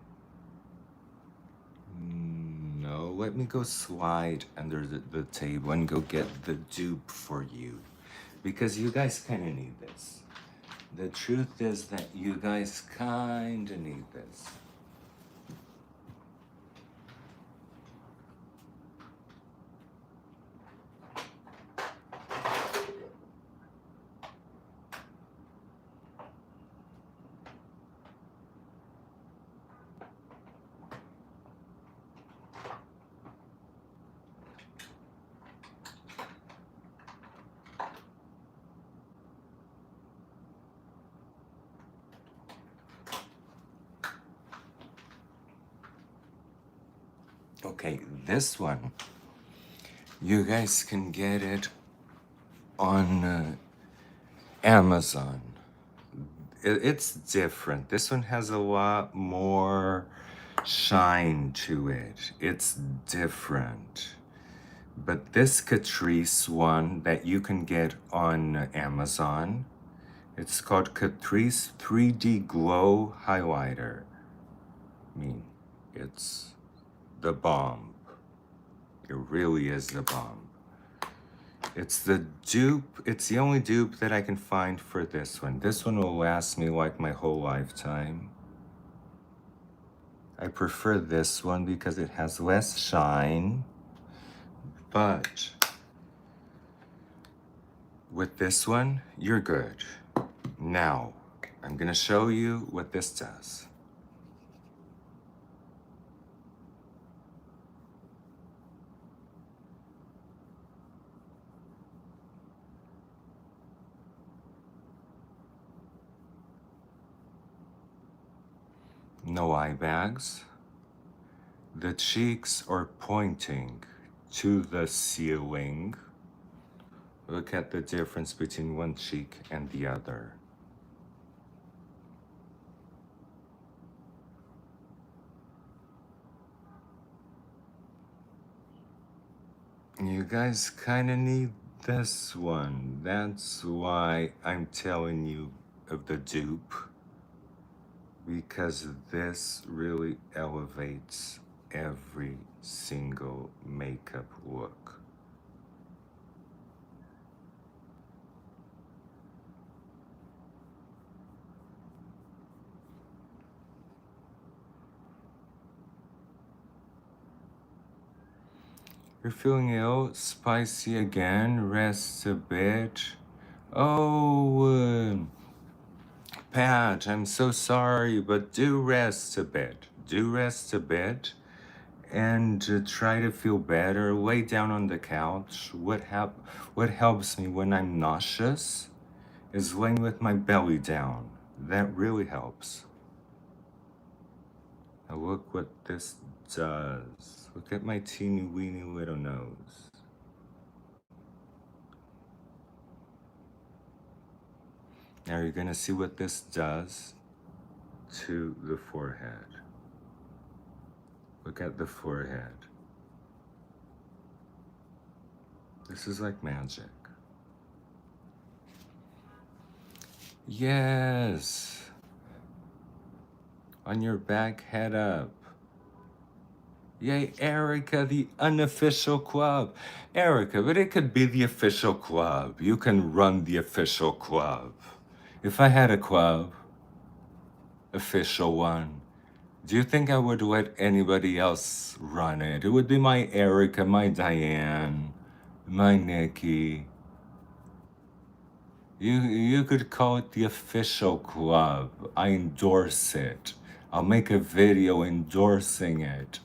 No, let me go slide under the table and go get the dupe for you. Because you guys kind of need this. The truth is that you guys kind of need this. Okay, this one, you guys can get it on Amazon. It's different. This one has a lot more shine to it. It's different. But this Catrice one that you can get on Amazon, it's called Catrice 3D Glow Highlighter. I mean, it's the bomb. It really is the bomb. It's the dupe. It's the only dupe that I can find for this one. This one will last me like my whole lifetime. I prefer this one because it has less shine. But with this one, you're good. Now, I'm gonna show you what this does. No eye bags. The cheeks are pointing to the ceiling. Look at the difference between one cheek and the other. You guys kind of need this one. That's why I'm telling you of the dupe. Because this really elevates every single makeup look. You're feeling ill? Spicy again? Rest a bit? Oh, Pat, I'm so sorry, but do rest a bit. Do rest a bit and try to feel better. Lay down on the couch. What helps me when I'm nauseous is laying with my belly down. That really helps. Now look what this does. Look at my teeny weeny little nose. Now you're gonna see what this does to the forehead. Look at the forehead. This is like magic. Yes. On your back, head up. Yay, Erica, the unofficial club. Erica, but it could be the official club. You can run the official club. If I had a club, official one, do you think I would let anybody else run it? It would be my Erica, my Diane, my Nikki. You could call it the official club. I endorse it. I'll make a video endorsing it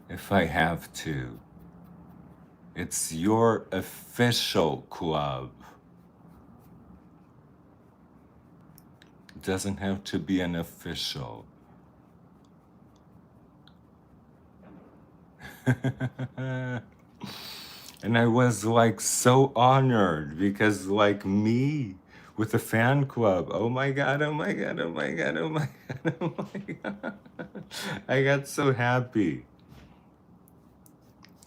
if I have to. It's your official club. It doesn't have to be an official. And I was like so honored because like me with the fan club. Oh my god, oh my god, oh my god, oh my god, oh my god. I got so happy.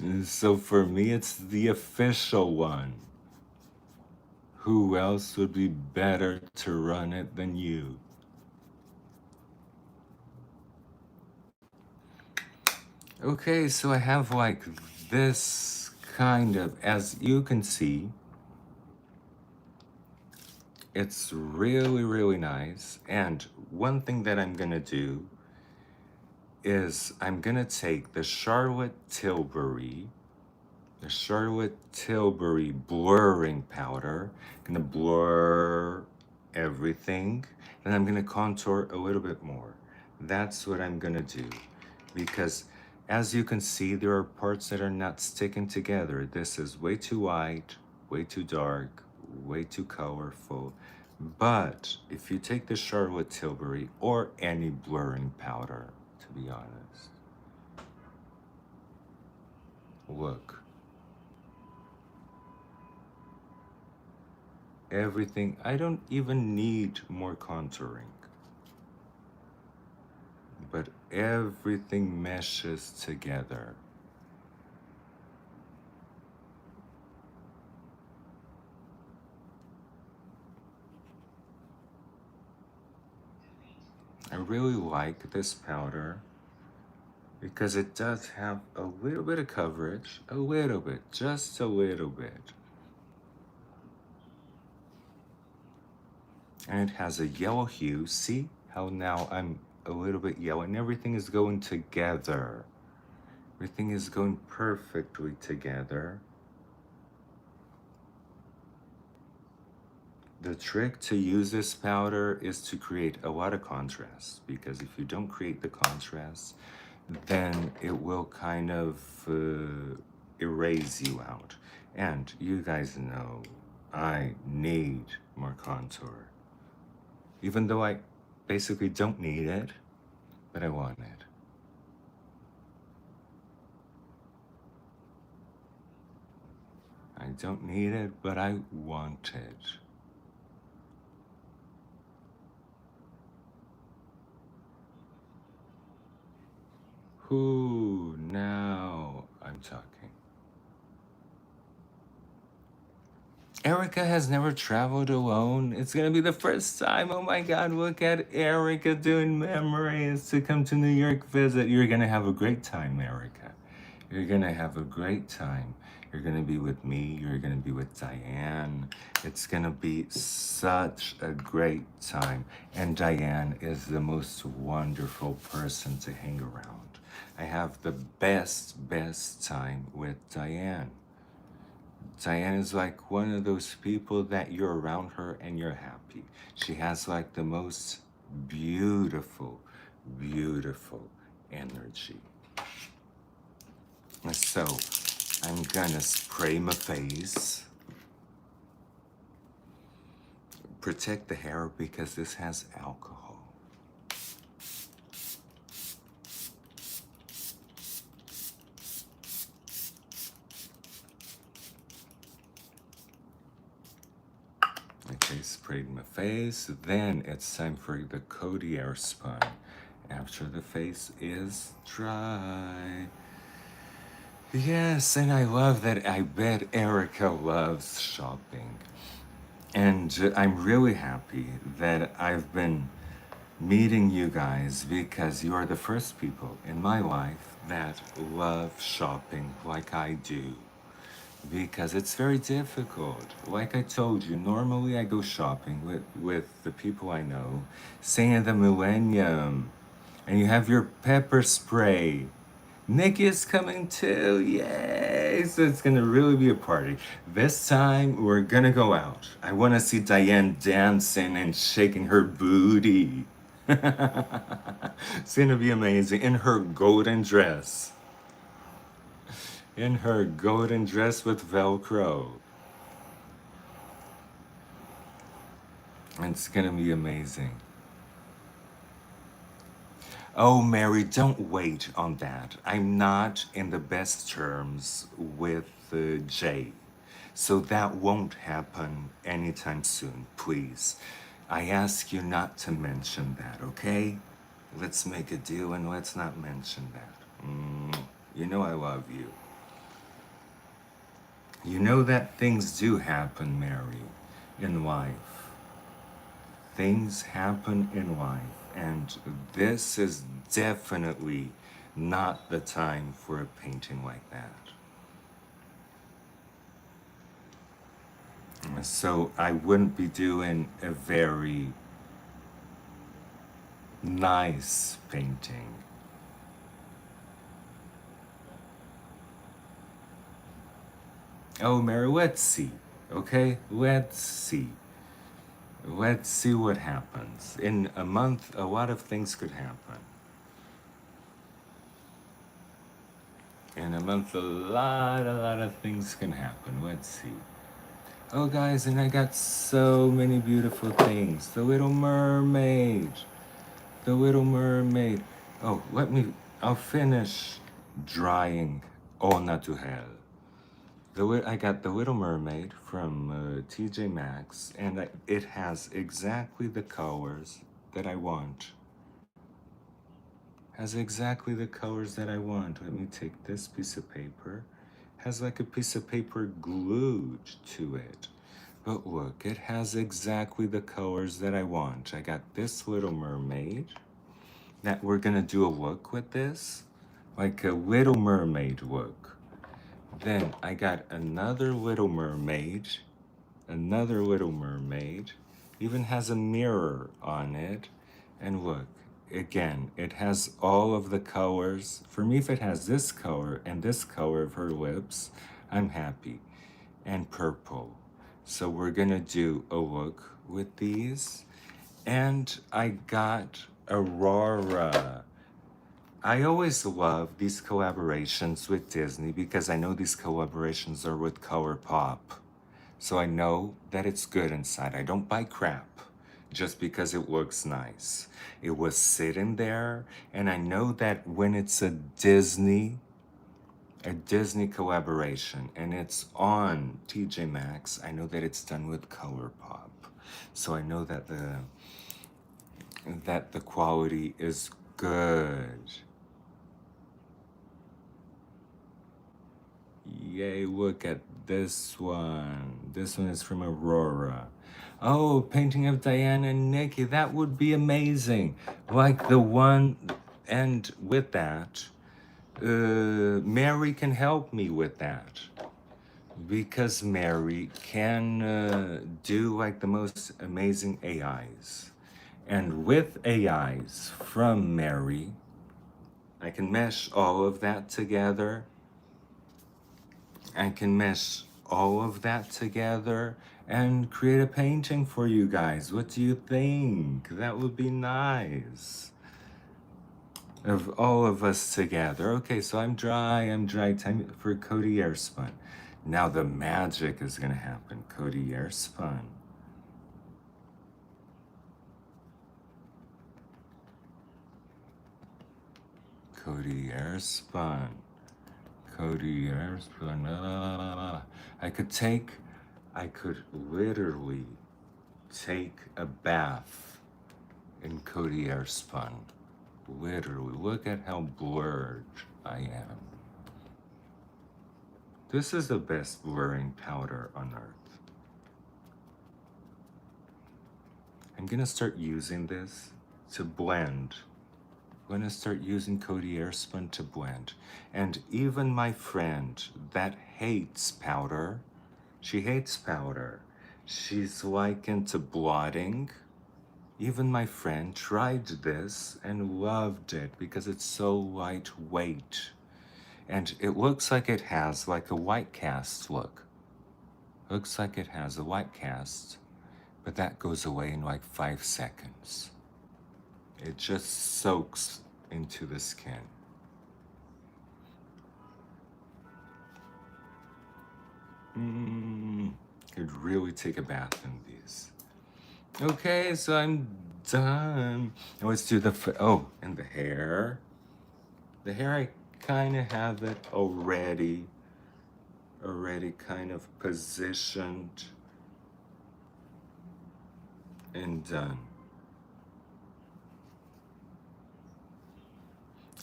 And so for me, it's the official one. Who else would be better to run it than you? Okay, so I have like this kind of, as you can see, it's really, really nice. And one thing that I'm gonna do is I'm gonna take the Charlotte Tilbury blurring powder. Gonna blur everything. Then I'm gonna contour a little bit more. That's what I'm gonna do. Because as you can see, there are parts that are not sticking together. This is way too white, way too dark, way too colorful. But if you take the Charlotte Tilbury or any blurring powder, to be honest, Look. Everything, I don't even need more contouring. But everything meshes together. I really like this powder because it does have a little bit of coverage, a little bit, just a little bit. And it has a yellow hue. See how now I'm a little bit yellow and everything is going together. Everything is going perfectly together. The trick to use this powder is to create a lot of contrast, because if you don't create the contrast, then it will kind of erase you out. And you guys know I need more contour. Even though I basically don't need it, but I want it. I don't need it, but I want it. Who now I'm talking. Erica has never traveled alone. It's gonna be the first time. Oh my God, look at Erica doing memories to come to New York visit. You're gonna have a great time, Erica. You're gonna have a great time. You're gonna be with me. You're gonna be with Diane. It's gonna be such a great time. And Diane is the most wonderful person to hang around. I have the best time with Diane. Diane is like one of those people that you're around her and you're happy. She has like the most beautiful energy. So I'm gonna spray my face. Protect the hair because this has alcohol. Okay, sprayed my face. Then it's time for the Codier spun after the face is dry. Yes, and I love that. I bet Erica loves shopping. And I'm really happy that I've been meeting you guys because you are the first people in my life that love shopping like I do. Because it's very difficult. Like I told you, normally I go shopping with the people I know, singing the Millennium, and you have your pepper spray. Nikki is coming too, yay! So it's gonna really be a party. This time we're gonna go out. I wanna see Diane dancing and shaking her booty. It's gonna be amazing in her golden dress. In her golden dress with Velcro. It's gonna be amazing. Oh, Mary, don't wait on that. I'm not in the best terms with Jay. So that won't happen anytime soon, please. I ask you not to mention that, okay? Let's make a deal and let's not mention that. You know I love you. You know that things do happen, Mary, in life. Things happen in life, and this is definitely not the time for a painting like that. So I wouldn't be doing a very nice painting. Oh, Mary, let's see, okay? Let's see. Let's see what happens. In a month, a lot of things could happen. In a month, a lot of things can happen. Let's see. Oh, guys, and I got so many beautiful things. The Little Mermaid. The Little Mermaid. Oh, I'll finish drying au naturel. I got the Little Mermaid from TJ Maxx, and it has exactly the colors that I want. Has exactly the colors that I want. Let me take this piece of paper. Has like a piece of paper glued to it. But look, it has exactly the colors that I want. I got this Little Mermaid that we're gonna do a look with this, like a Little Mermaid look. Then I got another Little Mermaid, even has a mirror on it. And look, again, it has all of the colors. For me, if it has this color and this color of her lips, I'm happy. And purple. So we're gonna do a look with these. And I got Aurora. I always love these collaborations with Disney because I know these collaborations are with ColourPop. So I know that it's good inside. I don't buy crap just because it looks nice. It was sitting there, and I know that when it's a Disney collaboration and it's on TJ Maxx, I know that it's done with ColourPop. So I know that the quality is good. Yay, look at this one. This one is from Aurora. Oh, painting of Diana and Nikki. That would be amazing. Like the one, and with that, Mary can help me with that. Because Mary can do like the most amazing AIs. And with AIs from Mary, I can mesh all of that together. I can mesh all of that together and create a painting for you guys. What do you think? That would be nice. Of all of us together. Okay, so I'm dry. Time for Cody Airspun. Now the magic is gonna happen. Cody Airspun. Cody Airspun. Cody Airspun. La, la, la, la. I could literally take a bath in Cody Airspun. Literally, look at how blurred I am. This is the best blurring powder on earth. I'm gonna start using this to blend. I'm gonna start using Cody Airspun to blend. And even my friend that hates powder, she hates powder. She's like into blotting. Even my friend tried this and loved it because it's so lightweight. And it looks like it has like a white cast look. Looks like it has a white cast, but that goes away in like 5 seconds. It just soaks into the skin. Could really take a bath in these. Okay, so I'm done. Now let's do and the hair. The hair, I kind of have it already kind of positioned and done.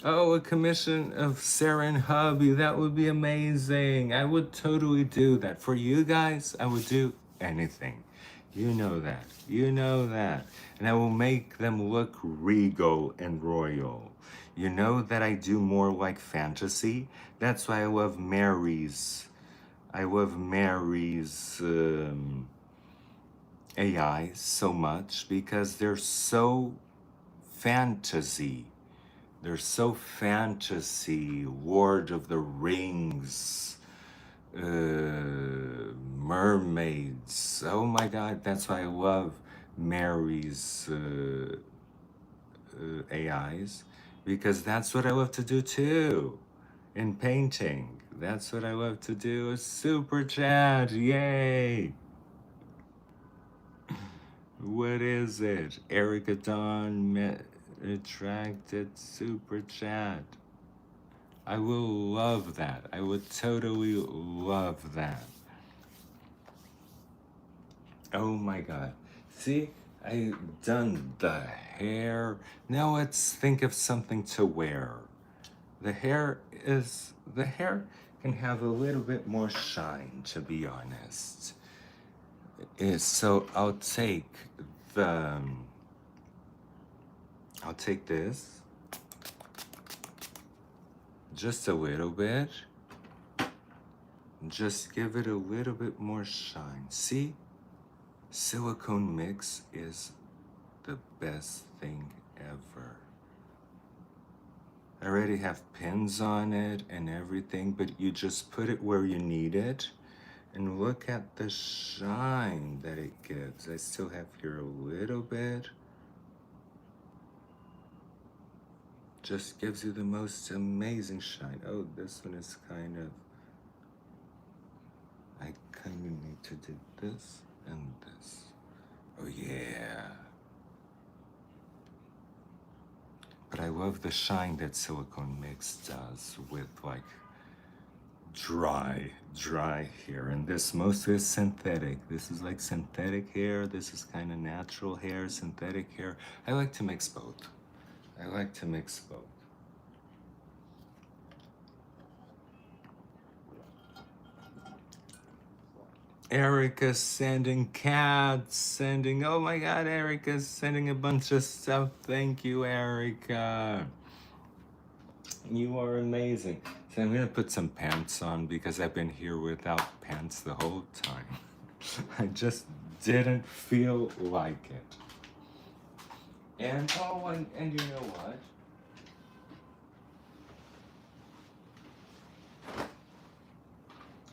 Oh, a commission of Sarah and hubby. That would be amazing. I would totally do that. For you guys, I would do anything. You know that. You know that. And I will make them look regal and royal. You know that I do more like fantasy. That's why I love Mary's. AI so much because they're so fantasy. They're so fantasy, Lord of the Rings, mermaids. Oh my God, that's why I love Mary's AIs, because that's what I love to do too in painting. That's what I love to do. A super chat, yay! What is it? Erica Dawn attracted super chat. I will love that. I would totally love that. Oh my God. See, I done the hair. Now let's think of something to wear. The hair can have a little bit more shine, to be honest. So the, I'll take this, just a little bit, just give it a little bit more shine. See, silicone mix is the best thing ever. I already have pins on it and everything, but you just put it where you need it. And look at the shine that it gives. I still have here a little bit. Just gives you the most amazing shine. Oh, this one is I kind of need to do this and this. Oh yeah. But I love the shine that silicone mix does with like dry hair. And this mostly is synthetic. This is like synthetic hair. This is kind of natural hair, synthetic hair. I like to mix both. I like to mix both. Erica's sending cats, oh my God, Erica's sending a bunch of stuff. Thank you, Erica. You are amazing. So I'm gonna put some pants on because I've been here without pants the whole time. I just didn't feel like it. And and you know what?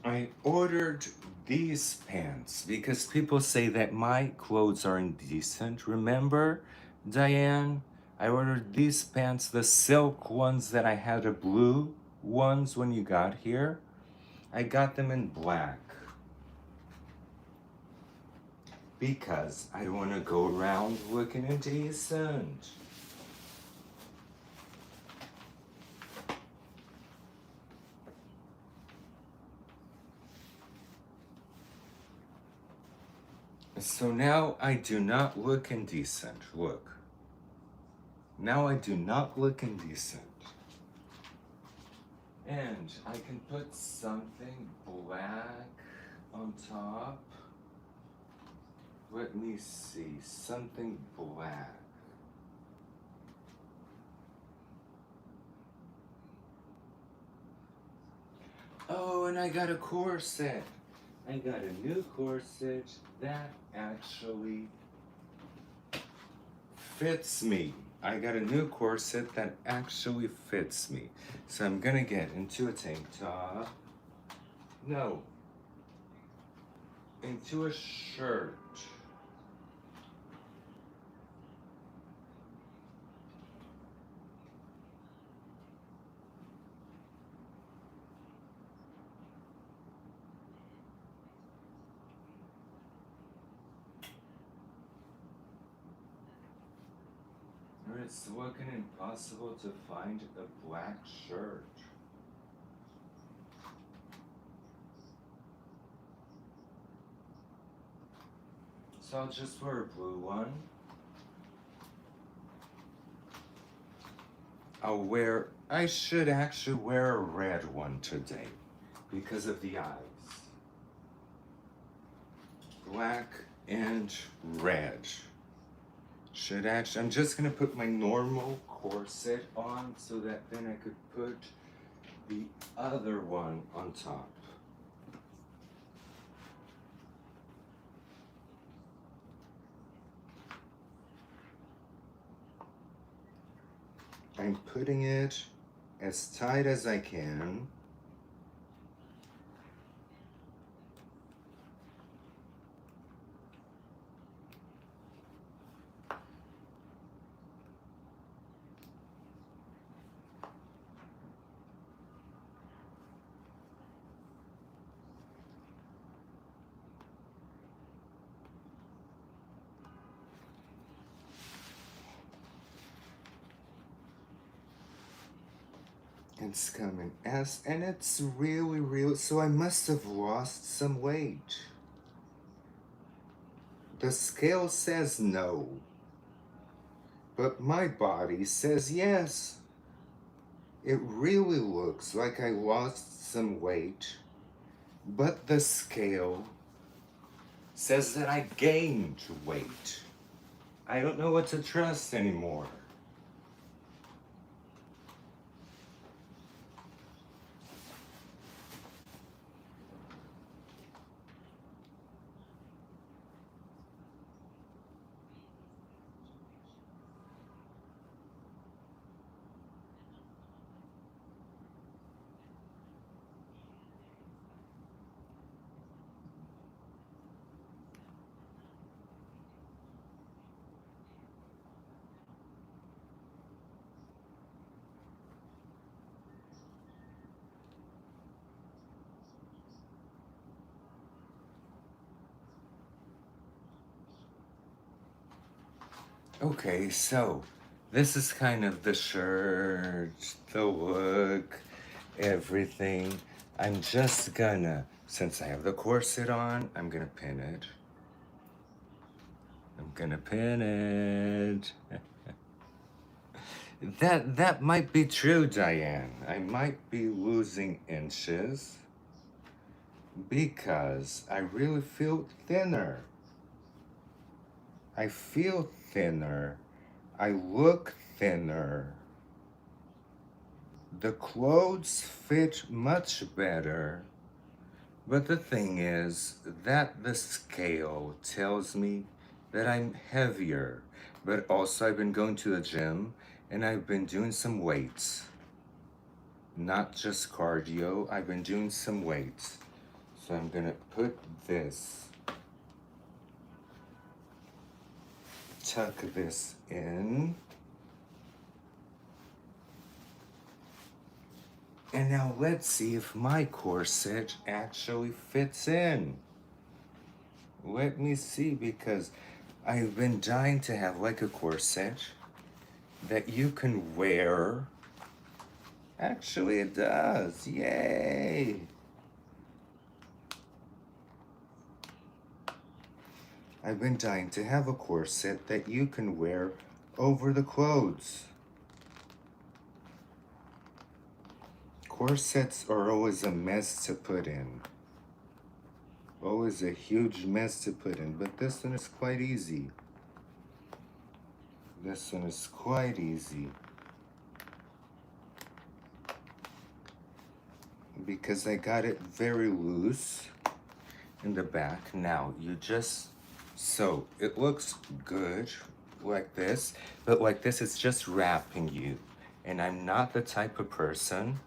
I ordered these pants because people say that my clothes are indecent. Remember, Diane? I ordered these pants, the silk ones that I had, the blue ones when you got here. I got them in black because I don't want to go around looking indecent. So now I do not look indecent. Look. Now I do not look indecent. And I can put something black on top. Let me see, something black. Oh, and I got a corset. I got a new corset that actually fits me. I got a new corset that actually fits me. So I'm gonna get into a tank top. No. Into a shirt. It's looking impossible to find a black shirt. So I'll just wear a blue one. I should actually wear a red one today because of the eyes. Black and red. I'm just gonna put my normal corset on so that then I could put the other one on top. I'm putting it as tight as I can. It's coming and it's really, so I must have lost some weight. The scale says no, but my body says yes. It really looks like I lost some weight, but the scale says that I gained weight. I don't know what to trust anymore. Okay, so this is kind of the shirt, the look, everything. I'm just gonna, since I have the corset on, I'm gonna pin it. I'm gonna pin it. That might be true, Diane. I might be losing inches because I really feel thinner. I feel thinner. I look thinner. The clothes fit much better. But the thing is that the scale tells me that I'm heavier. But also I've been going to the gym and I've been doing some weights. Not just cardio, I've been doing some weights. So I'm gonna put this, tuck this in. And now let's see if my corset actually fits in. Let me see, because I've been dying to have like a corset that you can wear. Actually, it does. Yay! I've been dying to have a corset that you can wear over the clothes. Corsets are always a mess to put in. Always a huge mess to put in, but this one is quite easy. This one is quite easy. Because I got it very loose in the back. Now, you just, so it looks good like this, but like this, it's just wrapping you. And I'm not the type of person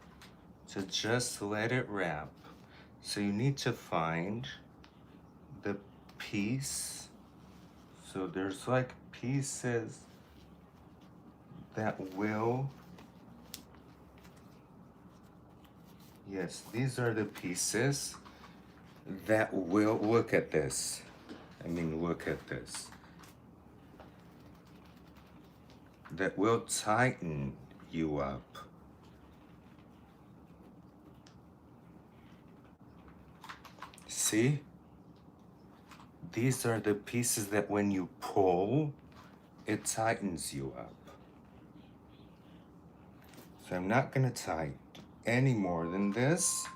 to just let it wrap. So you need to find the piece. So there's like pieces that will, yes, these are the pieces that will, look at this. Look at this. That will tighten you up. See? These are the pieces that when you pull, it tightens you up. So I'm not gonna tighten any more than this.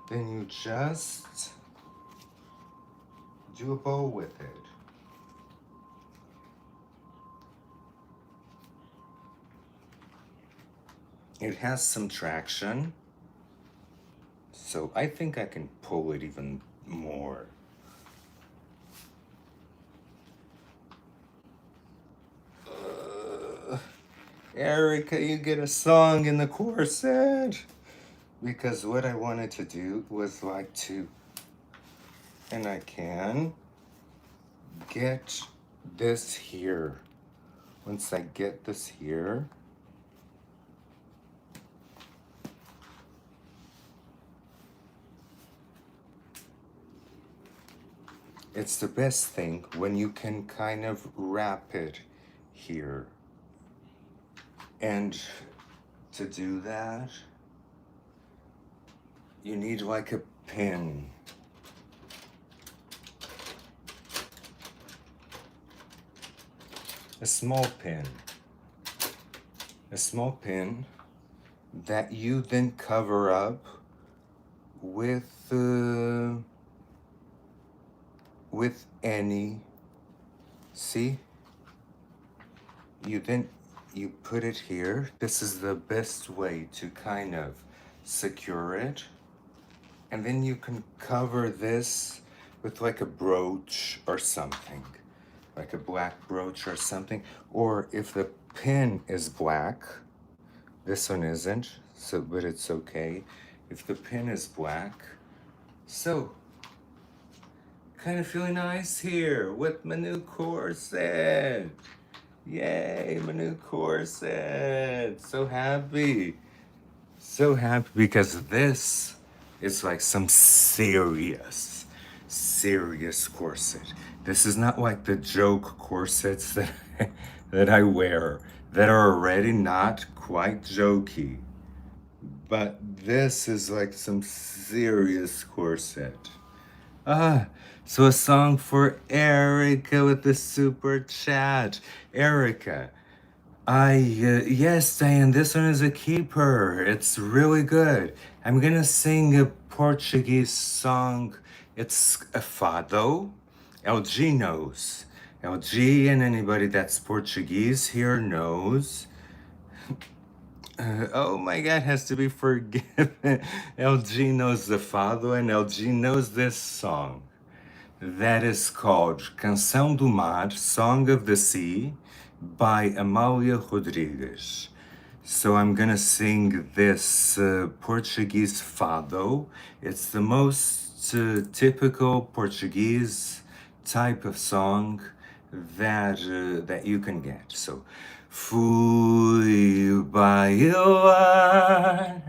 Then you just do a bow with it. It has some traction, so I think I can pull it even more. Erica, you get a song in the corset. Because what I wanted to do was like to, and I can, get this here. Once I get this here, it's the best thing when you can kind of wrap it here. And to do that, you need like a pin. A small pin. A small pin that you then cover up with any, see, you put it here. This is the best way to kind of secure it, and then you can cover this with like a brooch or something, like a black brooch or something. Or if the pin is black, this one isn't, so but it's okay if the pin is black. So kind of feeling nice here with my new corset. Yay, my new corset. So happy. So happy because this is like some serious, serious corset. This is not like the joke corsets that I wear that are already not quite jokey. But this is like some serious corset. So a song for Erica with the super chat. Erica, yes, Diane, this one is a keeper. It's really good. I'm gonna sing a Portuguese song. It's a fado. LG knows. LG and anybody that's Portuguese here knows. Oh my God, has to be forgiven. LG knows the fado and LG knows this song. That is called Canção do Mar, Song of the Sea, by Amália Rodrigues. So I'm gonna sing this Portuguese fado. It's the most typical Portuguese type of song that you can get. So, fui bailar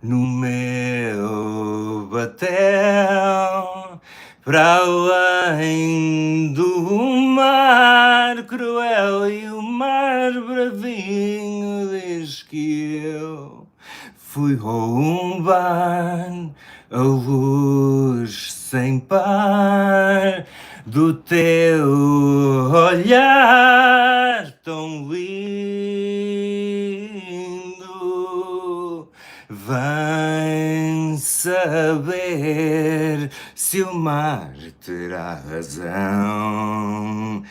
no meu batel, para além do mar cruel e o mar bravinho diz que eu fui roubar a luz sem par do teu olhar tão lindo. Vem saber se o mar terá razão.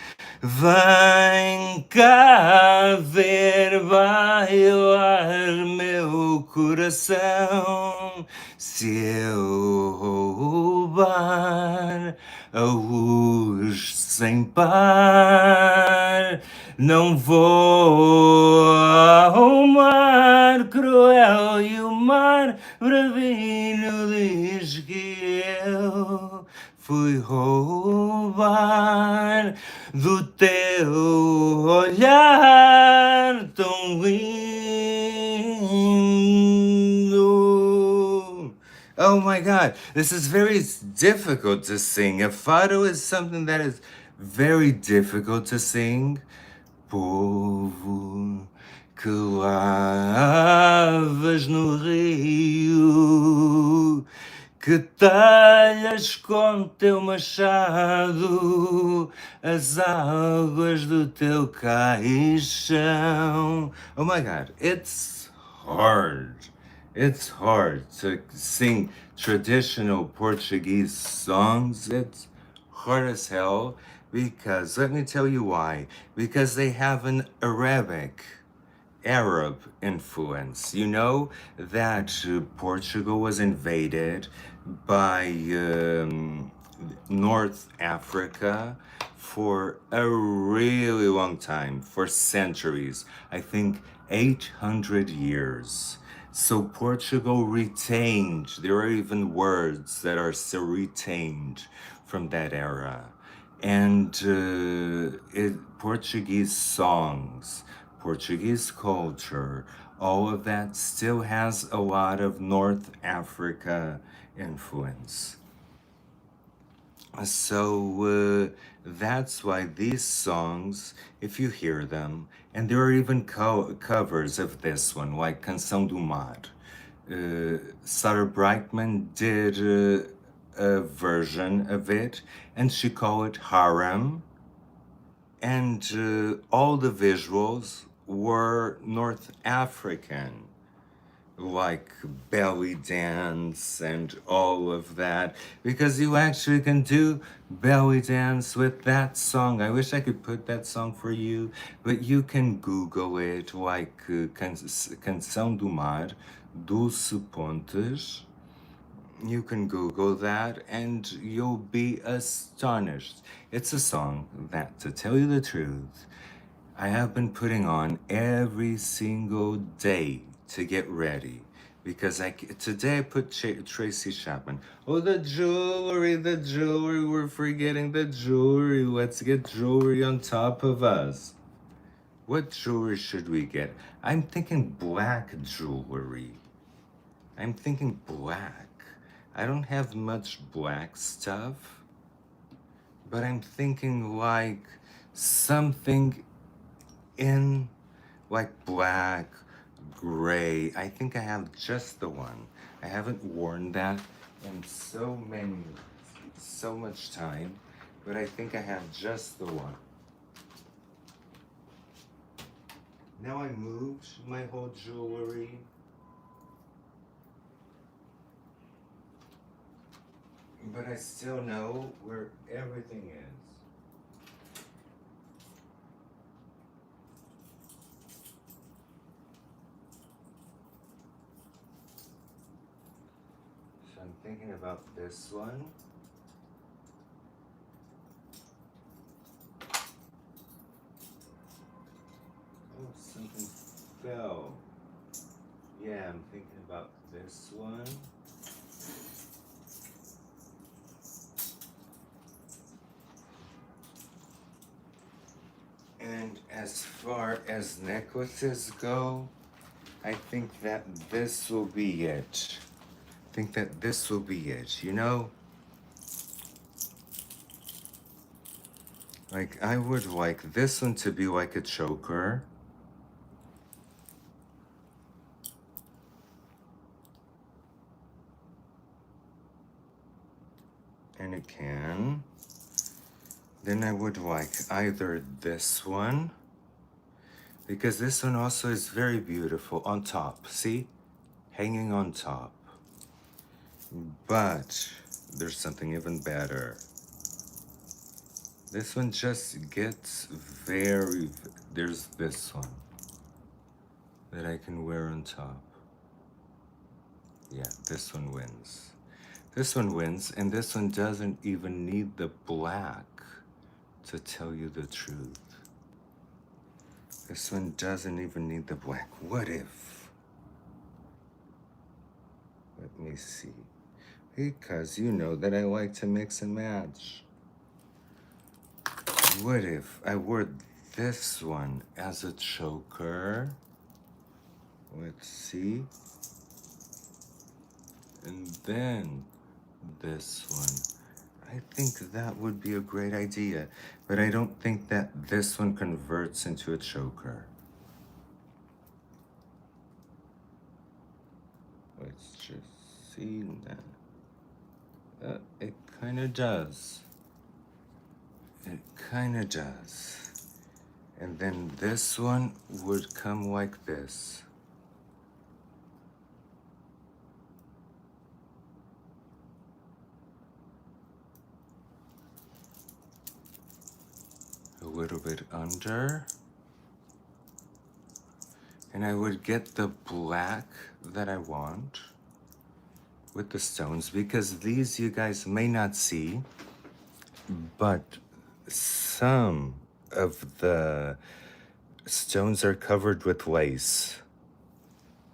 Vem cá ver bailar meu coração. Se eu roubar a luz sem par, não vou ao mar cruel e o mar bravinho diz que eu fui roubar do teu olhar tão lindo. Oh my God, this is very difficult to sing. A fado is something that is very difficult to sing. Povo que lavas no rio, que talhas com teu machado as águas do teu caixão. Oh my God, it's hard. It's hard to sing traditional Portuguese songs. It's hard as hell because, let me tell you why. Because they have an Arab influence. You know that Portugal was invaded by North Africa for a really long time, for centuries. I think 800 years. So Portugal retained, there are even words that are still retained from that era. And Portuguese songs, Portuguese culture, all of that still has a lot of North Africa influence. So that's why these songs, if you hear them, and there are even covers of this one, like Canção do Mar. Sarah Brightman did a version of it, and she called it Harem, and all the visuals were North African, like belly dance and all of that, because you actually can do belly dance with that song. I wish I could put that song for you, but you can Google it, like Canção do Mar, Dulce Pontes. You can Google that and you'll be astonished. It's a song that, to tell you the truth, I have been putting on every single day to get ready. Because today I put Tracy Chapman. Oh, the jewelry, we're forgetting the jewelry. Let's get jewelry on top of us. What jewelry should we get? I'm thinking black jewelry. I'm thinking black. I don't have much black stuff, but I'm thinking like something in like black, gray. I think I have just the one. I haven't worn that in so much time, but I think I have just the one. Now I moved my whole jewelry. But I still know where everything is. So I'm thinking about this one. Oh, something fell. Yeah, I'm thinking about this one. And as far as necklaces go, I think that this will be it. I think that this will be it, you know? Like, I would like this one to be like a choker. And it can. Then I would like either this one, because this one also is very beautiful on top. See? Hanging on top. But there's something even better. This one just gets there's this one that I can wear on top. Yeah, this one wins. This one wins, and this one doesn't even need the black, to tell you the truth. This one doesn't even need the black. What if? Let me see. Because you know that I like to mix and match. What if I wore this one as a choker? Let's see. And then this one. I think that would be a great idea, but I don't think that this one converts into a choker. Let's just see now. It kind of does. It kind of does. And then this one would come like this. A little bit under. And I would get the black that I want with the stones, because these you guys may not see, but some of the stones are covered with lace.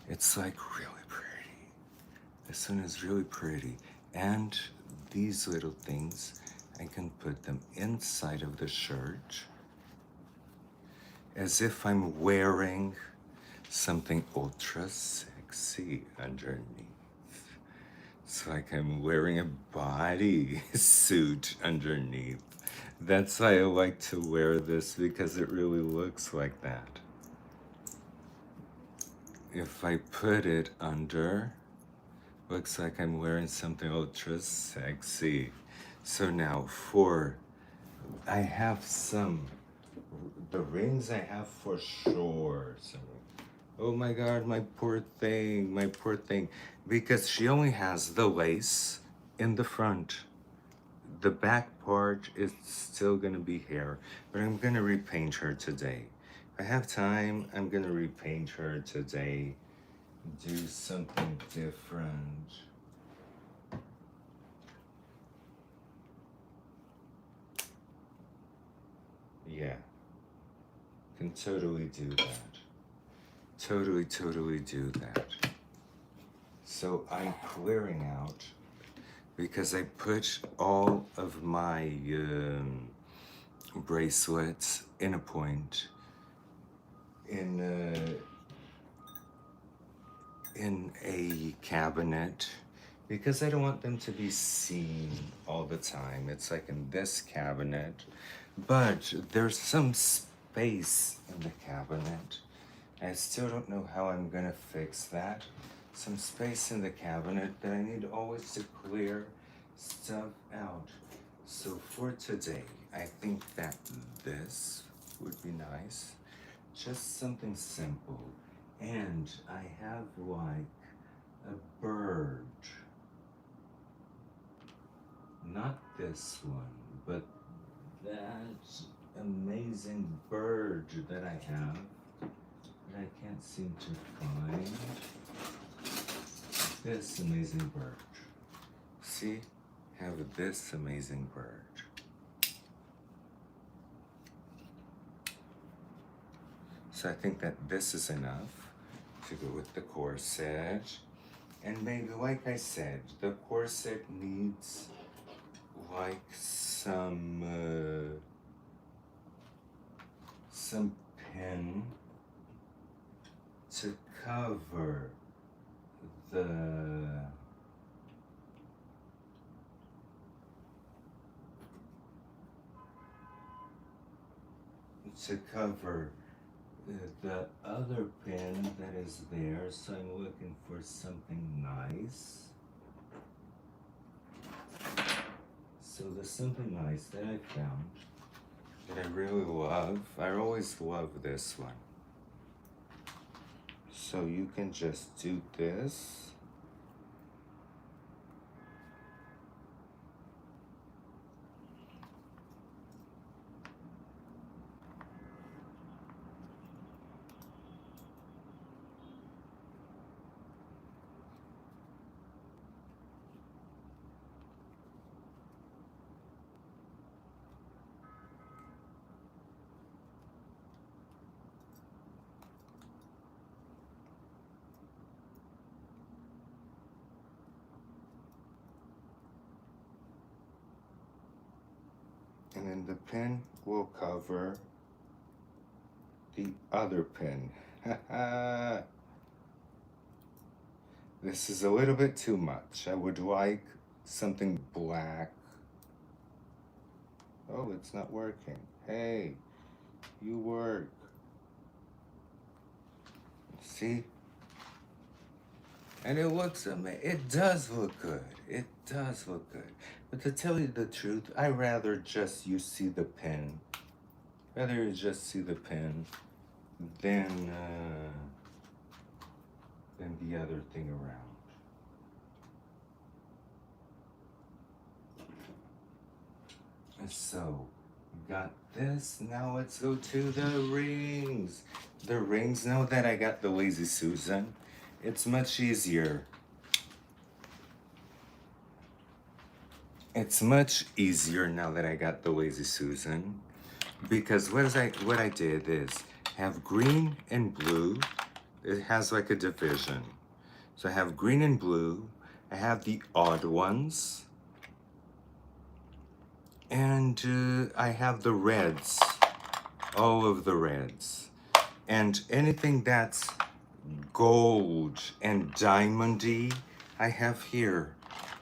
It's like really pretty. This one is really pretty. And these little things, I can put them inside of the shirt as if I'm wearing something ultra sexy underneath. It's like I'm wearing a body suit underneath. That's why I like to wear this, because it really looks like that. If I put it under, Looks like I'm wearing something ultra sexy. So now I have the rings I have for sure. So, oh my God, my poor thing. Because she only has the lace in the front. The back part is still gonna be hair, but I'm gonna repaint her today. If I have time, I'm gonna repaint her today. Do something different. Yeah, can totally do that. Totally do that. So I'm clearing out because I put all of my bracelets in a point in a cabinet because I don't want them to be seen all the time. It's like in this cabinet, but there's some space in the cabinet. I still don't know how I'm gonna fix that. Some space in the cabinet that I need always to clear stuff out. So for today, I think that this would be nice. Just something simple. And I have like a bird. Not this one, but that amazing bird that I have that I can't seem to find. This amazing bird. See? Have this amazing bird. So I think that this is enough to go with the corset. And maybe, like I said, the corset needs like some pin to cover the the other pin that is there, so I'm looking for something nice. So the something nice that I found that I really love, I always love this one. So you can just do this. And then the pin will cover the other pin. This is a little bit too much. I would like something black. Oh, it's not working. Hey, you work. See? And it looks amazing. It does look good. It does look good. But to tell you the truth, I rather just you see the pin. Rather you just see the pin than the other thing around. So, got this. Now let's go to the rings. The rings, now that I got the Lazy Susan, it's much easier. It's much easier now that I got the Lazy Susan, because what I did is have green and blue. It has like a division. So I have green and blue. I have the odd ones. And I have the reds, all of the reds. And anything that's gold and diamondy, I have here.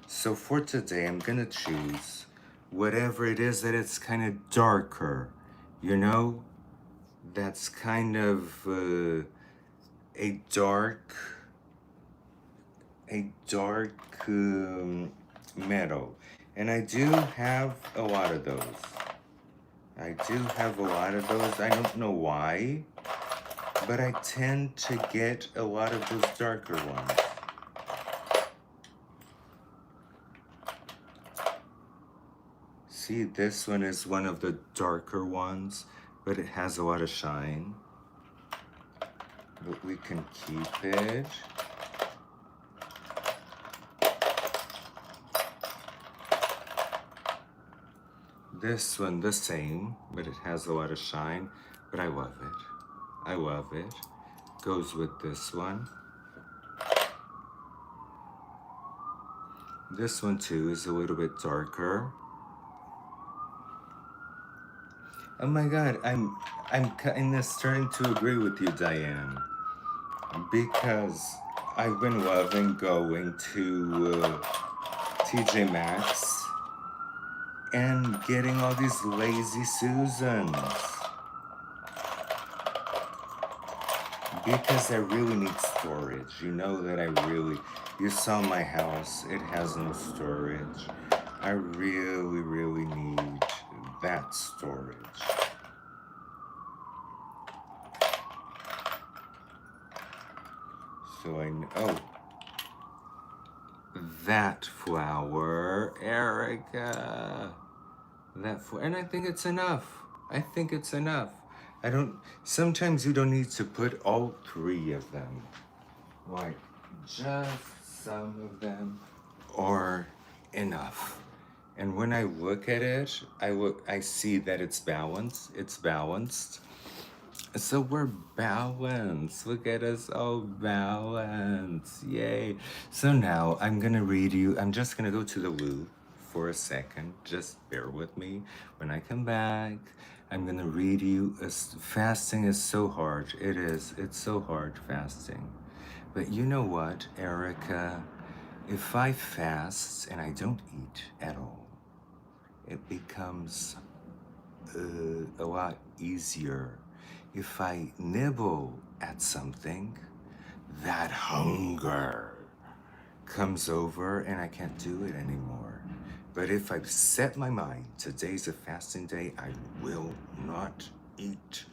So for today, I'm gonna choose whatever it is that it's kind of darker, you know? That's kind of a dark a dark metal. And I do have a lot of those. I do have a lot of those. I don't know why, but I tend to get a lot of those darker ones. See, this one is one of the darker ones, but it has a lot of shine. But we can keep it. This one, the same, but it has a lot of shine, but I love it. I love it. Goes with this one. This one too is a little bit darker. Oh my God, I'm kind of starting to agree with you, Diane, because I've been loving going to TJ Maxx and getting all these Lazy Susans because I really need storage. You know that you saw my house, it has no storage. I really need that storage. So that flower, Erica. And I think it's enough. I think it's enough. Sometimes you don't need to put all three of them. Like, just some of them are enough. And when I look at it, I see that it's balanced. It's balanced. So we're balanced. Look at us all balanced. Yay. So now I'm going to read you. I'm just going to go to the loo for a second. Just bear with me. When I come back, I'm going to read you. Fasting is so hard. It is. It's so hard fasting. But you know what, Erica? If I fast and I don't eat at all, it becomes a lot easier. If I nibble at something, that hunger comes over and I can't do it anymore. But if I've set my mind, today's a fasting day, I will not eat,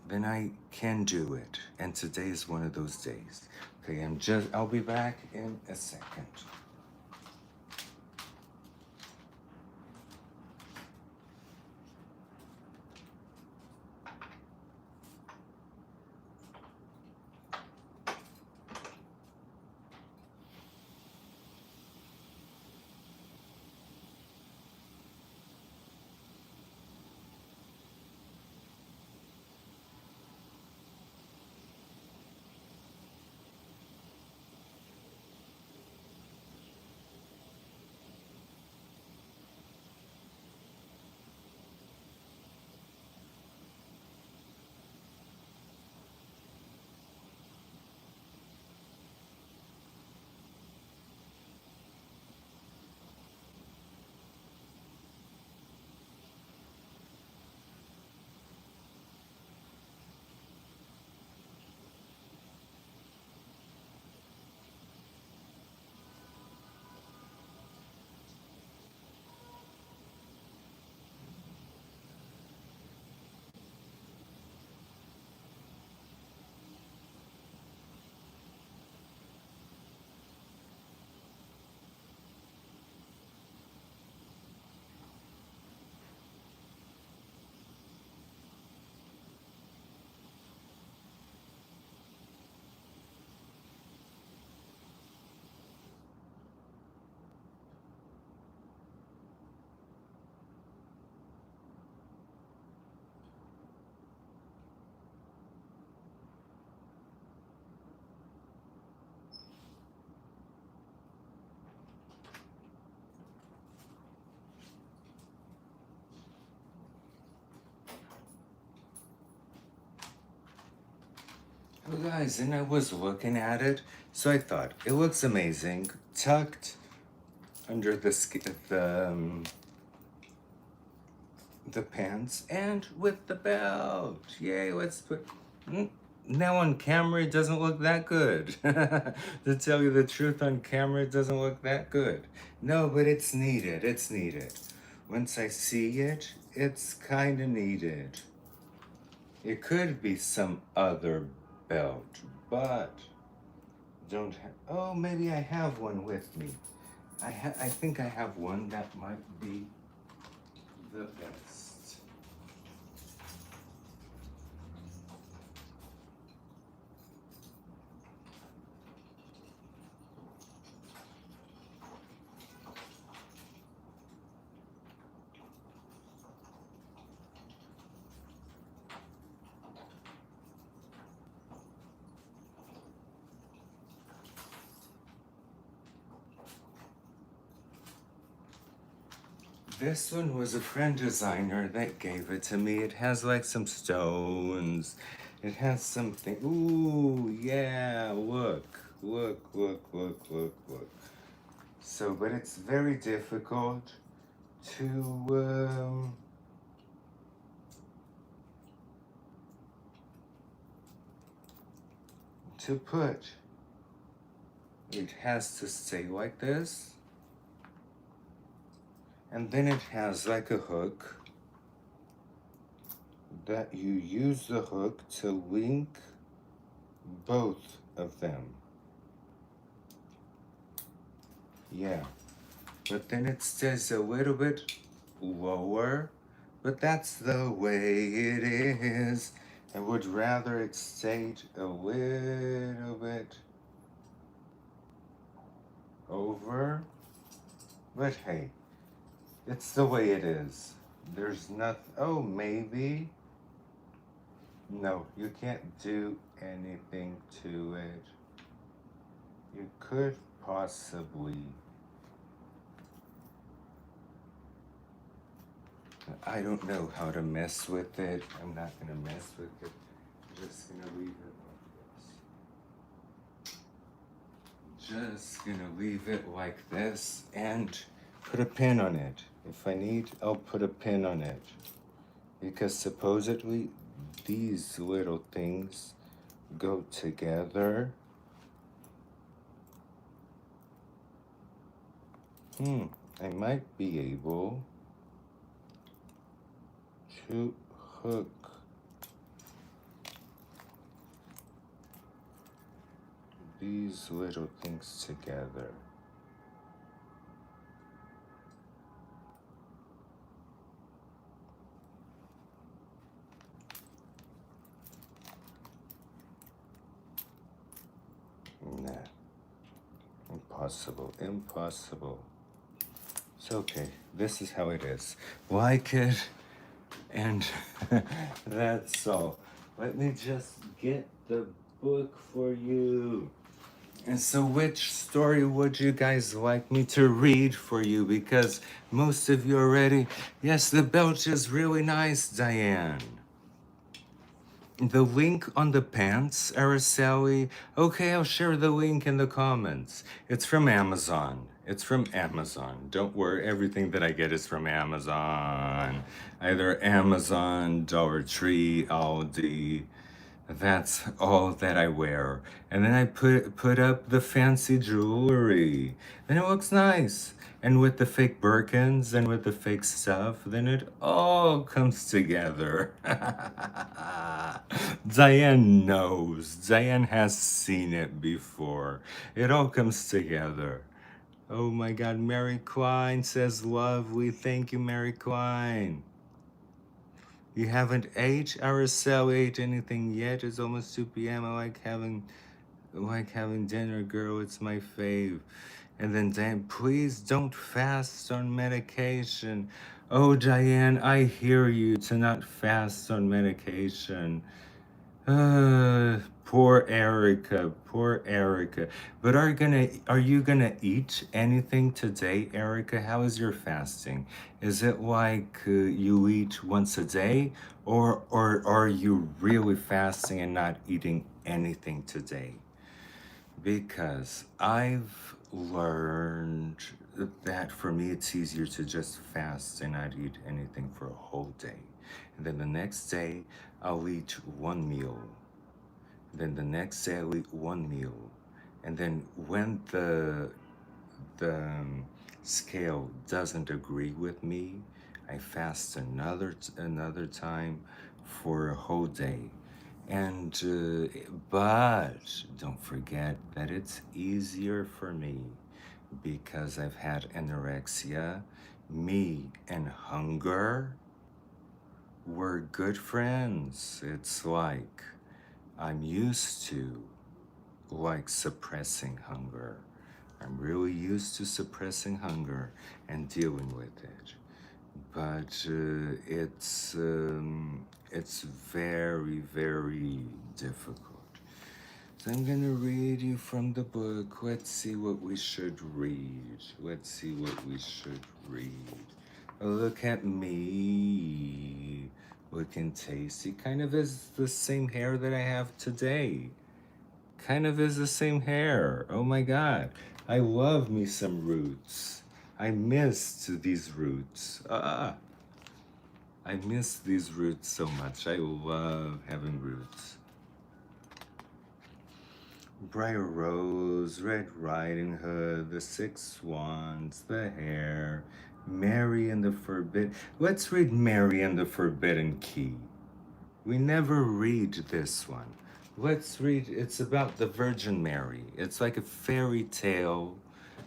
then I can do it. And today is one of those days. Okay, I'll be back in a second. Oh, guys, and I was looking at it, so I thought it looks amazing, tucked under the pants and with the belt. Yay! Let's put. Now on camera, it doesn't look that good. To tell you the truth, on camera, it doesn't look that good. No, but it's needed. It's needed. Once I see it, it's kind of needed. It could be some other belt, but don't have. Oh, maybe I have one with me. I think I have one that might be the best. This one was a friend designer that gave it to me. It has like some stones. It has something. Ooh, yeah, look. Look, look, look, look, look. So, but it's very difficult to, to put. It has to stay like this. And then it has like a hook that you use the hook to link both of them. Yeah. But then it stays a little bit lower, but that's the way it is. I would rather it stayed a little bit over, but hey, it's the way it is. There's nothing. Oh, maybe. No, you can't do anything to it. You could possibly. I don't know how to mess with it. I'm not gonna mess with it. I'm just gonna leave it like this. Just gonna leave it like this and put a pin on it. If I need, I'll put a pin on it. Because supposedly these little things go together. I might be able to hook these little things together. Nah, impossible, impossible. It's okay, this is how it is. Like it, and that's all. Let me just get the book for you. And so, which story would you guys like me to read for you? Because most of you already. Yes, the belt is really nice, Diane. The link on the pants, Araceli. Okay, I'll share the link in the comments. It's from Amazon. It's from Amazon. Don't worry, everything that I get is from Amazon. Either Amazon, Dollar Tree, Aldi. That's all that I wear. And then I put up the fancy jewelry. And it looks nice. And with the fake Birkins and with the fake stuff, then it all comes together. Diane knows. Diane has seen it before. It all comes together. Oh my God, Mary Klein says lovely. Thank you, Mary Klein. You haven't ate? Araceli ate anything yet? It's almost 2 p.m. I like having dinner, girl. It's my fave. And then Diane, please don't fast on medication. Oh, Diane, I hear you to not fast on medication. Poor Erica, poor Erica. But are you gonna eat anything today, Erica? How is your fasting? Is it like you eat once a day, or are you really fasting and not eating anything today? Because I've learned that for me it's easier to just fast and not eat anything for a whole day. And then the next day I'll eat one meal. Then the next day I'll eat one meal. And then when the scale doesn't agree with me, I fast another time for a whole day. And but don't forget that it's easier for me because I've had anorexia. Me and hunger were good friends. It's like I'm used to like suppressing hunger. I'm really used to suppressing hunger and dealing with it. But it's very, very difficult. So I'm gonna read you from the book. Let's see what we should read. Let's see what we should read. Oh, look at me. Looking tasty. Kind of is the same hair that I have today. Kind of is the same hair. Oh my god. I love me some roots. I missed these roots. I miss these roots so much. I love having roots. Briar Rose, Red Riding Hood, The Six Swans, The Hare, Mary and the Forbidden. Let's read Mary and the Forbidden Key. We never read this one. Let's read, it's about the Virgin Mary. It's like a fairy tale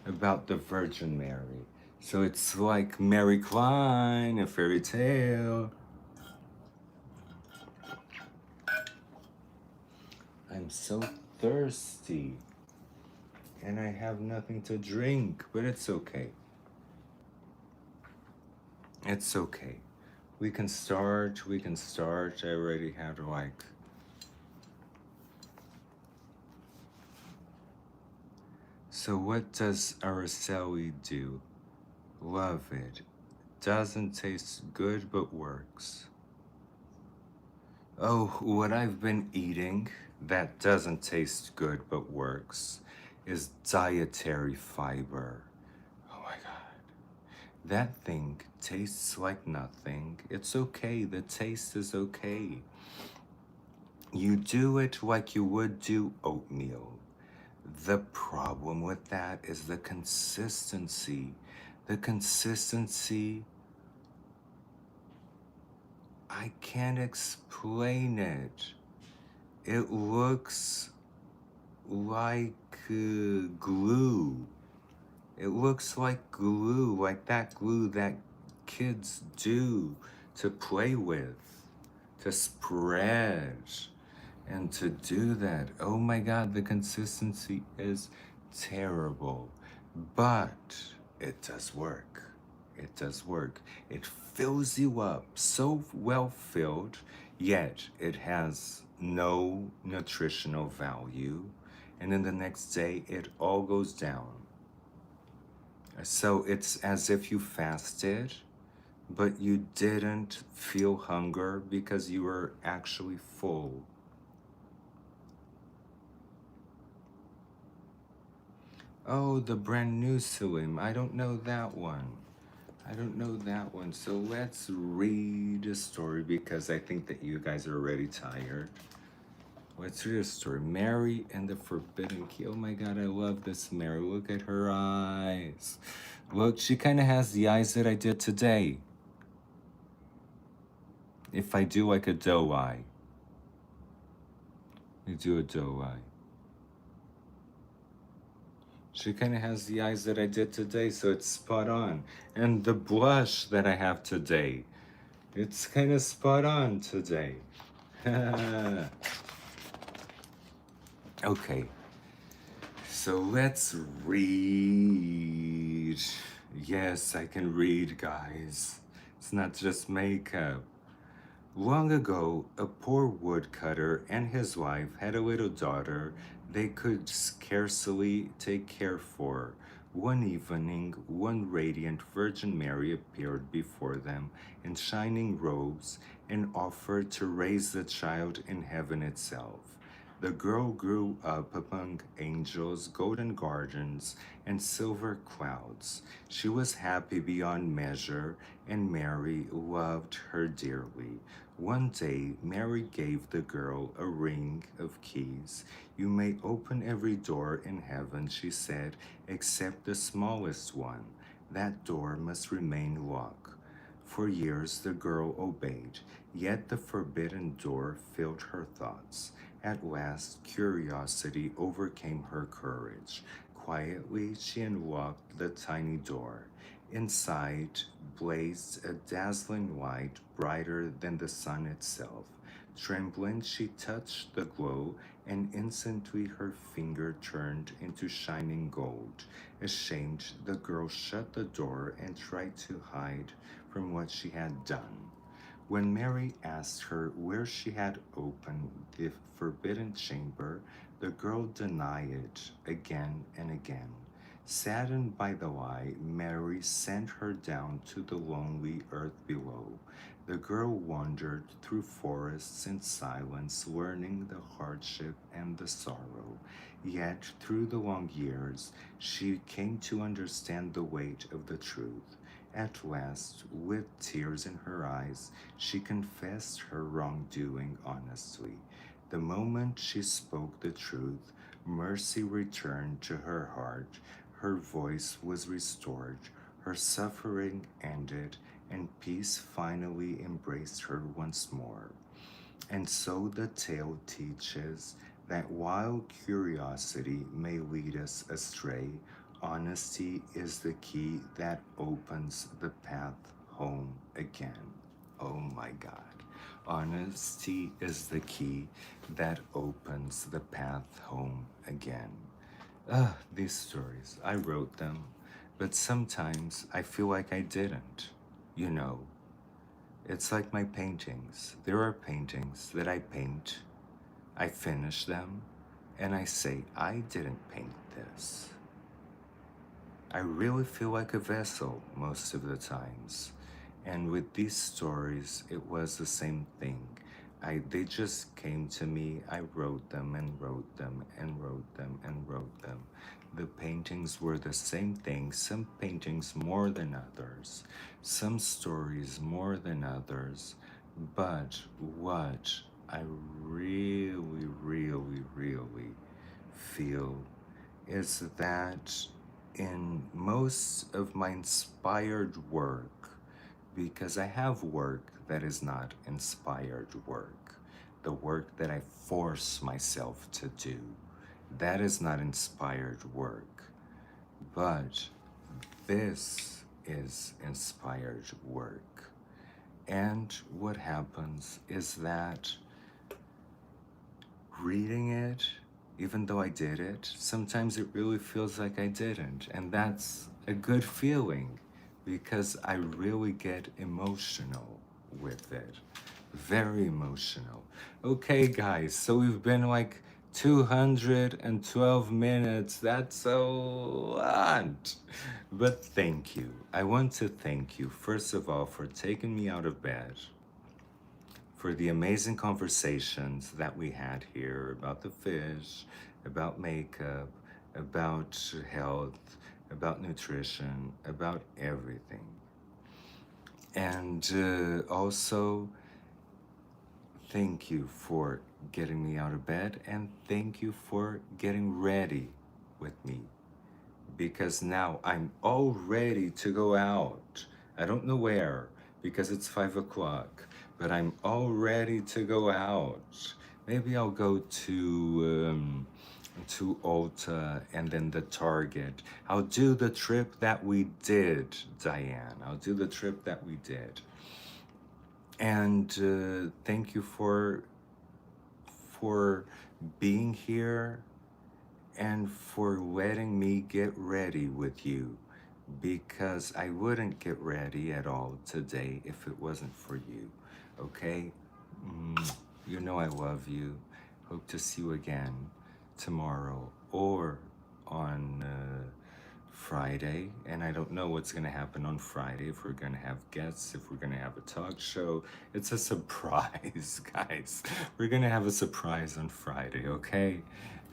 about the Virgin Mary. So it's like Mary Klein, a fairy tale. I'm so thirsty and I have nothing to drink, but it's okay. It's okay. We can start. I already had like... So what does Araceli do? Love it. Doesn't taste good but works. Oh, what I've been eating that doesn't taste good but works is dietary fiber. Oh my god. That thing tastes like nothing. It's okay. The taste is okay. You do it like you would do oatmeal. The problem with that is the consistency. The consistency, I can't explain it. It looks like glue. It looks like glue, like that glue that kids do to play with, to spread, and to do that. Oh my god, the consistency is terrible, but it does work. It does work. It fills you up, so well filled, yet it has no nutritional value. And then the next day, it all goes down. So it's as if you fasted, but you didn't feel hunger because you were actually full. Oh, the brand new Suim. I don't know that one. I don't know that one. So let's read a story because I think that you guys are already tired. Let's read a story. Mary and the Forbidden Key. Oh my god, I love this Mary. Look at her eyes. Look, she kind of has the eyes that I did today. If I do like a doe eye. You do a doe eye. She kind of has the eyes that I did today, so it's spot on. And the blush that I have today, it's kind of spot on today. Okay, so let's read. Yes, I can read, guys. It's not just makeup. Long ago, a poor woodcutter and his wife had a little daughter they could scarcely take care for. One evening, one radiant Virgin Mary appeared before them in shining robes and offered to raise the child in heaven itself. The girl grew up among angels, golden gardens, and silver clouds. She was happy beyond measure, and Mary loved her dearly. One day, Mary gave the girl a ring of keys. You may open every door in heaven, she said, except the smallest one. That door must remain locked. For years the girl obeyed, yet the forbidden door filled her thoughts. At last, curiosity overcame her courage. Quietly, she unlocked the tiny door. Inside blazed a dazzling light brighter than the sun itself. Trembling, she touched the glow, and instantly her finger turned into shining gold. Ashamed, the girl shut the door and tried to hide from what she had done. When Mary asked her where she had opened the forbidden chamber, the girl denied it again and again. Saddened by the lie, Mary sent her down to the lonely earth below. The girl wandered through forests in silence, learning the hardship and the sorrow. Yet, through the long years, she came to understand the weight of the truth. At last, with tears in her eyes, she confessed her wrongdoing honestly. The moment she spoke the truth, mercy returned to her heart. Her voice was restored, her suffering ended, and peace finally embraced her once more. And so the tale teaches that while curiosity may lead us astray, honesty is the key that opens the path home again. Oh my God. Honesty is the key that opens the path home again. These stories, I wrote them, but sometimes I feel like I didn't. You know, it's like my paintings. There are paintings that I paint, I finish them, and I say, I didn't paint this. I really feel like a vessel most of the times. And with these stories, it was the same thing. They just came to me, I wrote them and wrote them and wrote them and wrote them. The paintings were the same thing, some paintings more than others, some stories more than others, but what I really, really, really feel is that in most of my inspired work, because I have work that is not inspired work, the work that I force myself to do, that is not inspired work. But this is inspired work. And what happens is that reading it, even though I did it, sometimes it really feels like I didn't. And that's a good feeling because I really get emotional with it. Very emotional. Okay, guys, so we've been like 212 minutes. That's a lot. But thank you. I want to thank you, first of all, for taking me out of bed, for the amazing conversations that we had here about the fish, about makeup, about health, about nutrition, about everything. And also, thank you for getting me out of bed, and thank you for getting ready with me, because now I'm all ready to go out. I don't know where because it's 5 o'clock, but I'm all ready to go out. Maybe I'll go to Ulta and then the Target. I'll do the trip that we did, Diane. I'll do the trip that we did. And thank you for being here and for letting me get ready with you, because I wouldn't get ready at all today if it wasn't for you, okay? You know I love you. Hope to see you again tomorrow or on Friday, and I don't know what's gonna happen on Friday, if we're gonna have guests, if we're gonna have a talk show. It's a surprise, guys. We're gonna have a surprise on Friday, okay?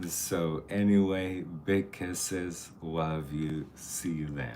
So anyway, big kisses, love you, see you then.